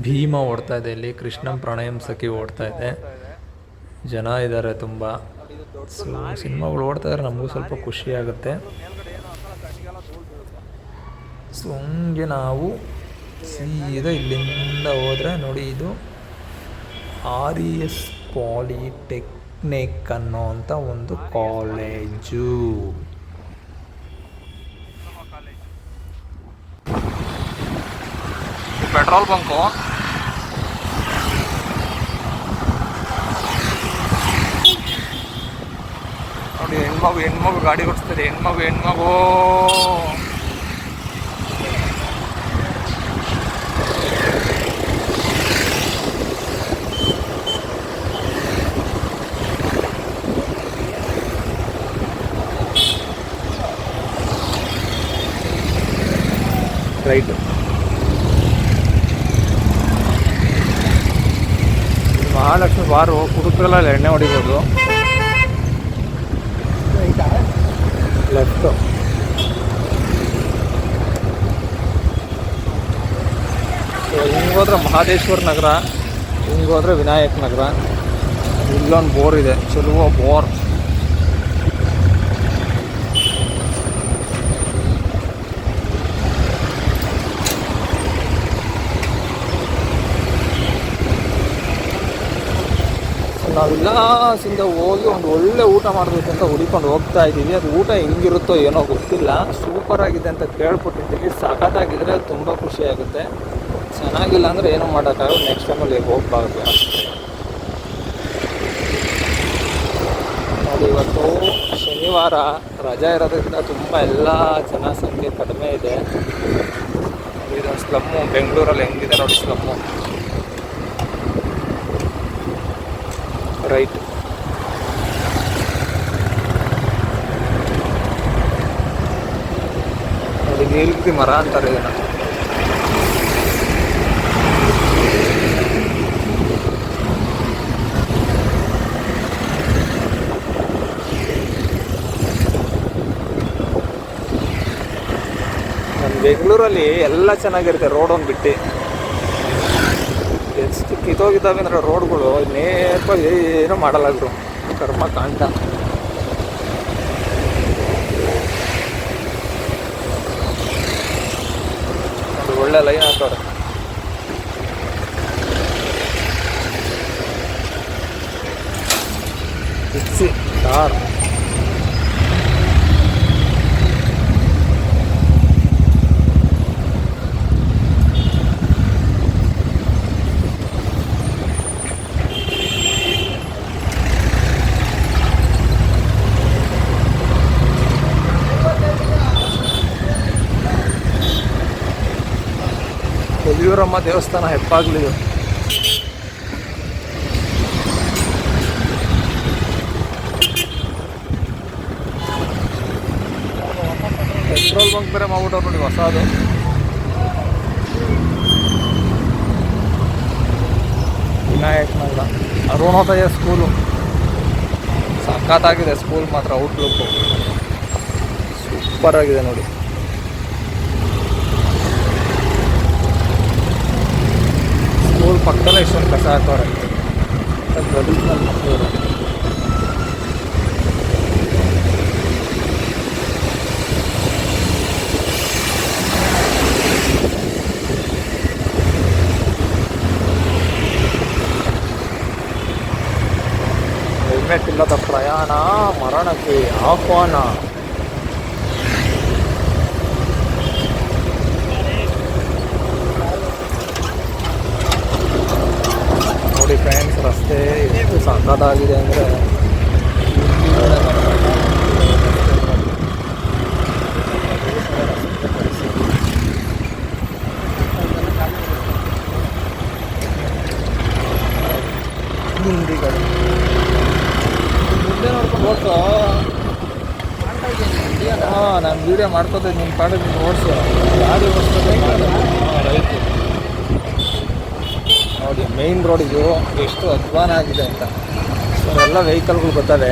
ಭೀಮ ಓಡ್ತಾ ಇದೆ ಇಲ್ಲಿ, ಕೃಷ್ಣಂ ಪ್ರಣಯಂ ಸಖಿ ಓಡ್ತಾ ಇದೆ, ಜನ ಇದ್ದಾರೆ ತುಂಬ. ಸೊ ಸಿನಿಮಾಗಳು ಓಡ್ತಾ ಇದ್ದಾರೆ, ನಮಗೂ ಸ್ವಲ್ಪ ಖುಷಿ ಆಗುತ್ತೆ. ಸೊ ಹಂಗೆ ನಾವು ಸೀದಾ ಇಲ್ಲಿಂದ ಹೋದರೆ ನೋಡಿ, ಇದು RES ಪಾಲಿಟೆಕ್ನಿಕ್ ಅನ್ನೋವಂಥ ಒಂದು ಕಾಲೇಜು. Petrol bunk. ನೋಡಿ ಹೆಣ್ಮಗು ಗಾಡಿ ಓಡಿಸ್ತಾರೆ, ಹೆಣ್ಮಗು. ರೈಟ್, ಮಹಾಲಕ್ಷ್ಮಿ ಬಾರು, ಕುಡುಕರೆಲ್ಲ ಎಣ್ಣೆ ಹೊಡಿಬೋದು. ಲೆಫ್ಟು ಹಿಂಗೋದ್ರೆ ಮಹಾದೇಶ್ವರ ನಗರ, ಹಿಂಗೋದ್ರೆ ವಿನಾಯಕ್ ನಗರ. ಇಲ್ಲೊಂದು ಬೋರ್ ಇದೆ, ಚಲುವ ಬೋರ್. ನಾವಿಲ್ಲಾಸಿಂದ ಹೋಗಿ ಒಂದು ಒಳ್ಳೆ ಊಟ ಮಾಡಬೇಕು ಅಂತ ಹುಡುಕೊಂಡು ಹೋಗ್ತಾ ಇದ್ದೀವಿ. ಅದು ಊಟ ಹೆಂಗಿರುತ್ತೋ ಏನೋ ಗೊತ್ತಿಲ್ಲ, ಸೂಪರ್ ಆಗಿದೆ ಅಂತ ಕೇಳ್ಪಟ್ಟಿದ್ದೀವಿ. ಸಖತ್ತಾಗಿದ್ದರೆ ತುಂಬ ಖುಷಿಯಾಗುತ್ತೆ, ಚೆನ್ನಾಗಿಲ್ಲ ಅಂದರೆ ಏನೂ ಮಾಡೋಕ್ಕಾಗಲ್ಲ, ನೆಕ್ಸ್ಟ್ ಟೈಮಲ್ಲಿ ಹೋಗ್ಬಾರ್ದು ಅಷ್ಟೇ. ನೋಡಿ ಇವತ್ತು ಶನಿವಾರ ರಜಾ ಇರೋದ್ರಿಂದ ತುಂಬ ಎಲ್ಲ ಜನಸಂಖ್ಯೆ ಕಡಿಮೆ ಇದೆ. ಇದೊಂದು ಸ್ಲಮ್ಮು, ಬೆಂಗಳೂರಲ್ಲಿ ಹೆಂಗಿದೆ ನೋಡಿ ಸ್ಲಮ್ಮು. ರೈಟ್, ನೋಡಿ ನೀಲಗಿರಿ ಮರ ಅಂತಾರೆ ಇದನ್ನು. ನಮ್ಮ ಬೆಂಗಳೂರಲ್ಲಿ ಎಲ್ಲ ಚೆನ್ನಾಗಿರುತ್ತೆ, ರೋಡ್ ಒಂದು ಬಿಟ್ಟು. ಎಷ್ಟು ಕಿತ್ತೋಗಿದ್ದಾವೆ ಅಂದರೆ ರೋಡ್ಗಳು, ನೇರವಾಗಿ ಏನೂ ಮಾಡಲಾಗರು, ಕರ್ಮಕಾಂಡ. ಅದು ಒಳ್ಳೆ ಲೈನ್ ಹಾಕೋರು. ಜಿಪ್ಸಿ ಕಾರ್, ಯಡಿಯೂರಮ್ಮ ದೇವಸ್ಥಾನ ಹೆಪ್ಪಾಗ್ಲಿದು. ಪೆಟ್ರೋಲ್ ಬಂಕ್ ಬೇರೆ ಮಾಡ್ಬಿಟ್ಟವ್ರು ನೋಡಿ ಹೊಸದು. ವಿನಾಯಕ್ ನಗರ, ಅರುಣೋದಯ ಸ್ಕೂಲು, ಸಖತ್ತಾಗಿದೆ ಸ್ಕೂಲ್ ಮಾತ್ರ. ಔಟ್ಲುಕ್ಕು ಸೂಪರ್ ಆಗಿದೆ ನೋಡಿ. ಸ್ಕೂಲ್ ಪಕ್ಕದಲ್ಲೇ ಇಷ್ಟೊಂದು ಕಸ ಹಾಕೋರೆ, ಗಲೀಜ್ನಲ್ಲಿ ಮಕ್ಕಳು. ಹೆಲ್ಮೆಟ್ ಇಲ್ಲದ ಪ್ರಯಾಣ ಮರಣಕ್ಕೆ ಆಹ್ವಾನ. ಸಕ್ಕತ್ತಾಗಿದೆ ಅಂದರೆ ಹಿಂದಿಗಳು ಮುಂದೆ ನೋಡ್ಕೊಂಡು ಓಡಿಸು. ಹಾಂ, ನಾನು ವೀಡಿಯೋ ಮಾಡ್ಕೋತಾ ನಿಮ್ಮ ಪಾಡಿಗೆ ನೀನು ಓಡಿಸು. ಗಾಡಿ ಓಡಿಸ್ಕೋತ ರೈಟ್ ನೋಡಿ, ಮೇಯ್ನ್ ರೋಡ್ ಇದು ಎಷ್ಟು ಅಧ್ವಾನ ಆಗಿದೆ ಅಂತ. ಸೊ ಎಲ್ಲ ವೆಹಿಕಲ್ಗಳು ಬರ್ತವೆ,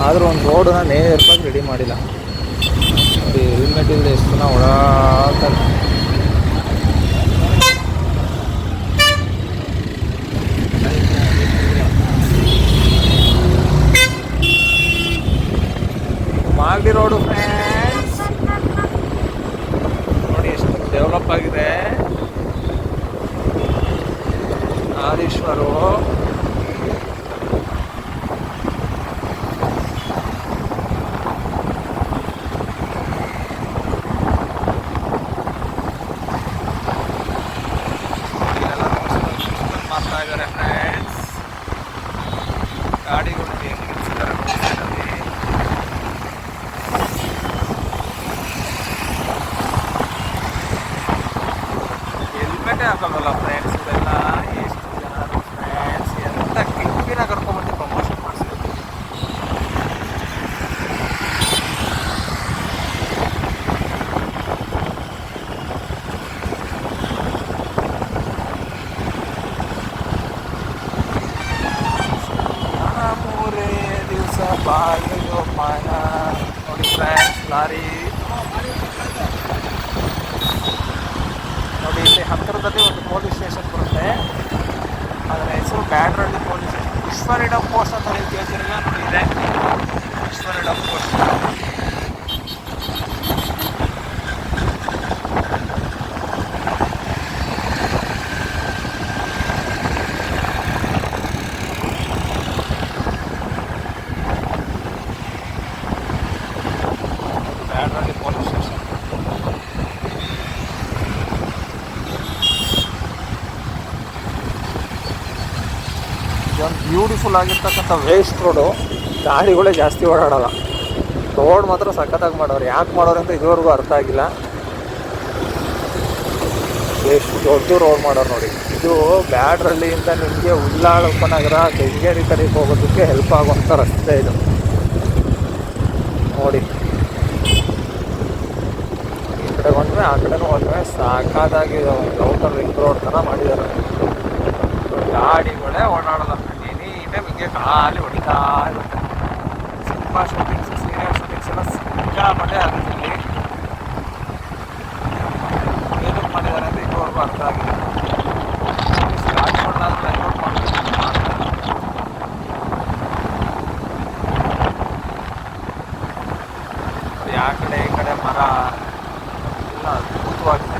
ಆದರೂ ಒಂದು ರೋಡನ್ನ ನೇರವಾಗಿ ರೆಡಿ ಮಾಡಿಲ್ಲ. ನೋಡಿ, ಹೆಲ್ಮೆಟ್ ಇಲ್ಲದೆ ಎಷ್ಟು ಜನ ಓಡಾಡ್ತಾರೆ. ಮಾಗಡಿ ರೋಡು ಫ್ರೆಂಡ್ಸ್ ನೋಡಿ ಎಷ್ಟು ಡೆವಲಪ್ ಆಗಿದೆ. ಆದೀಶ್ವರು ಮಾಡ್ತಾ ಇದ್ದಾರೆ ಫ್ರೆಂಡ್ಸ್. ಗಾಡಿಗಳು ಹೆಂಗೆ ನಿಲ್ಸಿದ್ದಾರೆ ಹೆಲ್ಮೆಟೇ ಹಾಕಲ್ವಲ್ಲ ಫ್ರೆಂಡ್ಸ್ ಇದೆಲ್ಲ. ಎಷ್ಟು ಜನ ಫ್ರೆಂಡ್ಸ್ ಎಂತ ಕಿಂಗಿನ ಕರ್ಕೊಂಡ್ಬಂದು ಪ್ರಮೋಷನ್ ಮಾಡಿಸಿದ್ರು. ಮೂರೇ ದಿವಸ ಬಾಗಿಲು ಪಾನ ನೋಡಿ ಫ್ರೆಂಡ್ಸ್. ಲಾರಿ ನೋಡಿ, ಇಲ್ಲಿ ಹತ್ತಿರದಲ್ಲಿ ಒಂದು ಪೊಲೀಸ್ ಸ್ಟೇಷನ್ ಬರುತ್ತೆ. ಅದರ ಹೆಸರು ಬ್ಯಾಡ್ರಳ್ಳಿ ಪೊಲೀಸ್ ಸ್ಟೇಷನ್. ವಿಶ್ವರೀಡಮ್ ಪೋಸ್ಟ್ ಅಂತ ನೀವು ಕೇಳ್ತಿರಲ್ಲ, ನೋಡಿ ಇದೆ ವಿಶ್ವರೀಡಮ್ ಪೋಸ್ಟ್. Byadrahalli police station. ಇದೊಂದು ಬ್ಯೂಟಿಫುಲ್ ಆಗಿರ್ತಕ್ಕಂಥ ವೇಸ್ಟ್ ರೋಡು. ಗಾಡಿಗಳೇ ಜಾಸ್ತಿ ಓಡಾಡಲ್ಲ. ರೋಡ್ ಮಾತ್ರ ಸಖತ್ತಾಗಿ ಮಾಡೋರು. ಯಾಕೆ ಮಾಡೋರು ಅಂತ ಇದುವರೆಗೂ ಅರ್ಥ ಆಗಿಲ್ಲ. ಎಷ್ಟು ದೊಡ್ಡ ರೋಡ್ ಮಾಡೋರು ನೋಡಿ. ಇದು ಬ್ಯಾಡ್ರಳ್ಳಿಯಿಂದ ನಿಮಗೆ ಉಳ್ಳಾಳ ಉಪನಗರ ಕೆಂಗೇರಿ ಕಡೆಗೆ ಹೋಗೋದಕ್ಕೆ ಹೆಲ್ಪ್ ಆಗುವಂಥ ರಸ್ತೆ ಇದು ನೋಡಿ. ಈ ಕಡೆ ಬಂದರೆ ಆ ಕಡೆನೂ ಬಂದರೆ ಸಾಕಾದಾಗಿ ಔಟರ್ ರಿಂಗ್ ರೋಡ್ ಥರ ಮಾಡಿದ್ದಾರೆ. ಗಾಡಿಗಳೇ ಓಡಾಡೋಲ್ಲ. ನೀನೇ ಹಿಂಗೆ ಖಾಲಿ ಹೊಡಿತಾ ಇರುತ್ತೆ. ಸಿನಿಮಾ ಶೂಟಿಂಗ್ಸ್, ಸೀರಿಯಲ್ ಶೂಟಿಂಗ್ಸ್ ಎಲ್ಲ ಸಿಕ್ಕಾಪಟ್ಟೆ ಆಗುತ್ತೆ ಇಲ್ಲಿ. ಏನಕ್ಕೆ ಮಾಡಿದ್ದಾರೆ ಅಂತ ಇದುವರೆಗೂ ಅರ್ಥ ಆಗಿದೆ. ಸ್ಟಾರ್ಟ್ ಮಾಡಲಾದ್ರೆ ಡೈವರ್ಟ್ ಮಾಡಬೇಕು. ಆ ಕಡೆ ಈ ಕಡೆ ಮರ ಎಲ್ಲ ಅದ್ಭುತವಾಗಿದೆ.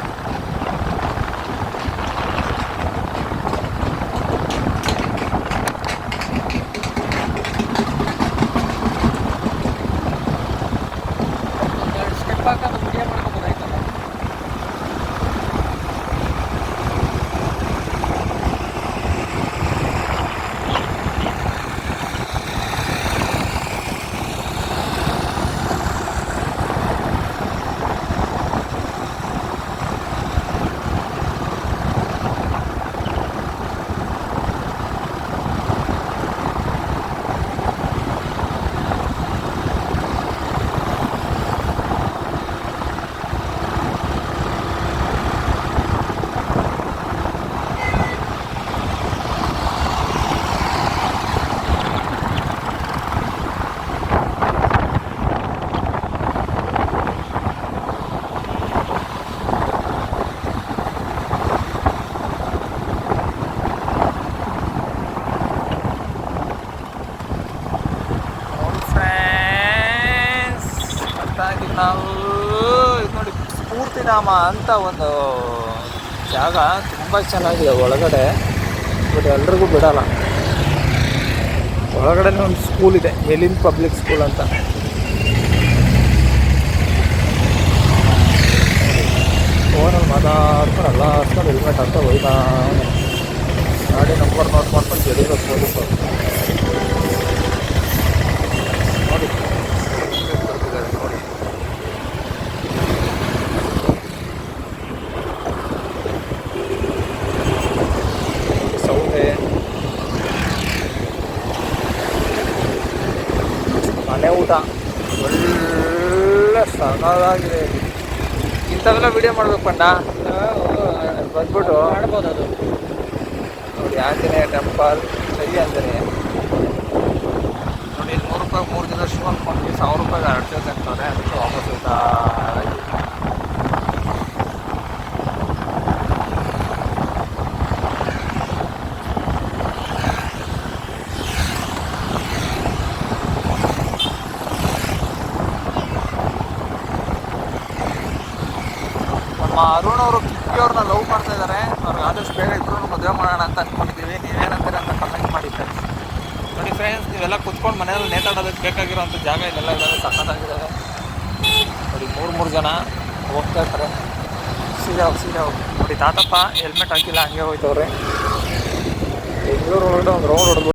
ನಾವು ಇದು ನೋಡಿ, ಸ್ಫೂರ್ತಿಧಾಮ ಅಂತ ಒಂದು ಜಾಗ ತುಂಬ ಚೆನ್ನಾಗಿದೆ ಒಳಗಡೆ. ಬಟ್ ಎಲ್ರಿಗೂ ಬಿಡಲ್ಲ. ಒಳಗಡೆ ಒಂದು ಸ್ಕೂಲ್ ಇದೆ, ಎಲಿನ್ ಪಬ್ಲಿಕ್ ಸ್ಕೂಲ್ ಅಂತ. ಫೋನಲ್ಲಿ ಮಾತಾಡ್ಕೊಂಡು ಎಲ್ಲ ಹಾಕ್ಕೊಂಡು ಹೆಲ್ಮೆಟ್ ಅಂತ ಹೋಯ್ತಾ ಗಾಡಿ ನಂಬರ್ ನೋಟ್ ಮಾಡ್ಕೊಂಡು ಜಡಿಬೇಕು ಪೊಲೀಸರು. ನೋಡಿ ಬರ್ತಿದ್ದಾರೆ ನೋಡಿ. ಸೌದೆ ಮನೆ ಊಟ ಒಳ್ಳೆ ಸಣ್ಣದಾಗಿದೆ. ಇಂಥವೆಲ್ಲ ವಿಡಿಯೋ ಮಾಡ್ಬೇಕು ಪಂಡ ಬಂದ್ಬಿಟ್ಟು ಮಾಡ್ಬೋದು ಅದು. ನೋಡಿ ಆಂಜನೇಯ ಟೆಂಪಲ್ ಸೈ ಆಂಜನೇಯ ನೋಡಿ. 100 ರೂಪಾಯಿ 3 ದಿನ ಶೂ ಅಂದ್ಕೊಂಡು 1000 ರೂಪಾಯಿಗೆ 2 ಜೊತೆ ಅಂತಾರೆ. ಅದಕ್ಕೆ ವಾಪಸ್ ಹೋಗ್ತಾ ಇದ್ದೀವಿ. ನಮ್ಮ ಅರುಣ್ ಅವರು ಕಿಕ್ಕಿಯವ್ರನ್ನ ಲವ್ ಮಾಡ್ತಾ ಇದ್ದಾರೆ. ಅವ್ರಿಗೆ ಆದಷ್ಟು ಬೇಗ ಇಬ್ಬರು ಮದುವೆ ಮಾಡೋಣ ಅಂತ ಅಂದ್ಕೊಂಡಿದ್ದೀವಿ. ನೀವೇನಂತೀರ ಅಂತ ಕಮೆಂಟ್ ಮಾಡಿ ಫ್ರೆಂಡ್ಸ್. ನೋಡಿ ಫ್ರೆಂಡ್ಸ್, ನೀವೆಲ್ಲ ಕುತ್ಕೊಂಡು ಮನೆಯಲ್ಲಿ ನೇತಾಡೋದಕ್ಕೆ ಬೇಕಾಗಿರೋಂಥ ಜಾಗ ಇಲ್ಲೆಲ್ಲ ಇದ್ದಾವೆ, ಸಕ್ಕತ್ತಾಗಿದ್ದಾವೆ ನೋಡಿ. 3 ಜನ ಹೋಗ್ತಾ ಇರ್ತಾರೆ. ಸೀದಾ ಹೋಗಿ ನೋಡಿ. ತಾತಪ್ಪ ಹೆಲ್ಮೆಟ್ ಹಾಕಿಲ್ಲ, ಹಂಗೆ ಹೋಯ್ತವ್ರೆ. ಬೆಂಗಳೂರು ಒಳಗಡೆ ಒಂದು ರೌಂಡ್ ಹೊಡೆದು